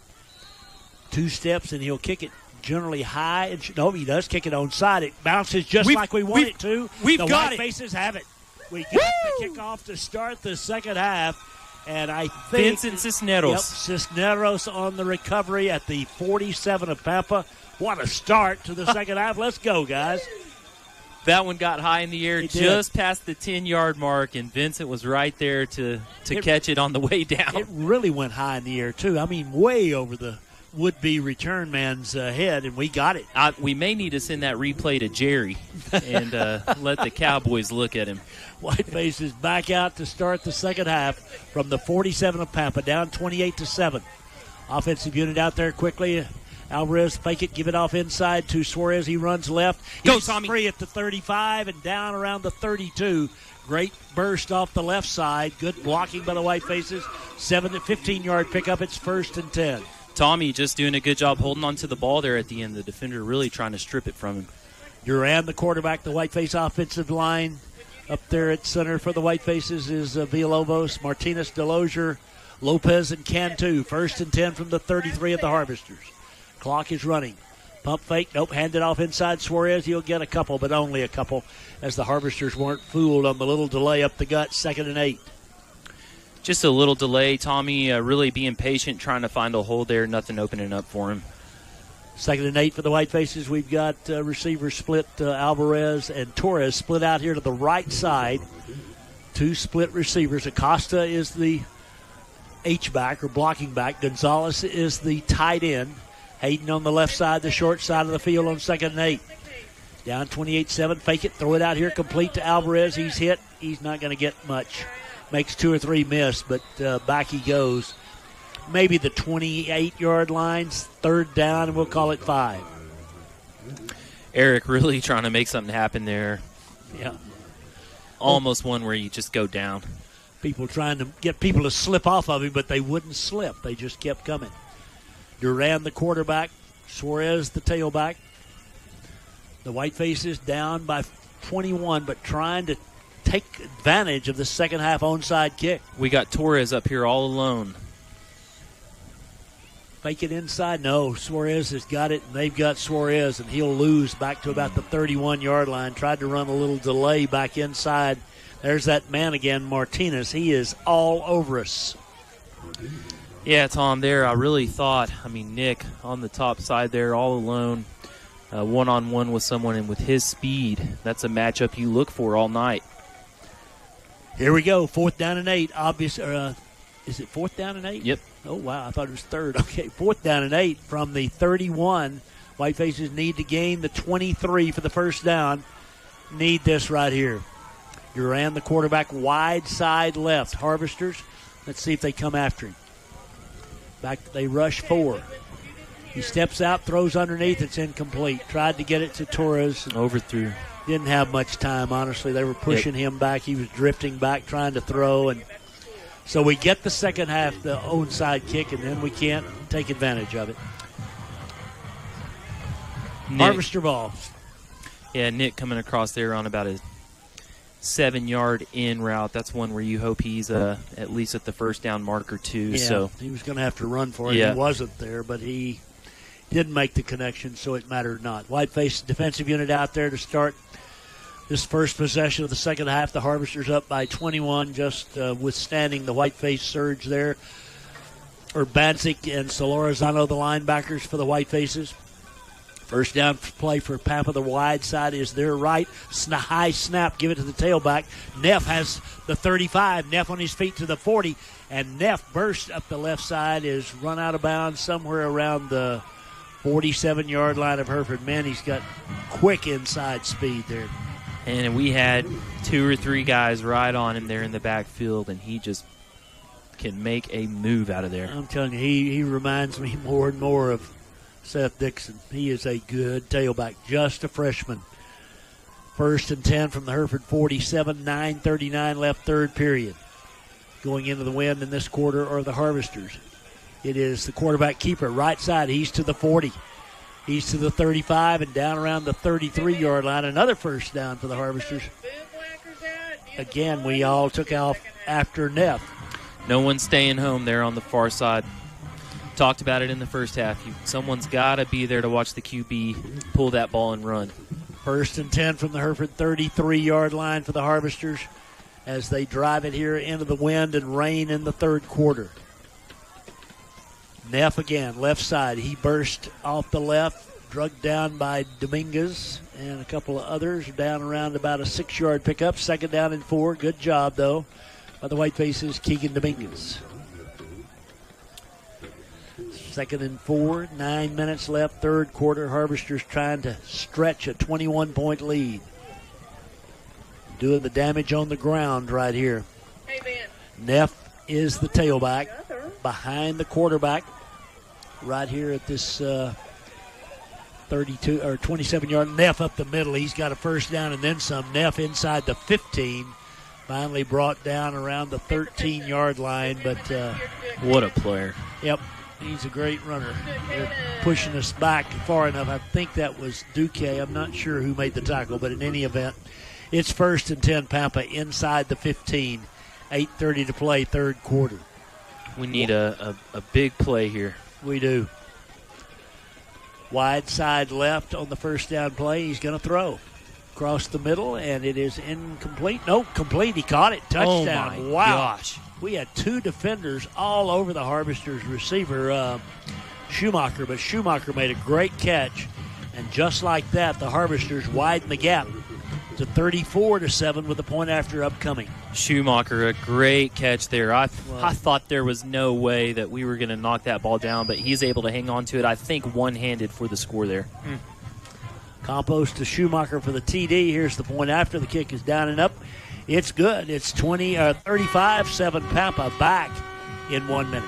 2 steps, and he'll kick it generally high. And he does kick it onside. It bounces just like we want it to. We've the got Whitefaces have it. We got the kickoff to start the second half. And I think Vincent Cisneros. Yep, Cisneros on the recovery at the 47 of Pampa. What a start to the second half. Let's go, guys. That one got high in the air just past the 10-yard mark, and Vincent was right there to catch it on the way down. It really went high in the air, too. I mean, way over the would-be return man's head, and we got it. We may need to send that replay to Jerry and let the Cowboys look at him. Whiteface is back out to start the second half from the 47 of Pampa, down 28-7. Offensive unit out there quickly. Alvarez fake it, give it off inside to Suarez. He runs left. He's free at the 35 and down around the 32. Great burst off the left side. Good blocking by the Whitefaces. 15-yard pickup. It's 1st and 10. Tommy just doing a good job holding on to the ball there at the end. The defender really trying to strip it from him. Duran, the quarterback, the Whiteface offensive line. Up there at center for the Whitefaces is Villalobos, Martinez, Delosier, Lopez, and Cantu. 1st and 10 from the 33 of the Harvesters. Clock is running. Pump fake. Nope. Hand it off inside Suarez. He'll get a couple, but only a couple, as the Harvesters weren't fooled on the little delay up the gut. 2nd and 8. Just a little delay. Tommy really being patient, trying to find a hole there. Nothing opening up for him. 2nd and 8 for the Whitefaces. We've got receivers split. Alvarez and Torres split out here to the right side. 2 split receivers. Acosta is the H-back or blocking back. Gonzalez is the tight end. Hayden on the left side, the short side of the field on 2nd and 8. Down 28-7. Fake it. Throw it out here. Complete to Alvarez. He's hit. He's not going to get much. Makes 2 or 3 miss, but back he goes. Maybe the 28-yard lines, 3rd down, and we'll call it 5. Eric really trying to make something happen there. Yeah. Almost one where you just go down. People trying to get people to slip off of him, but they wouldn't slip. They just kept coming. Duran, the quarterback. Suarez, the tailback. The Whitefaces down by 21, but trying to take advantage of the second half onside kick. We got Torres up here all alone. Fake it inside. No, Suarez has got it, and they've got Suarez, and he'll lose back to about the 31-yard line. Tried to run a little delay back inside. There's that man again, Martinez. He is all over us. Yeah, Tom, there I really thought, Nick on the top side there all alone, one-on-one with someone, and with his speed, that's a matchup you look for all night. Here we go, 4th down and 8. Is it 4th down and 8? Yep. Oh, wow, I thought it was 3rd. Okay, 4th down and 8 from the 31. Whitefaces need to gain the 23 for the first down. Need this right here. Duran, the quarterback, wide side left. Harvesters, let's see if they come after him. Back, they rush 4. He steps out, throws underneath. It's incomplete. Tried to get it to Torres. Overthrew. Didn't have much time, honestly. They were pushing him back. He was drifting back, trying to throw. And so we get the second half, the onside kick, and then we can't take advantage of it. Harvester ball. Yeah, Nick coming across there on about a 7-yard in route. That's one where you hope he's at least at the first down marker too. Yeah, so he was going to have to run for it. Yeah. He wasn't there, but he didn't make the connection, so it mattered not. Whiteface defensive unit out there to start this first possession of the second half. The Harvesters up by 21, just withstanding the Whiteface surge there. Urbanczyk and Solorzano, the linebackers for the Whitefaces. First down play for Pampa. The wide side is their right. High snap. Give it to the tailback. Neff has the 35. Neff on his feet to the 40. And Neff bursts up the left side. Is run out of bounds somewhere around the 47-yard line of Hereford. Man, he's got quick inside speed there. And we had 2 or 3 guys right on him there in the backfield, and he just can make a move out of there. I'm telling you, he reminds me more and more of Seth Dixon. He is a good tailback, just a freshman. 1st and 10 from the Hereford 47, 9:39 left, third period. going into the wind in this quarter are the Harvesters. It is the quarterback keeper, right side. He's to the 40. He's to the 35 and down around the 33-yard line. Another first down for the Harvesters. Again, we all took off after Neff. No one's staying home there on the far side. Talked about it in the first half. Someone's got to be there to watch the QB pull that ball and run. 1st and 10 from the Hereford 33-yard line for the Harvesters as they drive it here into the wind and rain in the third quarter. Neff again, left side. He burst off the left, drugged down by Dominguez and a couple of others, down around about a 6-yard pickup. 2nd down and 4. Good job, though, by the Whitefaces, Keegan Dominguez. 2nd and 4, 9 minutes left, third quarter. Harvesters trying to stretch a 21-point lead. Doing the damage on the ground right here. Neff is the tailback behind the quarterback right here at this 32 or 27-yard. Neff up the middle. He's got a first down and then some. Neff inside the 15. Finally brought down around the 13-yard line, but what a player. Yep. He's a great runner. They're pushing us back far enough. I think that was Duque. I'm not sure who made the tackle, but in any event, it's 1st and 10, Pampa, inside the 15. 8:30 to play, third quarter. We need a big play here. We do. Wide side left on the first down play. He's going to throw. Across the middle, and it is incomplete. Nope, complete. He caught it. Touchdown. Oh, my wow. gosh. We had 2 defenders all over the Harvesters receiver, Schumacher, but Schumacher made a great catch. And just like that, the Harvesters widen the gap to 34-7 with a point after upcoming. Schumacher, a great catch there. I thought there was no way that we were going to knock that ball down, but he's able to hang on to it, I think, one-handed for the score there. Campos to Schumacher for the TD. Here's the point after. The kick is down and up. It's good. It's 35-7 Pampa back in 1 minute.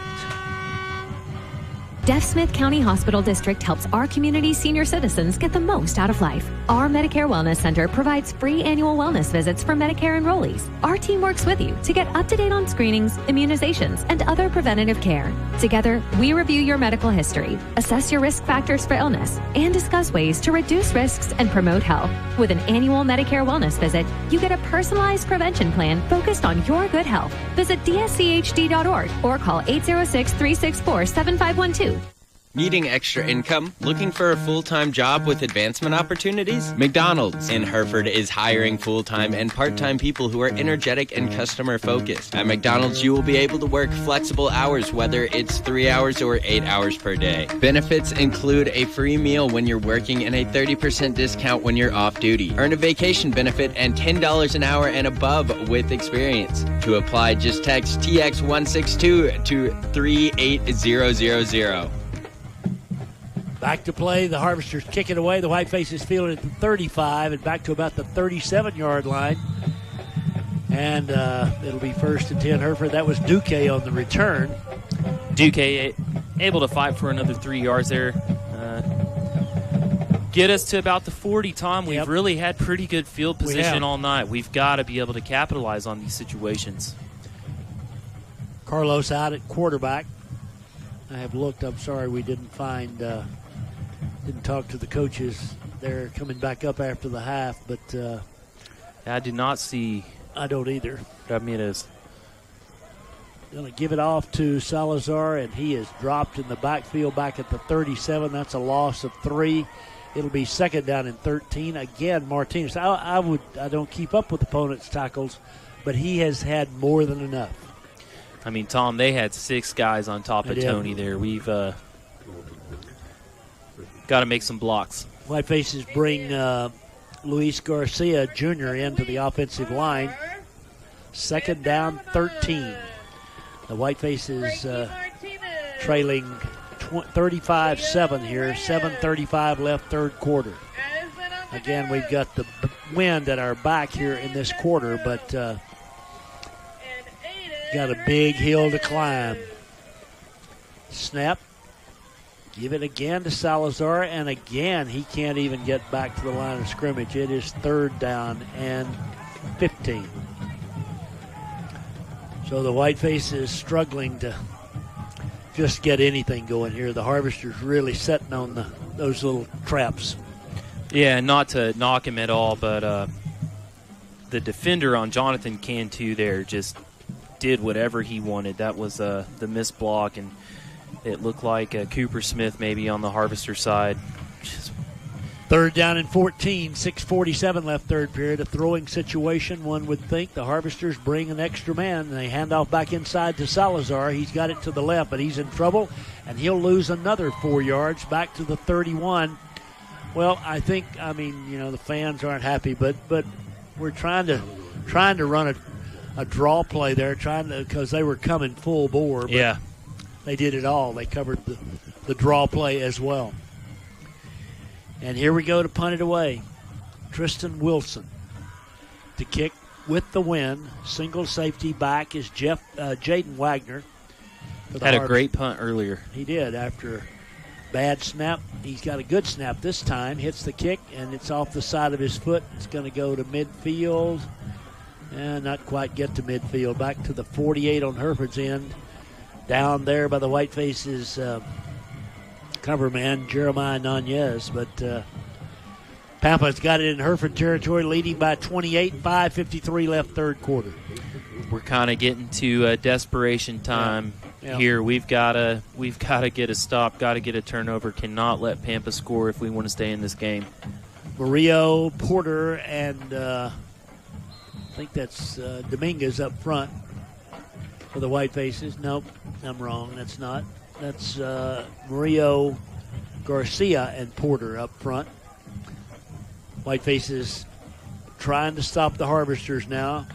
Deaf Smith County Hospital District helps our community senior citizens get the most out of life. Our Medicare Wellness Center provides free annual wellness visits for Medicare enrollees. Our team works with you to get up to date on screenings, immunizations, and other preventative care. Together, we review your medical history, assess your risk factors for illness, and discuss ways to reduce risks and promote health. With an annual Medicare Wellness visit, you get a personalized prevention plan focused on your good health. Visit dschd.org or call 806-364-7512. Needing extra income? Looking for a full-time job with advancement opportunities? McDonald's in Hereford is hiring full-time and part-time people who are energetic and customer-focused. At McDonald's, you will be able to work flexible hours, whether it's 3 hours or 8 hours per day. Benefits include a free meal when you're working and a 30% discount when you're off-duty. Earn a vacation benefit and $10 an hour and above with experience. To apply, just text TX162 to 38000. Back to play. The Harvesters kick it away. The Whitefaces field it at the 35 and back to about the 37-yard line. And it'll be 1st and 10 Hereford. That was Duque on the return. Duque able to fight for another 3 yards there. Get us to about the 40, Tom. We've really had pretty good field position all night. We've got to be able to capitalize on these situations. Carlos out at quarterback. I have looked. I'm sorry we didn't find, didn't talk to the coaches. They're coming back up after the half, but I did not see. I don't either. Ramirez. Going to give it off to Salazar, and he is dropped in the backfield back at the 37. That's a loss of 3. It'll be 2nd down and 13. Again, Martinez. I don't keep up with opponents' tackles, but he has had more than enough. I mean, Tom, they had 6 guys on top of Tony there. We've got to make some blocks. Whitefaces bring Luis Garcia Jr. into the offensive line. 2nd down, 13. The Whitefaces trailing 35-7 here. 7:35 left, third quarter. Again, we've got the wind at our back here in this quarter, but got a big hill to climb. Snap. Give it again to Salazar, and again he can't even get back to the line of scrimmage. It is 3rd down and 15. So the Whiteface is struggling to just get anything going here. The Harvester's really setting on those little traps. Yeah, not to knock him at all, but the defender on Jonathan Cantu there just did whatever he wanted. That was the missed block, and it looked like Cooper Smith maybe on the Harvester side. Third down and 14, 6:47 left third period. A throwing situation, one would think. The Harvesters bring an extra man. They hand off back inside to Salazar. He's got it to the left, but he's in trouble, and he'll lose another 4 yards back to the 31. Well, the fans aren't happy, but we're trying to run a draw play there, because they were coming full bore. But yeah, they did it all. They covered the draw play as well. And here we go to punt it away. Tristan Wilson to kick with the win. Single safety back is Jaden Wagner. Had a great punt earlier. He did after bad snap. He's got a good snap this time. Hits the kick, and it's off the side of his foot. It's going to go to midfield. And not quite get to midfield. Back to the 48 on Hereford's end. Down there by the Whitefaces cover man, Jeremiah Nunez. But Pampa's got it in Hereford territory, leading by 28, 5:53 left third quarter. We're kind of getting to desperation time here. We've got to get a stop, got to get a turnover. Cannot let Pampa score if we want to stay in this game. Murillo, Porter, and I think that's Dominguez up front for the Whitefaces. Nope, I'm wrong. That's not. That's Murillo, Garcia, and Porter up front. Whitefaces trying to stop the Harvesters now.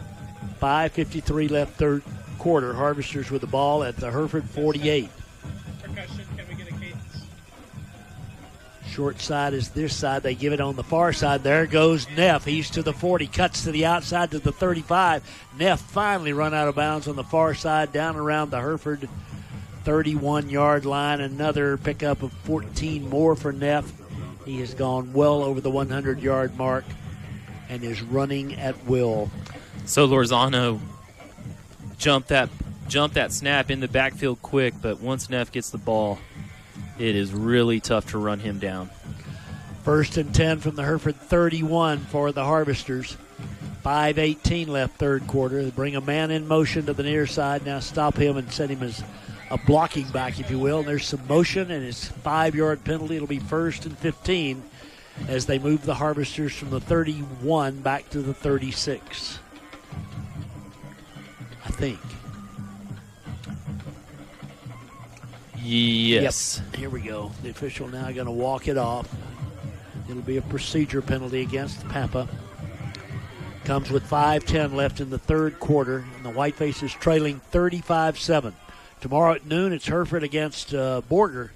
5:53 left third quarter. Harvesters with the ball at the Hereford 48. Percussion, can we get a cadence? Short side is this side. They give it on the far side. There goes Neff. He's to the 40. Cuts to the outside to the 35. Neff finally run out of bounds on the far side down around the Hereford 31-yard line. Another pickup of 14 more for Neff. He has gone well over the 100-yard mark and is running at will. So Lozano jumped that snap in the backfield quick, but once Neff gets the ball, it is really tough to run him down. 1st and 10 from the Hereford 31 for the Harvesters. 5:18 left third quarter. They bring a man in motion to the near side. Now stop him and set him as a blocking back, if you will. And there's some motion, and it's 5-yard penalty. It'll be 1st and 15 as they move the Harvesters from the 31 back to the 36. I think. Yes. Yep. Here we go. The official now going to walk it off. It'll be a procedure penalty against Pampa. Comes with 5:10 left in the third quarter, and the Whitefaces trailing 35-7. Tomorrow at noon, it's Hereford against Borger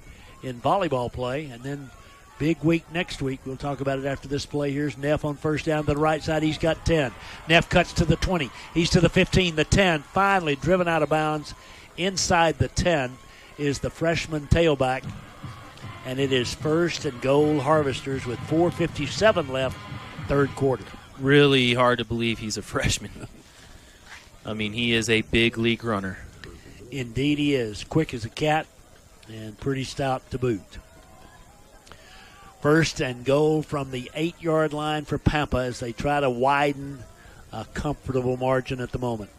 in volleyball play, and then big week next week. We'll talk about it after this play. Here's Neff on first down to the right side. He's got 10. Neff cuts to the 20. He's to the 15, the 10. Finally driven out of bounds. Inside the 10 is the freshman tailback, and it is 1st and goal Harvesters with 4:57 left third quarter. Really hard to believe he's a freshman. I mean, he is a big league runner. Indeed he is. Quick as a cat and pretty stout to boot. 1st and goal from the 8-yard line for Pampa as they try to widen a comfortable margin at the moment.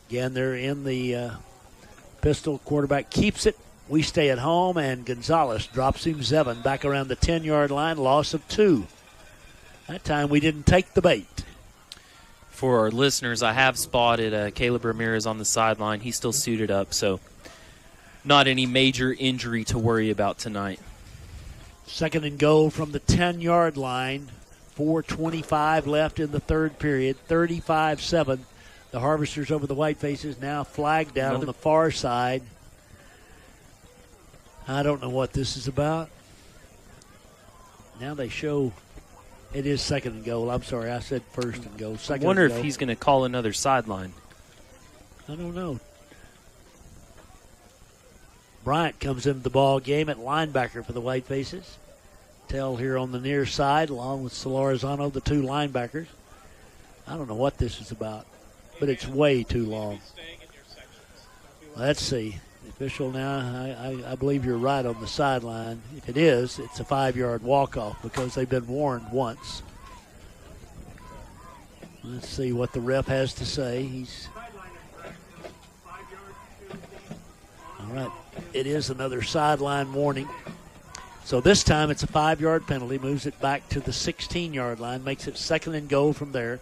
Again, they're in the pistol. Quarterback keeps it. We stay at home, and Gonzalez drops him 7 back around the 10-yard line. Loss of 2. That time we didn't take the bait. For our listeners, I have spotted Caleb Ramirez on the sideline. He's still suited up, so not any major injury to worry about tonight. 2nd and goal from the 10-yard line. 4:25 left in the third period. 35-7. The Harvesters over the Whitefaces. Now flagged down on the far side. I don't know what this is about. Now they show it is 2nd and goal. I'm sorry, I said 1st and goal. I wonder if he's going to call another sideline. I don't know. Bryant comes into the ball game at linebacker for the Whitefaces. Tell here on the near side, along with Solorzano, the 2 linebackers. I don't know what this is about. but it's way too long. Let's see. The official now, I believe you're right on the sideline. If it is, it's a 5-yard walk-off because they've been warned once. Let's see what the ref has to say. All right. It is another sideline warning. So this time it's a 5-yard penalty, moves it back to the 16-yard line, makes it 2nd and goal from there.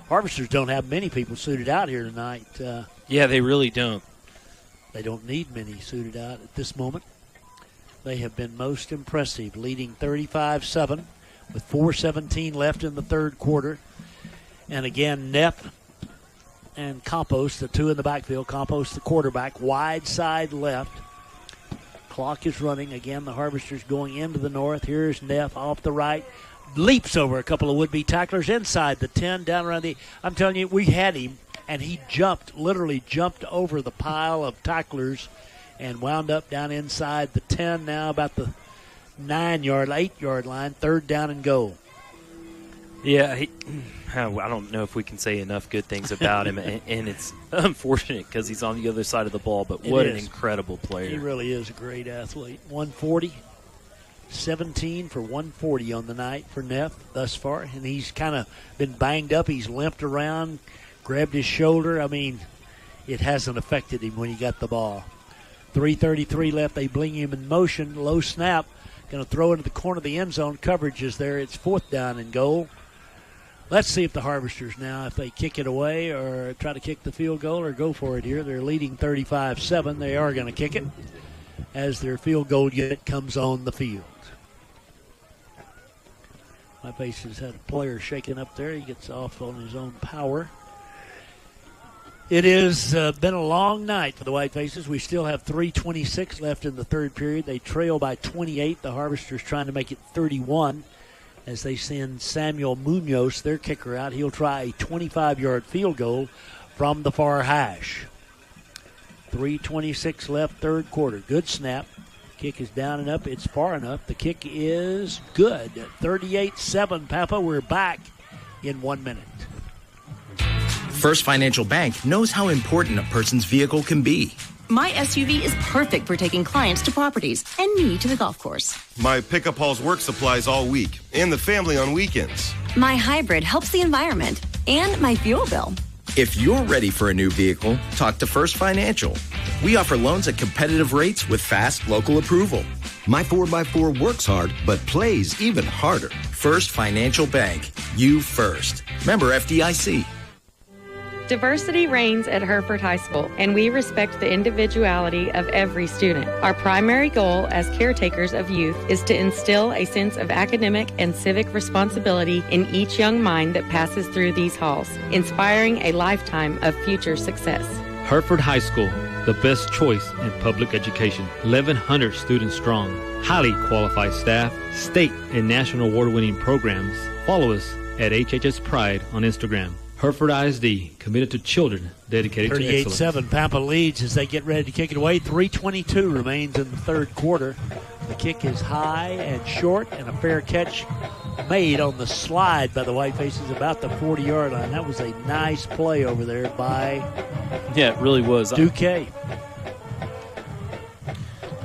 Harvesters don't have many people suited out here tonight. Yeah, they really don't. They don't need many suited out at this moment. They have been most impressive, leading 35-7 with 4:17 left in the third quarter. And again, Neff and Campos, the two in the backfield. Campos, the quarterback, wide side left. Clock is running. Again, the Harvesters going into the north. Here's Neff off the right. Leaps over a couple of would-be tacklers inside the 10, down around the... I'm telling you, we had him, and he literally jumped over the pile of tacklers and wound up down inside the 10, now about the 8-yard line, 3rd down and goal. Yeah, I don't know if we can say enough good things about him, and it's unfortunate because he's on the other side of the ball, but what an incredible player. He really is a great athlete. 140, 17 for 140 on the night for Neff thus far, and he's kind of been banged up. He's limped around, grabbed his shoulder. I mean, it hasn't affected him when he got the ball. 3:33 left. They bring him in motion. Low snap. Going to throw into the corner of the end zone. Coverage is there. It's 4th down and goal. Let's see if the Harvesters now, if they kick it away or try to kick the field goal or go for it here. They're leading 35-7. They are going to kick it as their field goal unit comes on the field. Whitefaces had a player shaking up there. He gets off on his own power. It has been a long night for the Whitefaces. We still have 3:26 left in the third period. They trail by 28. The Harvesters trying to make it 31 as they send Samuel Munoz, their kicker, out. He'll try a 25-yard field goal from the far hash. 3:26 left, third quarter. Good snap. Kick is down and up. It's far enough. The kick is good. 38-7, Pampa. We're back in 1 minute. First Financial Bank knows how important a person's vehicle can be. My SUV is perfect for taking clients to properties and me to the golf course. My pickup hauls work supplies all week and the family on weekends. My hybrid helps the environment and my fuel bill. If you're ready for a new vehicle, talk to First Financial. We offer loans at competitive rates with fast local approval. My 4x4 works hard, but plays even harder. First Financial Bank. You first. Member FDIC. Diversity reigns at Hereford High School, and we respect the individuality of every student. Our primary goal as caretakers of youth is to instill a sense of academic and civic responsibility in each young mind that passes through these halls, inspiring a lifetime of future success. Hereford High School, the best choice in public education. 1,100 students strong, highly qualified staff, state and national award-winning programs. Follow us at HHS Pride on Instagram. Hereford ISD, committed to children, dedicated to excellence. 38-7, Pampa leads as they get ready to kick it away. 3:22 remains in the third quarter. The kick is high and short, and a fair catch made on the slide by the Whitefaces about the 40-yard line. That was a nice play over there by Yeah, it really was. Duque.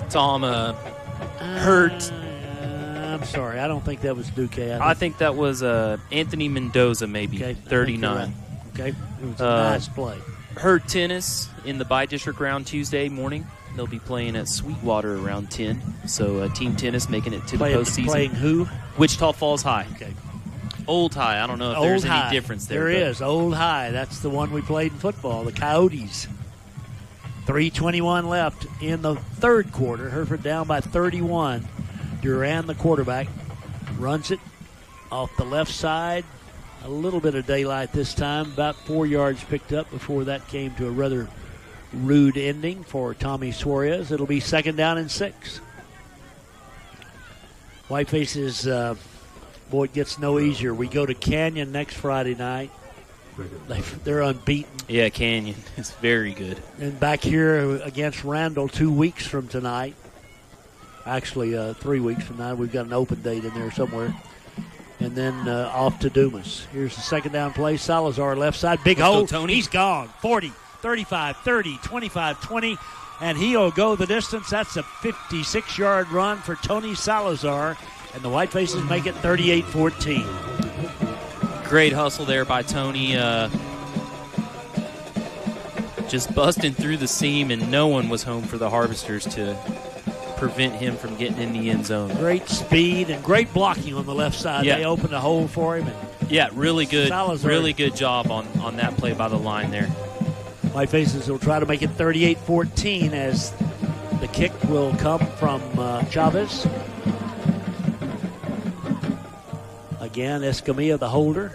Tom hurt. I'm sorry, I don't think that was Duque. I think that was Anthony Mendoza, maybe, 39. Okay, it was a nice play. Heard tennis in the Bi-District round Tuesday morning. They'll be playing at Sweetwater around 10. So team tennis making it to the postseason. Playing who? Wichita Falls High. Okay. Old High. I don't know if there's any difference there. There is. Old High. That's the one we played in football, the Coyotes. 3:21 left in the third quarter. Hereford down by 31. Duran, the quarterback, runs it off the left side. A little bit of daylight this time. About 4 yards picked up before that came to a rather rude ending for Tommy Suarez. It'll be 2nd down and 6. Whitefaces, boy, it gets no easier. We go to Canyon next Friday night. They're unbeaten. Yeah, Canyon is very good. And back here against Randall 2 weeks from tonight. Actually, 3 weeks from now. We've got an open date in there somewhere. and then off to Dumas. Here's the second down play. Salazar left side. Big Let's go, hole. Tony. He's gone. 40, 35, 30, 25, 20. And he'll go the distance. That's a 56-yard run for Tony Salazar. And the Whitefaces make it 38-14. Great hustle there by Tony. Just busting through the seam, and no one was home for the Harvesters to prevent him from getting in the end zone. Great speed and great blocking on the left side. Yeah. They opened a hole for him. And yeah, really good. Salazar. Really good job on that play by the line there. Whitefaces will try to make it 38-14 as the kick will come from Chavez. Again, Escamilla, the holder.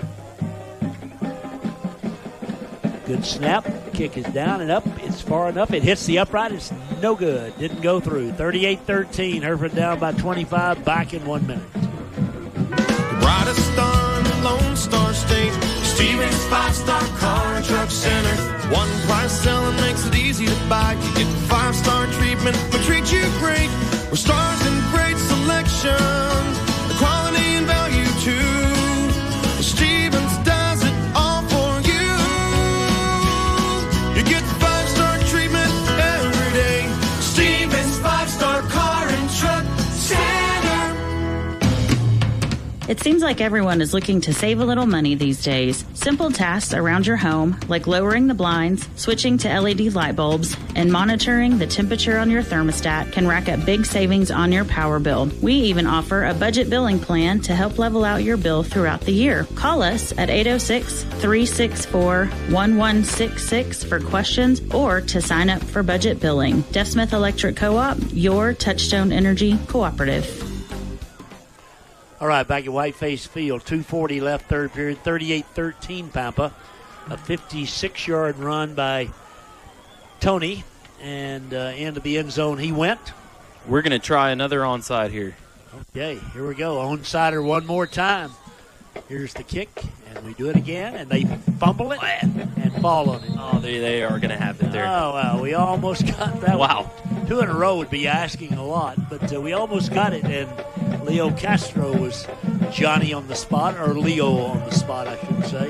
Good snap. Kick is down and up. It's far enough. It hits the upright. It's no good. Didn't go through. 38-13. Hereford down by 25. Back in 1 minute. The brightest star in the Lone Star State. Stevens 5-star car and truck center. One price selling makes it easy to buy. You get the 5-star treatment. We treat you great. We're stars in great selection. The quality and value too. Stevens does it all for you. You get 5-star treatment every day. Stevens 5-star car and truck center. It seems like everyone is looking to save a little money these days. Simple tasks around your home, like lowering the blinds, switching to LED light bulbs, and monitoring the temperature on your thermostat can rack up big savings on your power bill. We even offer a budget billing plan to help level out your bill throughout the year. Call us at 806-364-1166 for questions or to sign up for budget billing. Deaf Smith Electric Co-op, your Touchstone Energy cooperative. All right, back at Whiteface Field. 2:40 left, third period. 38-13 Pampa. A 56-yard run by Tony. And into the end zone he went. We're going to try another onside here. Okay, here we go. Onsider one more time. Here's the kick, and we do it again, and they fumble it and fall on it. Oh, they are going to have it there. Oh, wow. We almost got that Wow. one. 2 in a row would be asking a lot, but we almost got it, and Leo Castro was Johnny on the spot, or Leo on the spot, I should say,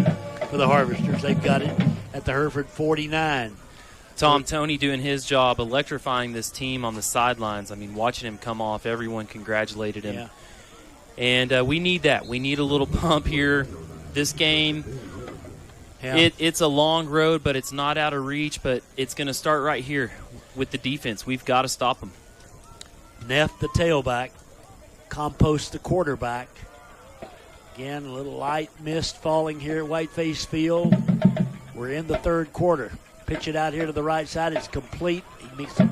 for the Harvesters. They've got it at the Hereford 49. Tom Tony doing his job, electrifying this team on the sidelines. I mean, watching him come off, everyone congratulated him. Yeah. And we need that. We need a little pump here. This game, it's a long road, but it's not out of reach, but it's going to start right here with the defense. We've got to stop them. Neff, the tailback. Compost, the quarterback. Again, a little light mist falling here at Whiteface Field. We're in the third quarter. Pitch it out here to the right side. It's complete. He makes a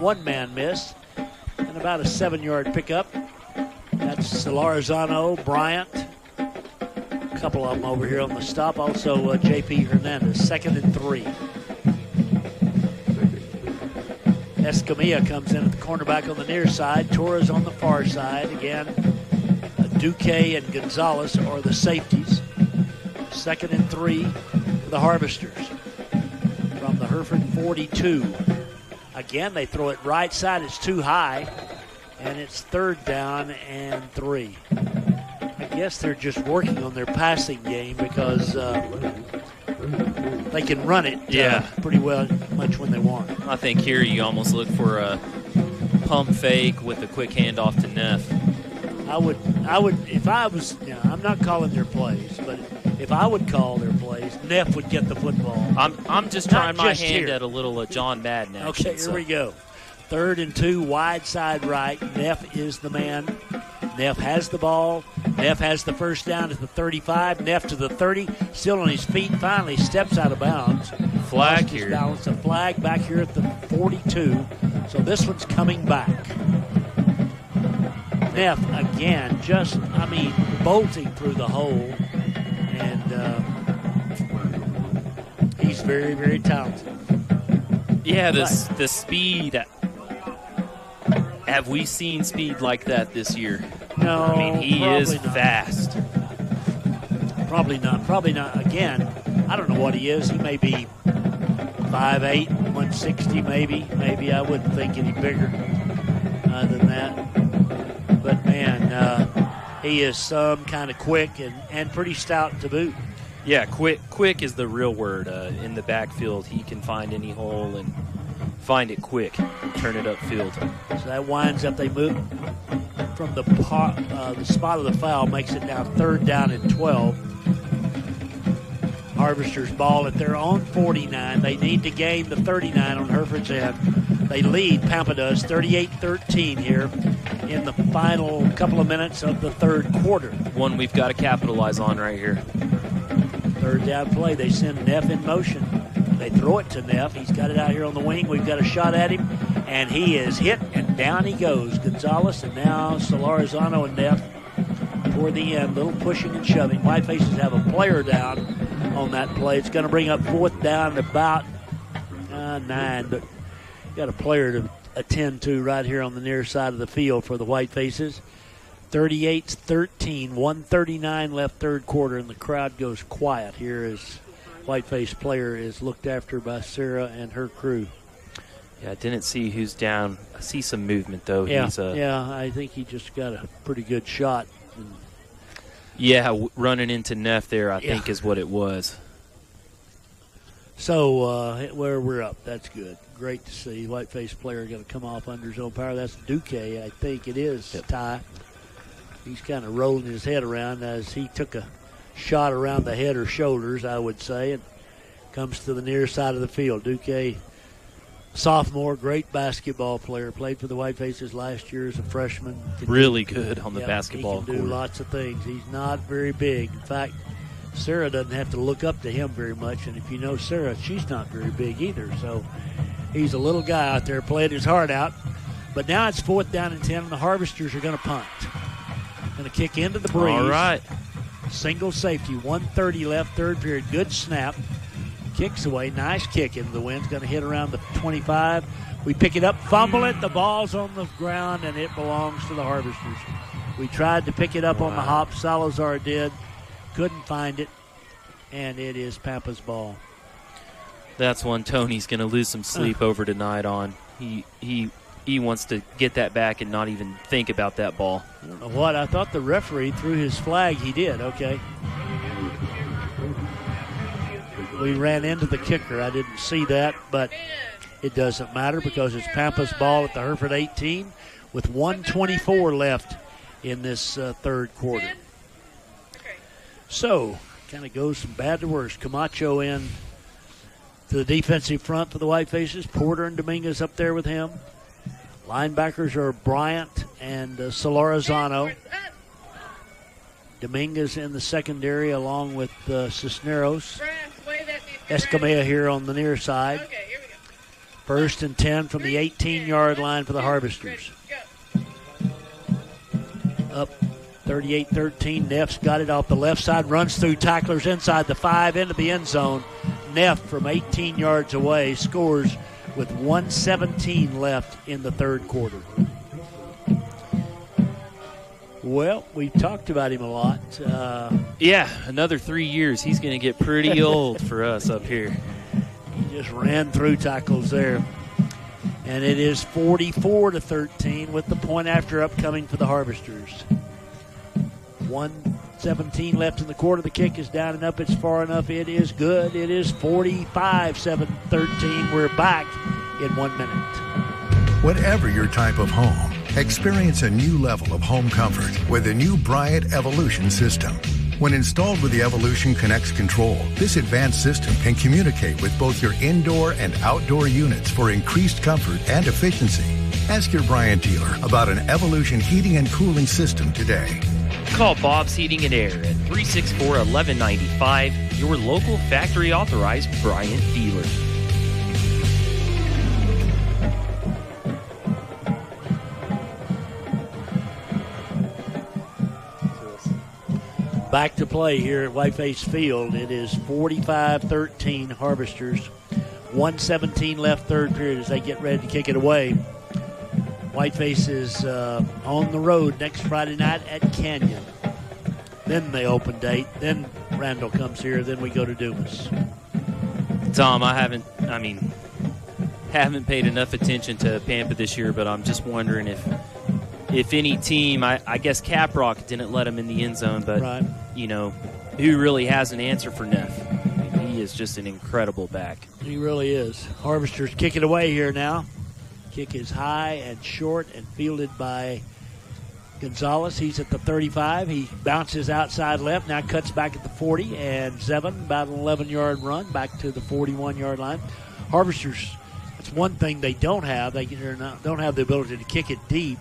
one-man miss and about a 7-yard pickup. That's Solarzano, Bryant. A couple of them over here on the stop. Also, J.P. Hernandez, 2nd and 3. Escamilla comes in at the cornerback on the near side. Torres on the far side. Again, Duque and Gonzalez are the safeties. 2nd and 3 for the Harvesters. From the Hereford 42. Again, they throw it right side. It's too high. And it's 3rd down and 3. I guess they're just working on their passing game because they can run it pretty well, much when they want. I think here you almost look for a pump fake with a quick handoff to Neff. I would, if I was, I'm not calling their plays, but if I would call their plays, Neff would get the football. I'm just trying my hand at a little John Madden action. Okay, here we go. 3rd and 2, wide side right. Neff is the man. Neff has the ball. Neff has the first down at the 35. Neff to the 30. Still on his feet. Finally steps out of bounds. Flag here. Balance. A flag back here at the 42. So this one's coming back. Neff, again, bolting through the hole. And he's very, very talented. Yeah, the speed. Have we seen speed like that this year? No, I mean, he is not. fast. Probably not. Again, I don't know what he is. He may be 5'8", 160 maybe. Maybe I wouldn't think any bigger than that. But, man, He is some kind of quick and pretty stout to boot. Yeah, quick is the real word. In the backfield, he can find any hole and find it quick and turn it upfield. So that winds up, they move from the spot of the foul, makes it now 3rd down and 12. Harvesters ball at their own 49. They need to gain the 39 on Hereford's end. They lead, Pampa does, 38-13 here in the final couple of minutes of the 3rd quarter. One we've got to capitalize on right here. 3rd down play. They send Neff in motion. They throw it to Neff. He's got it out here on the wing. We've got a shot at him, and he is hit, and down he goes. Gonzalez, and now Solarizano and Neff toward the end. Little pushing and shoving. Whitefaces have a player down on that play. It's going to bring up 4th down at about 9, but got a player to attend to right here on the near side of the field for the Whitefaces. 38-13, 1:39 left 3rd quarter, and the crowd goes quiet here as Whiteface player is looked after by Sarah and her crew. Yeah, I didn't see who's down. I see some movement, though. Yeah, I think he just got a pretty good shot. Yeah, running into Neff there, I think, is what it was. So where we're up, that's good. Great to see. Whiteface player going to come off under his own power. That's Duque, I think it is, Ty. He's kind of rolling his head around as he took a shot around the head or shoulders, I would say, and comes to the near side of the field. Duque, sophomore, great basketball player, played for the Whitefaces last year as a freshman. Really good on the basketball court. He can do lots of things. He's not very big. In fact, Sarah doesn't have to look up to him very much, and if you know Sarah, she's not very big either. So he's a little guy out there playing his heart out. But now it's 4th down and 10, and the Harvesters are going to punt. Going to kick into the breeze. All right. Single safety, 1:30 left, 3rd period. Good snap. Kicks away. Nice kick into the wind. It's going to hit around the 25. We pick it up, fumble it. The ball's on the ground, and it belongs to the Harvesters. We tried to pick it up on the hop. Salazar did. Couldn't find it, and it is Pampa's ball. That's one Tony's going to lose some sleep over tonight on. He wants to get that back and not even think about that ball. I don't know what. I thought the referee threw his flag. He did. Okay. We ran into the kicker. I didn't see that, but it doesn't matter because it's Pampa's ball at the Hereford 18 with 1:24 left in this 3rd quarter. So, kind of goes from bad to worse. Camacho in to the defensive front for the Whitefaces. Porter and Dominguez up there with him. Linebackers are Bryant and Solarizano. Dominguez in the secondary along with Cisneros. Escamilla here on the near side. 1st and 10 from the 18-yard line for the Harvesters. Up 38-13. Neff's got it off the left side, runs through tacklers inside the 5 into the end zone. Neff from 18 yards away scores with 1:17 left in the 3rd quarter. Well, we talked about him a lot. Yeah, another 3 years. He's going to get pretty old for us up here. He just ran through tackles there. And it is 44-13 with the point after upcoming for the Harvesters. 1:17 left in the quarter. The kick is down and up. It's far enough. It is good. It is 45-13. We're back in 1 minute. Whatever your type of home, experience a new level of home comfort with the new Bryant Evolution system. When installed with the Evolution Connects control, this advanced system can communicate with both your indoor and outdoor units for increased comfort and efficiency. Ask your Bryant dealer about an Evolution heating and cooling system today. Call Bob's Heating and Air at 364-1195, your local factory authorized Bryant dealer. Back to play here at Whiteface Field. It is 45-13 Harvesters. 1:17 left 3rd period as they get ready to kick it away. Whiteface is on the road next Friday night at Canyon. Then the open date. Then Randall comes here. Then we go to Dumas. Tom, I haven't paid enough attention to Pampa this year, but I'm just wondering if if any team, I guess Caprock didn't let him in the end zone, but, right. Who really has an answer for Neff? I mean, he is just an incredible back. He really is. Harvester's kicking away here now. Kick is high and short and fielded by Gonzalez. He's at the 35. He bounces outside left, now cuts back at the 40, and Zevon, about an 11-yard run, back to the 41-yard line. Harvesters, that's one thing they don't have. They don't have the ability to kick it deep,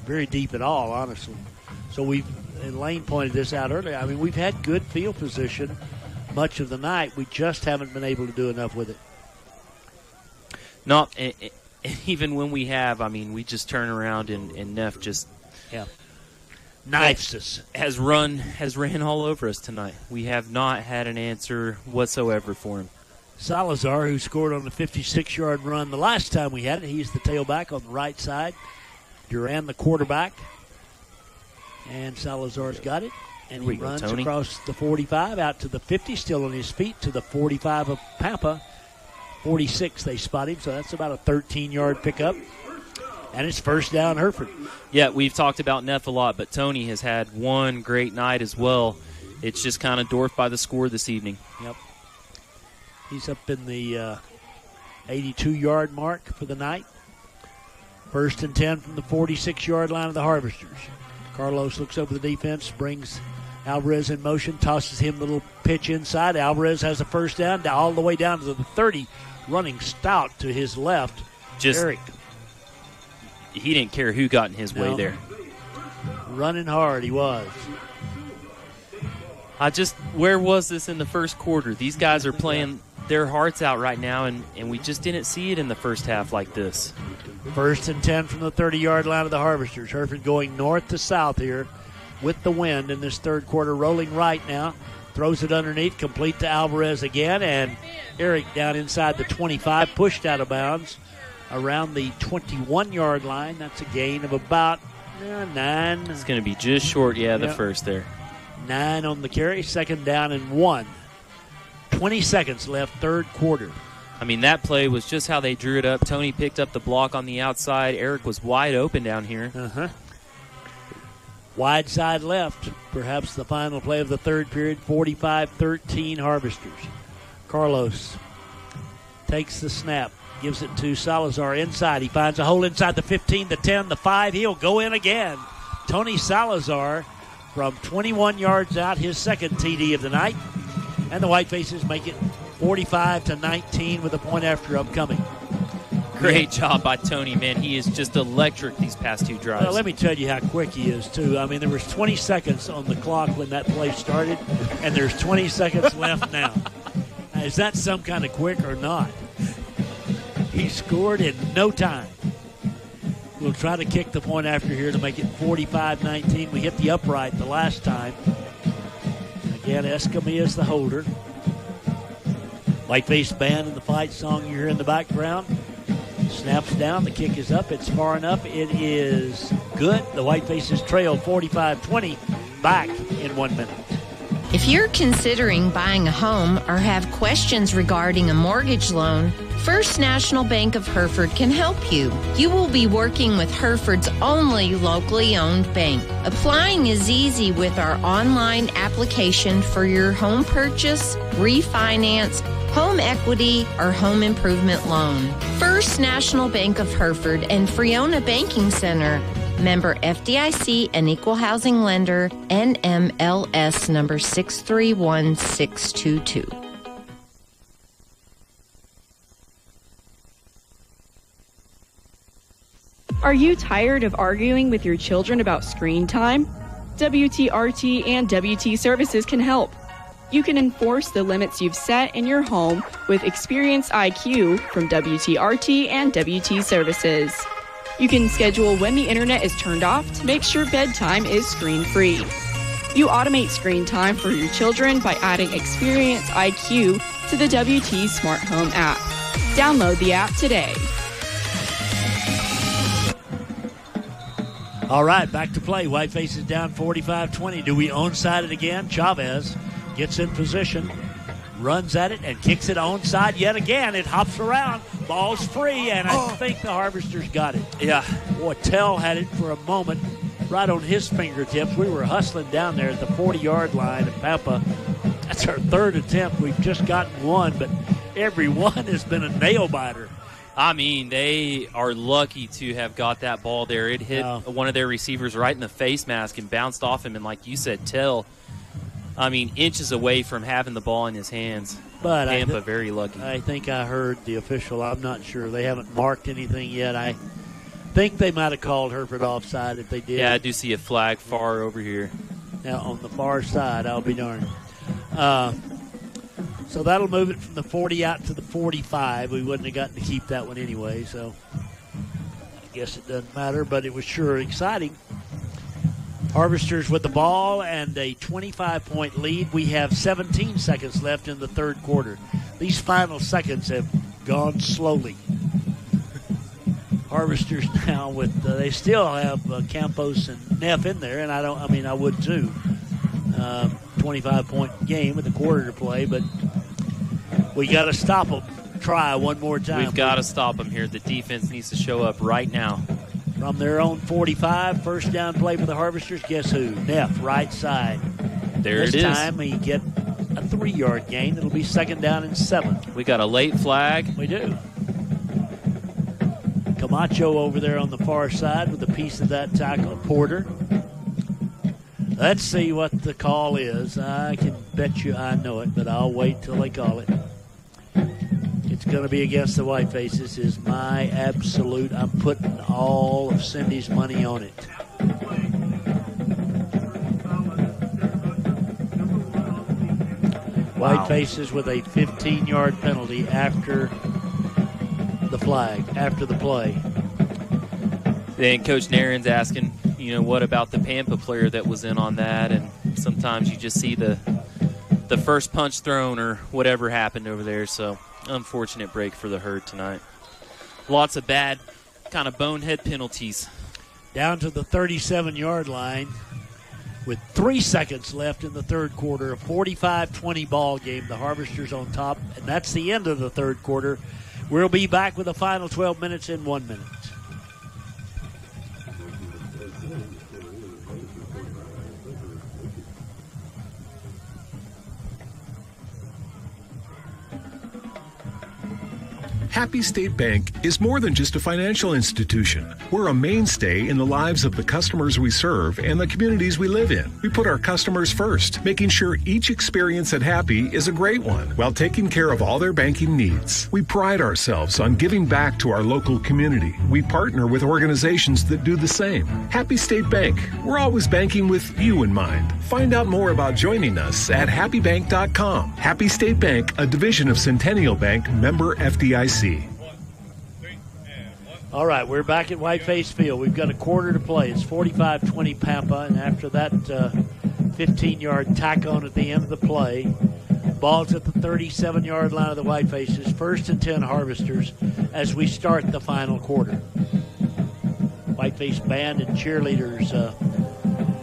very deep at all, honestly. So and Lane pointed this out earlier, I mean, we've had good field position much of the night. We just haven't been able to do enough with it. Not even when we have, I mean, we just turn around and Neff just knifes us. Has ran all over us tonight. We have not had an answer whatsoever for him. Salazar, who scored on the 56-yard run the last time we had it, he's the tailback on the right side. Duran, the quarterback. And Salazar's got it. And he runs across the 45 out to the 50, still on his feet, to the 45 of Pampa. 46 they spot him, so that's about a 13-yard pickup. And it's first down Hereford. Yeah, we've talked about Neff a lot, but Tony has had one great night as well. It's just kind of dwarfed by the score this evening. Yep. He's up in the 82-yard mark for the night. First and 10 from the 46-yard line of the Harvesters. Carlos looks over the defense, brings Alvarez in motion, tosses him the little pitch inside. Alvarez has a first down all the way down to the 30, running stout to his left. Eric. He didn't care who got in his way there. Running hard, he was. Where was this in the first quarter? These guys are playing their hearts out right now, and we just didn't see it in the first half like this. First and 10 from the 30-yard line of the Harvesters. Hereford going north to south here with the wind in this third quarter, rolling right now. Throws it underneath, complete to Alvarez again, and Eric down inside the 25, pushed out of bounds around the 21-yard line. That's a gain of about 9. It's going to be just short, the first there. 9 on the carry, second down and 1. 20 seconds left, third quarter. I mean, that play was just how they drew it up. Tony picked up the block on the outside. Eric was wide open down here. Wide side left, perhaps the final play of the third period, 45-13 Harvesters. Carlos takes the snap, gives it to Salazar inside. He finds a hole inside the 15, the 10, the 5. He'll go in again. Tony Salazar from 21 yards out, his second TD of the night. And the Whitefaces make it 45-19 with a point after upcoming. Great job by Tony, man. He is just electric these past two drives. Well, let me tell you how quick he is, too. I mean, there was 20 seconds on the clock when that play started, and there's 20 seconds left now. Now, is that some kind of quick or not? He scored in no time. We'll try to kick the point after here to make it 45-19. We hit the upright the last time. Again, Escamilla is the holder. Whiteface band and the fight song you hear in the background. Snaps down, the kick is up, it's far enough, it is good. The Whitefaces trail 45-20, back in 1 minute. If you're considering buying a home or have questions regarding a mortgage loan, First National Bank of Hereford can help you. You will be working with Hereford's only locally owned bank. Applying is easy with our online application for your home purchase, refinance, home equity, or home improvement loan. First National Bank of Hereford and Friona Banking Center. Member FDIC and Equal Housing Lender, NMLS number 631622. Are you tired of arguing with your children about screen time? WTRT and WT Services can help. You can enforce the limits you've set in your home with Experience IQ from WTRT and WT Services. You can schedule when the internet is turned off to make sure bedtime is screen-free. You automate screen time for your children by adding Experience IQ to the WT Smart Home app. Download the app today. All right, back to play. Whitefaces down 45-20. Do we onside it again? Chavez gets in position. runs at it and kicks it onside yet again. It hops around. Ball's free, and I think the Harvesters got it. Yeah. Boy, Tell had it for a moment right on his fingertips. We were hustling down there at the 40-yard line at Pampa. That's our third attempt. We've just gotten one, but every one has been a nail-biter. I mean, they are lucky to have got that ball there. It hit one of their receivers right in the face mask and bounced off him. And like you said, Tell, I mean, inches away from having the ball in his hands. But Pampa very lucky. I think I heard the official. I'm not sure. They haven't marked anything yet. I think they might have called Hereford offside if they did. Yeah, I do see a flag far over here. Now, on the far side, I'll be darned. So that'll move it from the 40 out to the 45. We wouldn't have gotten to keep that one anyway, so I guess it doesn't matter, but it was sure exciting. Harvesters with the ball and a 25-point lead. We have 17 seconds left in the third quarter. These final seconds have gone slowly. Harvesters now with they still have Campos and Neff in there, and I would too. 25-point game with a quarter to play, but we got to stop them. Try one more time. We've got to stop them here. The defense needs to show up right now. From their own 45, first down play for the Harvesters. Guess who? Neff, right side. There it is. This time we get a 3-yard gain. It'll be second down and 7. We got a late flag. We do. Camacho over there on the far side with a piece of that tackle. Porter. Let's see what the call is. I can bet you I know it, but I'll wait till they call it. It's going to be against the Whitefaces is my absolute. I'm putting all of Cindy's money on it. Whitefaces with a 15-yard penalty after the flag, after the play. Then Coach Nairn's asking, what about the Pampa player that was in on that? And sometimes you just see the first punch thrown or whatever happened over there. So unfortunate break for the Herd tonight. Lots of bad kind of bonehead penalties. Down to the 37-yard line with 3 seconds left in the third quarter. A 45-20 ball game. The Harvesters on top, and that's the end of the third quarter. We'll be back with the final 12 minutes in 1 minute. Happy State Bank is more than just a financial institution. We're a mainstay in the lives of the customers we serve and the communities we live in. We put our customers first, making sure each experience at Happy is a great one while taking care of all their banking needs. We pride ourselves on giving back to our local community. We partner with organizations that do the same. Happy State Bank. We're always banking with you in mind. Find out more about joining us at happybank.com. Happy State Bank, a division of Centennial Bank, member FDIC. All right, we're back at Whiteface Field. We've got a quarter to play. It's 45-20 Pampa, and after that 15-yard tack on at the end of the play, ball's at the 37-yard line of the Whitefaces. 1st and 10 Harvesters as we start the final quarter. Whiteface band and cheerleaders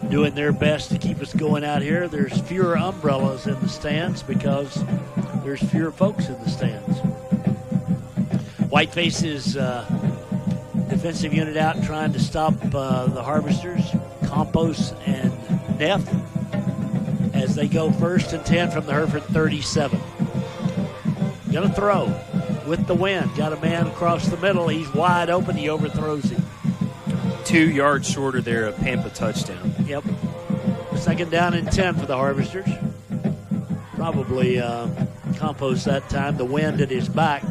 doing their best to keep us going out here. There's fewer umbrellas in the stands because there's fewer folks in the stands. Whiteface's defensive unit out trying to stop the Harvesters, Campos and Neff, as they go 1st and 10 from the Hereford 37. Gonna throw with the wind. Got a man across the middle. He's wide open. He overthrows him. 2 yards shorter there, a Pampa touchdown. Yep. 2nd down and 10 for the Harvesters. Probably Campos that time. The wind at his back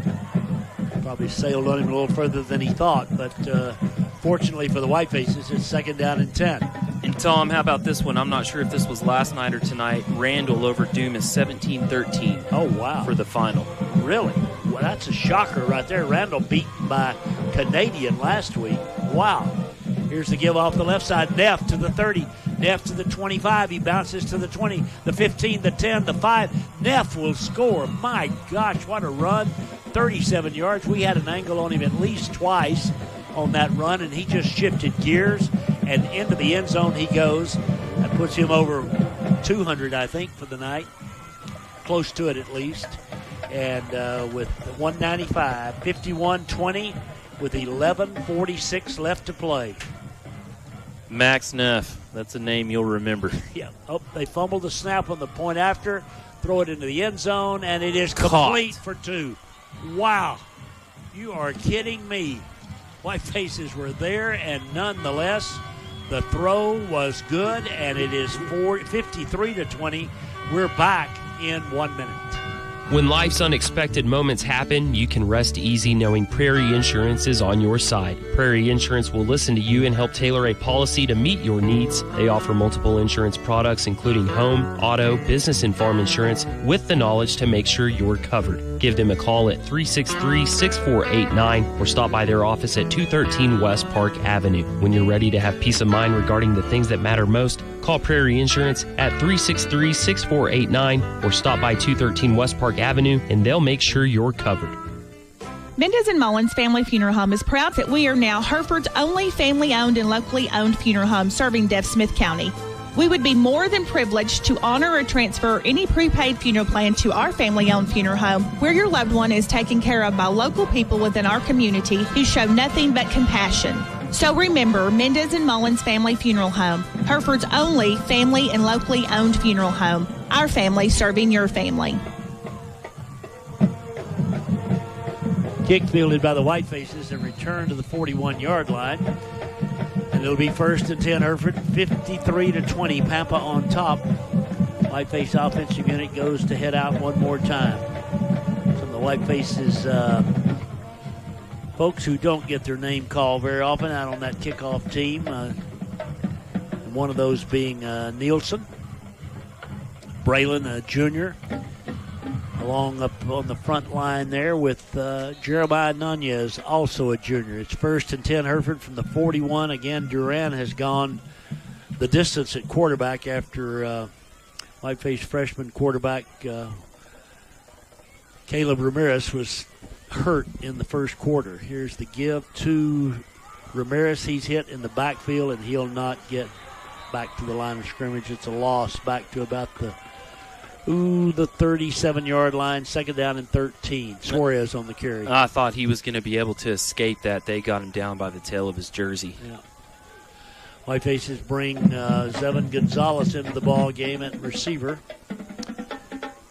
probably sailed on him a little further than he thought, but fortunately for the Whitefaces, it's 2nd down and 10. And Tom, how about this one? I'm not sure if this was last night or tonight. Randall over Dumas 17-13. Oh, wow. For the final. Really? Well, that's a shocker right there. Randall beaten by Canadian last week. Wow. Here's the give off the left side. Neff to the 30. Neff to the 25. He bounces to the 20, the 15, the 10, the 5. Neff will score. My gosh, what a run. 37 yards. We had an angle on him at least twice on that run, and he just shifted gears, and into the end zone he goes. That puts him over 200, I think, for the night. close to it at least. And with 195, 51-20 with 11:46 left to play. Max Neff, that's a name you'll remember. Yeah. Oh, they fumbled the snap on the point after, throw it into the end zone, and it is Caught. complete for 2. Wow. You are kidding me. Whitefaces were there, and nonetheless, the throw was good, and it is 53-20. We're back in 1 minute. When life's unexpected moments happen, you can rest easy knowing Prairie Insurance is on your side. Prairie Insurance will listen to you and help tailor a policy to meet your needs. They offer multiple insurance products, including home, auto, business, and farm insurance, with the knowledge to make sure you're covered. Give them a call at 363-6489 or stop by their office at 213 West Park Avenue. When you're ready to have peace of mind regarding the things that matter most, call Prairie Insurance at 363-6489 or stop by 213 West Park Avenue, and they'll make sure you're covered. Mendez and Mullins Family Funeral Home is proud that we are now Hereford's only family-owned and locally owned funeral home serving Deaf Smith County. We would be more than privileged to honor or transfer any prepaid funeral plan to our family-owned funeral home, where your loved one is taken care of by local people within our community who show nothing but compassion. So remember, Mendez and Mullins Family Funeral Home, Hereford's only family and locally owned funeral home. Our family serving your family. Kick fielded by the Whitefaces and return to the 41-yard line. And it'll be 1st and 10 Hereford, 53-20, Pampa on top. Whiteface offensive unit goes to head out one more time. Some of the Whitefaces folks who don't get their name called very often out on that kickoff team. One of those being Nielsen, Braylon Jr., along up on the front line there with Jeremiah Nunez, also a junior. It's 1st and 10 Hereford from the 41. Again, Duran has gone the distance at quarterback after Whiteface freshman quarterback Caleb Ramirez was hurt in the first quarter. Here's the give to Ramirez. He's hit in the backfield, and he'll not get back to the line of scrimmage. It's a loss back to about the 37-yard line, 2nd down and 13. Suarez on the carry. I thought he was going to be able to escape that. They got him down by the tail of his jersey. Yeah. Whitefaces bring Zevin Gonzalez into the ball game at receiver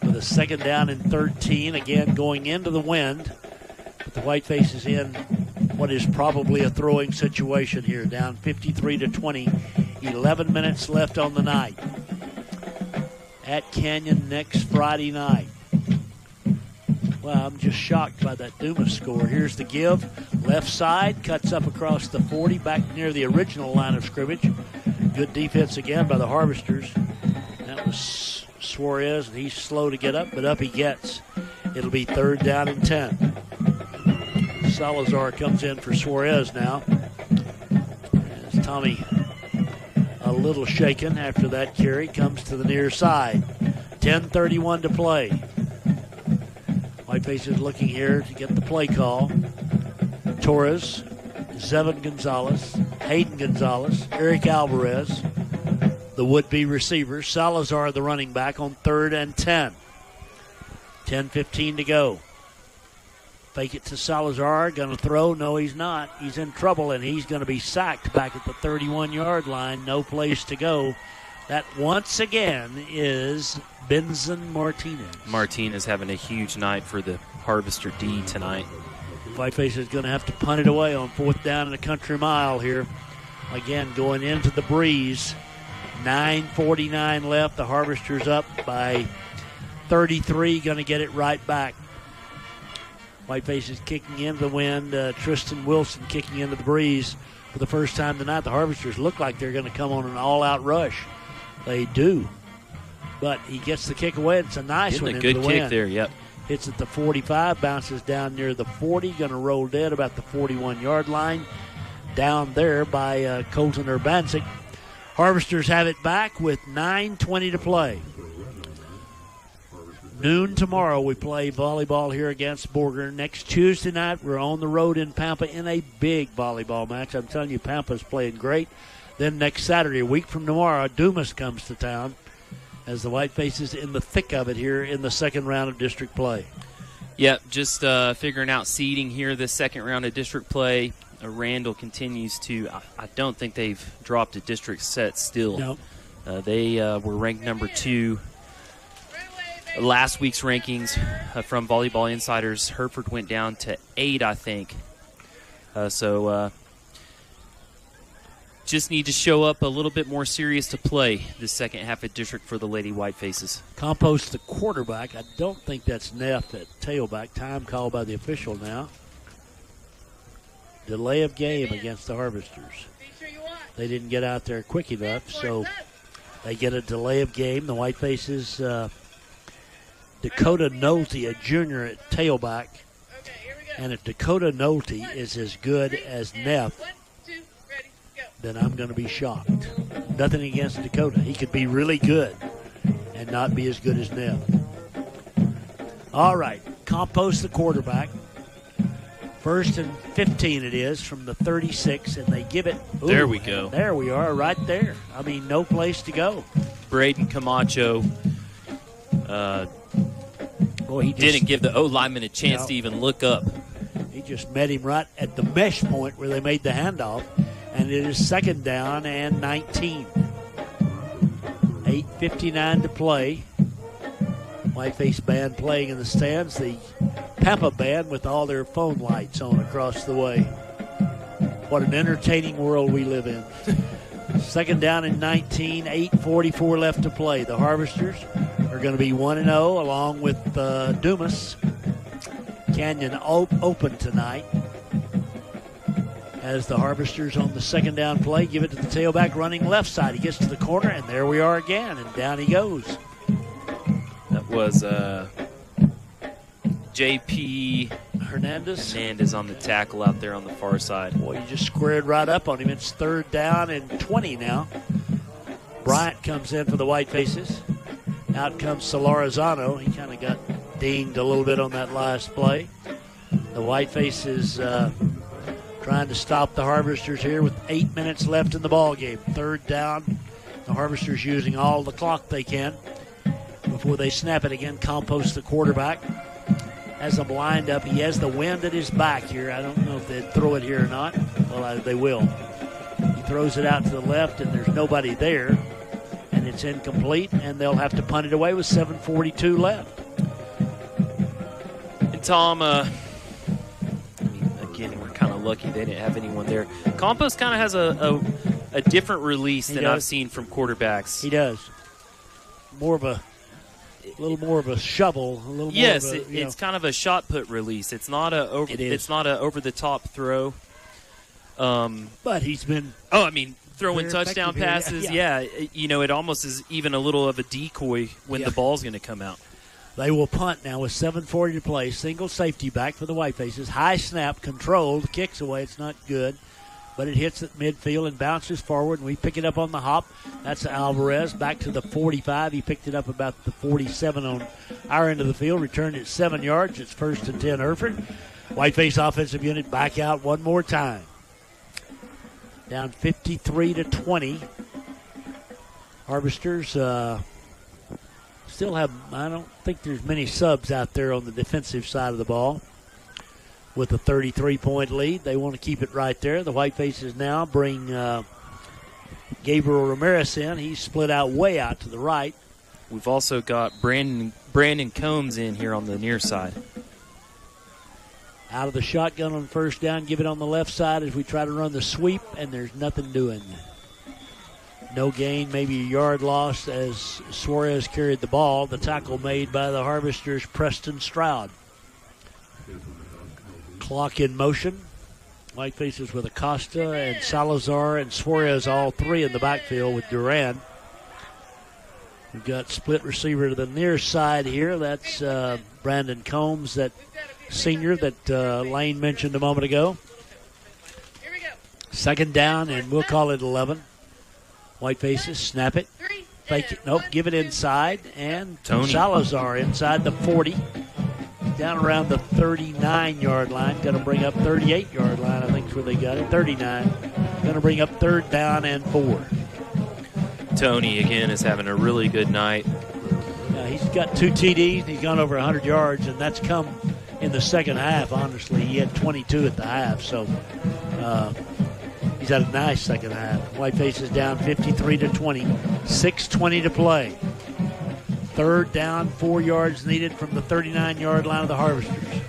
with a 2nd down and 13. Again, going into the wind. But the Whitefaces in what is probably a throwing situation here, down 53-20. 11 minutes left on the night. At Canyon next Friday night. Well, I'm just shocked by that Dumas score. Here's the give. Left side, cuts up across the 40, back near the original line of scrimmage. Good defense again by the Harvesters. That was Suarez, and he's slow to get up, but up he gets. It'll be 3rd down and 10. Salazar comes in for Suarez now. As Tommy, a little shaken after that carry, comes to the near side. 10:31 to play. Whitefaces looking here to get the play call. Torres, Zevin Gonzalez, Hayden Gonzalez, Eric Alvarez, the would-be receivers. Salazar, the running back, on 3rd and 10. 10:15 to go. Fake it to Salazar, going to throw. No, he's not. He's in trouble, and he's going to be sacked back at the 31-yard line. No place to go. That, once again, is Benson Martinez. Martinez having a huge night for the Harvester D tonight. Whiteface is going to have to punt it away on 4th down and a country mile here. Again, going into the breeze. 9:49 left. The Harvesters up by 33. Going to get it right back. Whiteface is kicking into the wind. Tristan Wilson kicking into the breeze for the first time tonight. The Harvesters look like they're going to come on an all-out rush. They do. But he gets the kick away. It's a nice one. A good kick there, yep. Hits at the 45, bounces down near the 40, going to roll dead about the 41-yard line. Down there by Colton Urbanczyk. Harvesters have it back with 9:20 to play. Noon tomorrow we play volleyball here against Borger. Next Tuesday night we're on the road in Pampa in a big volleyball match. I'm telling you, Pampa's playing great. Then next Saturday, a week from tomorrow, Dumas comes to town. as the Whitefaces in the thick of it here in the second round of district play. Yep, just figuring out seeding here this second round of district play. Randall continues to, I don't think they've dropped a district set still. No. They were ranked number 2. Last week's rankings from Volleyball Insiders, Hereford went down to 8, I think. So just need to show up a little bit more serious to play this second half of district for the Lady Whitefaces. Compost the quarterback. I don't think that's Neff at tailback. Time called by the official now. Delay of game against the Harvesters. They didn't get out there quick enough, so they get a delay of game. The Whitefaces, Dakota Nolte, a junior at tailback. And if Dakota Nolte is as good as Neff, then I'm going to be shocked. Nothing against Dakota. He could be really good and not be as good as Neff. All right, compost the quarterback. 1st and 15 it is from the 36, and they give it. Ooh, there we go. There we are, right there. I mean, no place to go. Braden Camacho he didn't give the O-lineman a chance to even look up. He just met him right at the mesh point where they made the handoff, and it is 2nd down and 19. 8:59 to play. Whiteface band playing in the stands. The Pampa band with all their phone lights on across the way. What an entertaining world we live in. 2nd down and 19, 8:44 left to play. The Harvesters are going to be 1-0 along with Dumas. Canyon open tonight. As the Harvesters on the 2nd down play give it to the tailback running left side. He gets to the corner, and there we are again, and down he goes. That was J.P. Hernandez on the tackle out there on the far side. Boy, you just squared right up on him. It's 3rd down and 20 now. Bryant comes in for the Whitefaces. Out comes Solarizano. He kind of got dinged a little bit on that last play. The Whitefaces trying to stop the Harvesters here with 8 minutes left in the ball game. 3rd down. The Harvesters using all the clock they can before they snap it again. Compost the quarterback. Has them lined up. He has the wind at his back here. I don't know if they'd throw it here or not. Well, they will. He throws it out to the left, and there's nobody there. And it's incomplete, and they'll have to punt it away with 7:42 left. And Tom, again, we're kind of lucky they didn't have anyone there. Compost kind of has a different release than I've seen from quarterbacks. He does. A little more of a shovel. A little yes, more of a, it's kind of a shot put release. It's not a over the top throw. But he's been. Throwing touchdown passes. Yeah, it almost is even a little of a decoy when the ball's going to come out. They will punt now with 7:40 to play. Single safety back for the Whitefaces. High snap, controlled, kicks away. It's not good, but it hits at midfield and bounces forward, and we pick it up on the hop. That's Alvarez back to the 45. He picked it up about the 47 on our end of the field. Returned it 7 yards. It's 1st and 10 Hereford. Whiteface offensive unit back out one more time. Down 53-20. Harvesters still have, I don't think there's many subs out there on the defensive side of the ball. With a 33-point lead, they want to keep it right there. The Whitefaces now bring Gabriel Ramirez in. He's split out way out to the right. We've also got Brandon Combs in here on the near side. Out of the shotgun on 1st down, give it on the left side as we try to run the sweep, and there's nothing doing. No gain, maybe a yard loss as Suarez carried the ball. The tackle made by the Harvesters, Preston Stroud. Clock in motion. Whitefaces with Acosta and Salazar and Suarez, all three in the backfield with Duran. We've got split receiver to the near side here. That's Brandon Combs, that senior that Lane mentioned a moment ago. 2nd down, and we'll call it 11. Whitefaces snap it. Fake it. Nope, give it inside. And Tony Salazar inside the 40. Down around the 39-yard line. Going to bring up 38-yard line, I think is where they got it. 39. Going to bring up 3rd down and 4. Tony, again, is having a really good night. He's got 2 TDs. He's gone over 100 yards, and that's come in the second half, honestly. He had 22 at the half, so he's had a nice second half. Whiteface is down 53-20, 6:20 to play. Third down, 4 yards needed from the 39-yard line of the Harvesters.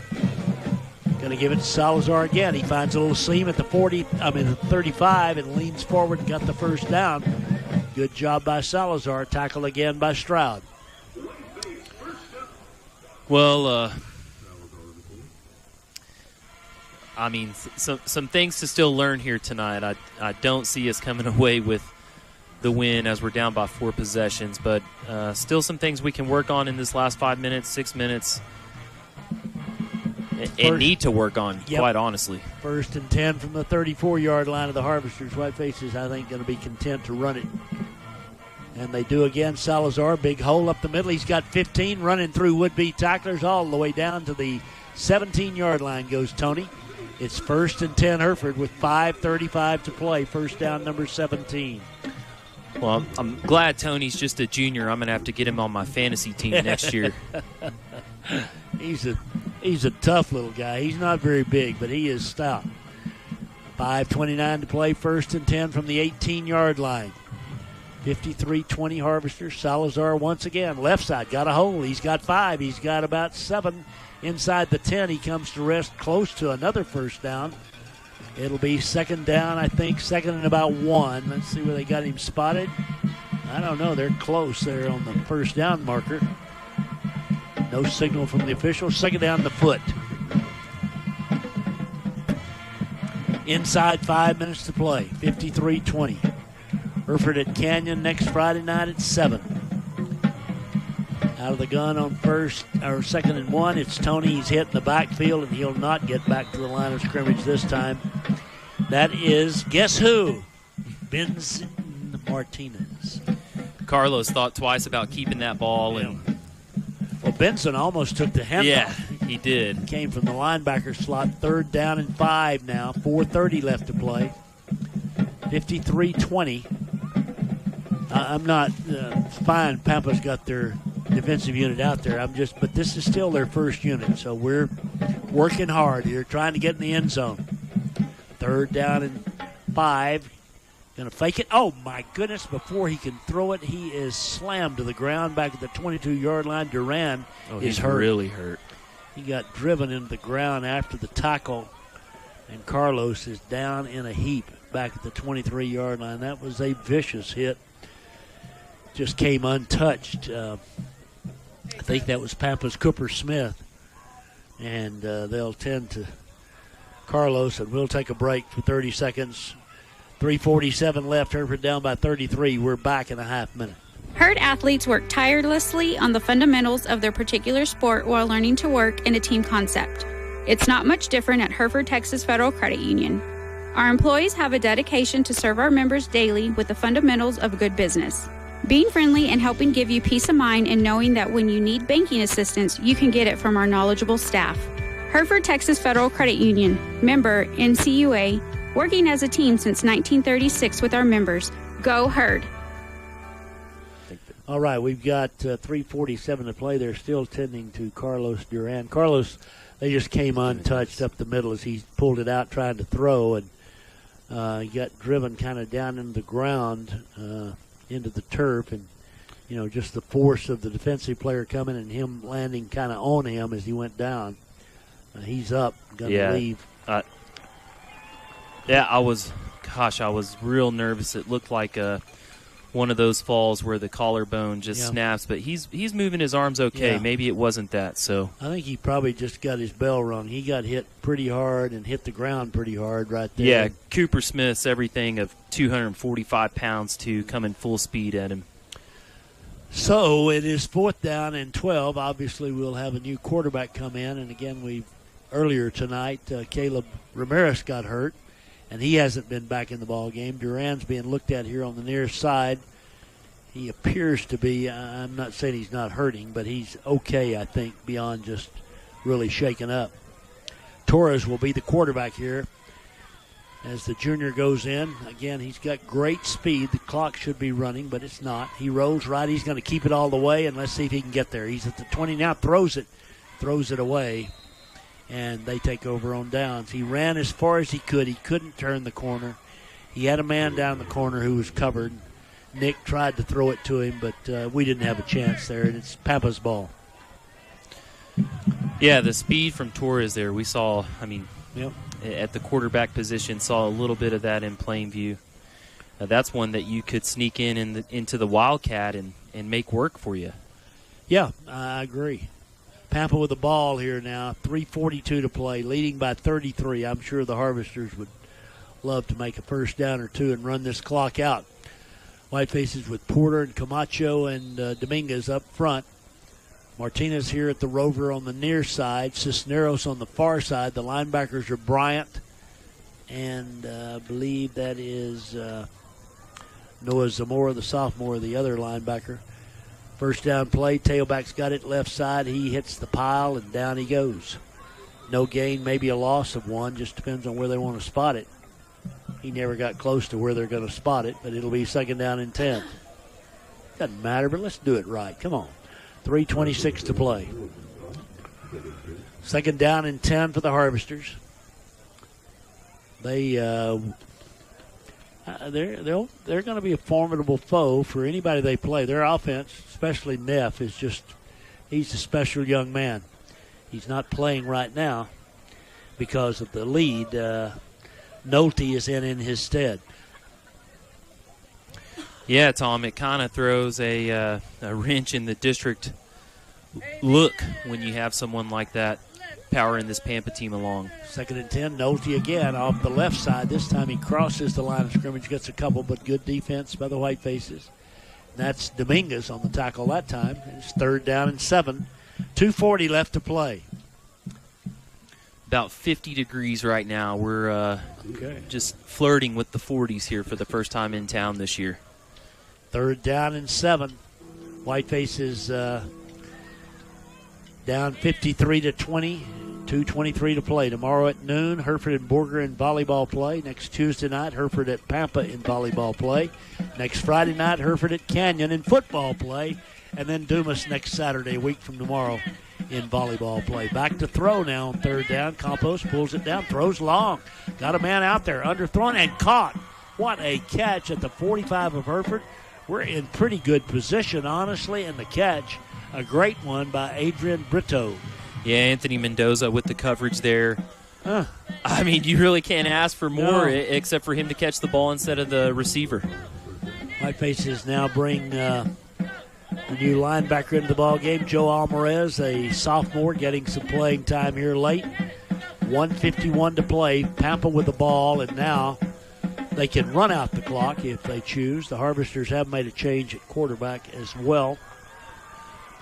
Going to give it to Salazar again. He finds a little seam at the 35 and leans forward and got the first down. Good job by Salazar. Tackle again by Stroud. Well, some things to still learn here tonight. I don't see us coming away with the win as we're down by 4 possessions, but still some things we can work on in this last 5 minutes, 6 minutes, and need to work on, quite honestly. 1st and 10 from the 34-yard line of the Harvesters. Whitefaces, I think, going to be content to run it. And they do again. Salazar, big hole up the middle. He's got 15 running through would-be tacklers all the way down to the 17-yard line goes Tony. It's 1st and 10 Hereford with 5:35 to play. First down, number 17. Well, I'm glad Tony's just a junior. I'm going to have to get him on my fantasy team next year. He's a tough little guy. He's not very big, but he is stout. 5:29 to play. 1st and 10 from the 18-yard line. 53-20 Harvesters. Salazar once again. Left side. Got a hole. He's got 5. He's got about 7 inside the 10. He comes to rest close to another first down. It'll be second down, I think. Second and about 1. Let's see where they got him spotted. I don't know. They're close there on the first down marker. No signal from the official. Second down the foot. Inside 5 minutes to play. 53-20. Hereford at Canyon next Friday night at 7. Out of the gun on second and 1. It's Tony. He's hit in the backfield, and he'll not get back to the line of scrimmage this time. That is, guess who? Benson Martinez. Carlos thought twice about keeping that ball. Well, Benson almost took the handoff. Yeah, he did. Came from the linebacker slot. 3rd down and 5 now. 4:30 left to play. 53-20. I'm not fine. Pampa's got their defensive unit out there. But this is still their first unit, so we're working hard here, trying to get in the end zone. 3rd down and 5. Going to fake it. Oh, my goodness. Before he can throw it, he is slammed to the ground back at the 22-yard line. Duran is hurt. Really hurt. He got driven into the ground after the tackle, and Carlos is down in a heap back at the 23-yard line. That was a vicious hit. Just came untouched. I think that was Pampa's Cooper Smith. And they'll tend to Carlos, and we'll take a break for 30 seconds. 3:47 left. Hereford down by 33. We're back in a half minute. Herd athletes work tirelessly on the fundamentals of their particular sport while learning to work in a team concept. It's not much different at Hereford Texas Federal Credit Union. Our employees have a dedication to serve our members daily with the fundamentals of good business. Being friendly and helping give you peace of mind and knowing that when you need banking assistance, you can get it from our knowledgeable staff. Hereford Texas Federal Credit Union, member NCUA, working as a team since 1936 with our members. Go Herd. All right, we've got 3:47 to play. They're still tending to Carlos Duran. Carlos, they just came untouched up the middle as he pulled it out trying to throw, and he got driven kind of down into the ground, into the turf, and just the force of the defensive player coming and him landing kind of on him as he went down. He's up, going to leave. I was real nervous. It looked like one of those falls where the collarbone just snaps, but he's moving his arms okay. Yeah. Maybe it wasn't that. So I think he probably just got his bell rung. He got hit pretty hard and hit the ground pretty hard right there. Yeah, Cooper Smith's everything of 245 pounds to coming full speed at him. So it is 4th down and 12. Obviously, we'll have a new quarterback come in, and again, earlier tonight, Caleb Ramirez got hurt, and he hasn't been back in the ball game. Duran's being looked at here on the near side. He appears to be, I'm not saying he's not hurting, but he's okay, I think, beyond just really shaken up. Torres will be the quarterback here. as the junior goes in. Again, he's got great speed. The clock should be running, but it's not. He rolls right. He's going to keep it all the way, and let's see if he can get there. He's at the 20 now, throws it away, and they take over on downs. He ran as far as he could. He couldn't turn the corner. He had a man down the corner who was covered. Nick tried to throw it to him, but we didn't have a chance there, and it's Pampa's ball. Yeah, the speed from Torres there, we saw, yep. At the quarterback position, saw a little bit of that in plain view. That's one that you could sneak into the Wildcat and make work for you. Yeah, I agree. Pampa with the ball here now, 3:42 to play, leading by 33. I'm sure the Harvesters would love to make a first down or two and run this clock out. Whitefaces with Porter and Camacho and Dominguez up front. Martinez here at the rover on the near side. Cisneros on the far side. The linebackers are Bryant and I believe that is Noah Zamora, the sophomore, the other linebacker. First down play. Tailback's got it left side. He hits the pile and down he goes. No gain, maybe a loss of one. Just depends on where they want to spot it. He never got close to where they're going to spot it, but it'll be second down and 10. Doesn't matter, but let's do it right. Come on. 3:26 to play. Second down and 10 for the Harvesters. They're going to be a formidable foe for anybody they play. Their offense, especially Neff, he's a special young man. He's not playing right now because of the lead. Nolte is in his stead. Yeah, Tom, it kind of throws a wrench in the district look when you have someone like that powering this Pampa team along. Second and 10, Nolte again off the left side. This time he crosses the line of scrimmage, gets a couple, but good defense by the Whitefaces. That's Dominguez on the tackle that time. It's third down and 7. 2:40 left to play. About 50 degrees right now. We're just flirting with the 40s here for the first time in town this year. Third down and 7. Whitefaces down 53-20. 2:23 to play. Tomorrow at noon, Hereford and Borger in volleyball play. Next Tuesday night, Hereford at Pampa in volleyball play. Next Friday night, Hereford at Canyon in football play. And then Dumas next Saturday, a week from tomorrow, in volleyball play. Back to throw now on third down. Campos pulls it down, throws long. Got a man out there, underthrown and caught. What a catch at the 45 of Hereford. We're in pretty good position, honestly, and the catch, a great one by Adrian Brito. Yeah, Anthony Mendoza with the coverage there. You really can't ask for more except for him to catch the ball instead of the receiver. Whitefaces now bring the new linebacker into the ball game, Joe Alvarez, a sophomore, getting some playing time here late. 1:51 to play. Pampa with the ball, and now they can run out the clock if they choose. The Harvesters have made a change at quarterback as well.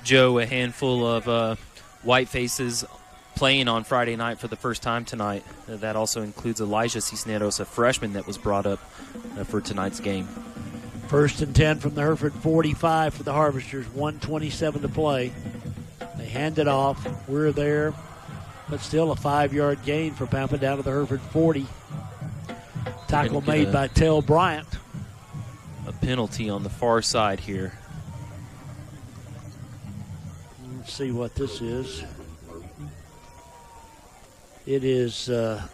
Joe, a handful of Whitefaces playing on Friday night for the first time tonight. That also includes Elijah Cisneros, a freshman that was brought up for tonight's game. First and 10 from the Hereford 45 for the Harvesters. 1:27 to play. They hand it off. We're there, but still a 5-yard gain for Pampa down to the Hereford 40. Tackle made by Tell Bryant. A penalty on the far side here. Let's see what this is. It is, there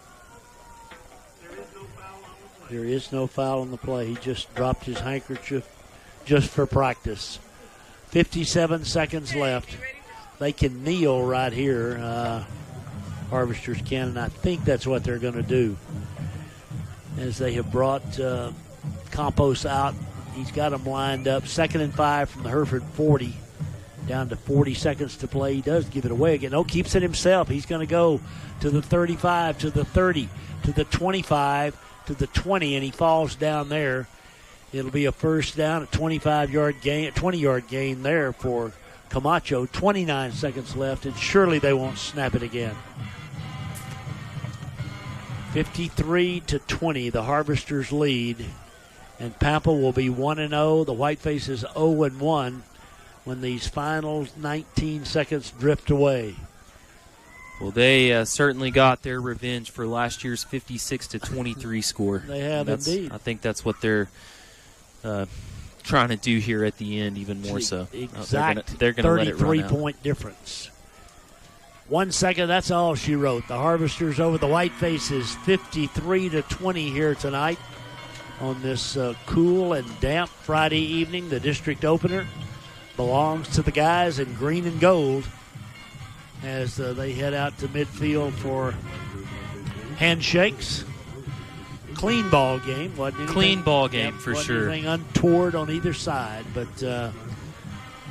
is no foul on the play. He just dropped his handkerchief just for practice. 57 seconds left. They can kneel right here. Harvesters can, and I think that's what they're going to do. As they have brought Campos out. He's got them lined up. 2nd and 5 from the Hereford 40. Down to 40 seconds to play. He does give it away again. No, keeps it himself. He's going to go to the 35, to the 30, to the 25, to the 20, and he falls down there. It'll be a first down, a 25-yard gain, a 20-yard gain there for Camacho. 29 seconds left, and surely they won't snap it again. 53-20, the Harvesters lead, and Pampa will be 1-0. The Whitefaces 0-1 when these final 19 seconds drift away. Well, they certainly got their revenge for last year's 56-23 score. They have indeed. I think that's what they're trying to do here at the end, even more so. Exact they're gonna let it run out. 33-point difference. 1 second, that's all she wrote. The Harvesters over the Whitefaces 53-20 here tonight on this cool and damp Friday evening. The district opener belongs to the guys in green and gold as they head out to midfield for handshakes. Clean ball game, wasn't it? Clean ball game for sure. Anything untoward on either side, but the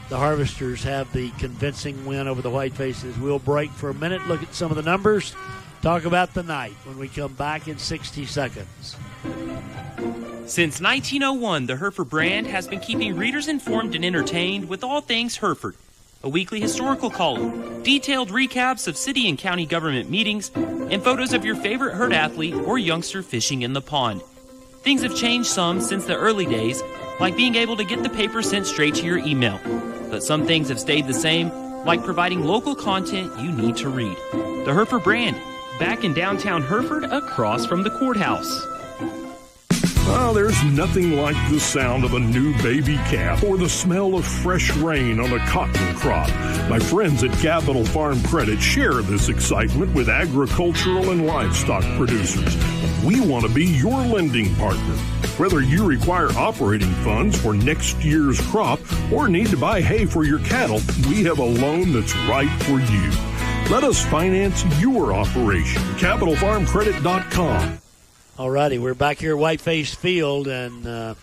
Harvesters have the convincing win over the Whitefaces. We'll break for a minute, look at some of the numbers, talk about the night when we come back in 60 seconds. Since 1901, the Hereford brand has been keeping readers informed and entertained with all things Hereford. A weekly historical column, detailed recaps of city and county government meetings, and photos of your favorite herd athlete or youngster fishing in the pond. Things have changed some since the early days, like being able to get the paper sent straight to your email. But some things have stayed the same, like providing local content you need to read. The Hereford brand, back in downtown Hereford across from the courthouse. Well, there's nothing like the sound of a new baby calf or the smell of fresh rain on a cotton crop. My friends at Capital Farm Credit share this excitement with agricultural and livestock producers. We want to be your lending partner. Whether you require operating funds for next year's crop or need to buy hay for your cattle, we have a loan that's right for you. Let us finance your operation. CapitalFarmCredit.com. All righty, we're back here at Whiteface Field, and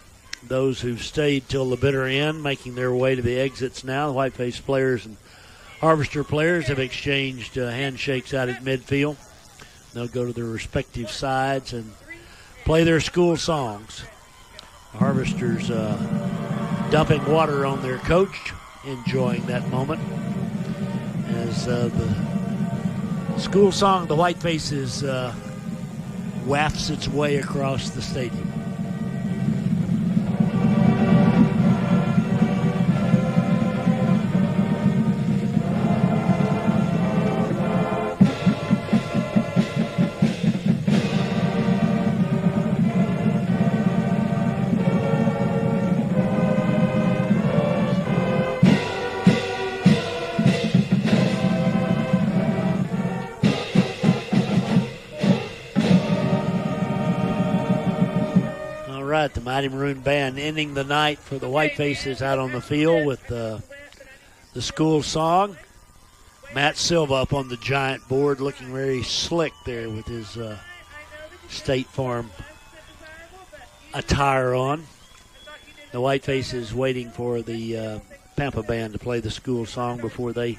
those who've stayed till the bitter end making their way to the exits now. The Whiteface players and Harvester players have exchanged handshakes out at midfield. They'll go to their respective sides and play their school songs. The Harvesters dumping water on their coach, enjoying that moment as the school song, the Whitefaces, wafts its way across the stadium. The Mighty Maroon Band ending the night for the Whitefaces out on the field with the school song. Matt Silva up on the giant board looking very slick there with his State Farm attire on. The Whitefaces waiting for the Pampa Band to play the school song before they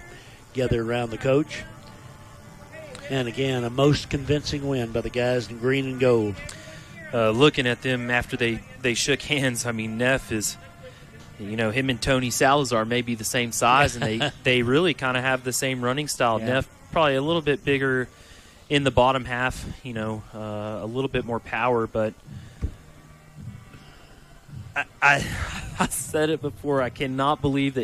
gather around the coach. And again, a most convincing win by the guys in green and gold. Looking at them after they shook hands, I mean, Neff is, him and Tony Salazar may be the same size, and they really kind of have the same running style. Yeah. Neff probably a little bit bigger in the bottom half, a little bit more power, but I said it before, I cannot believe that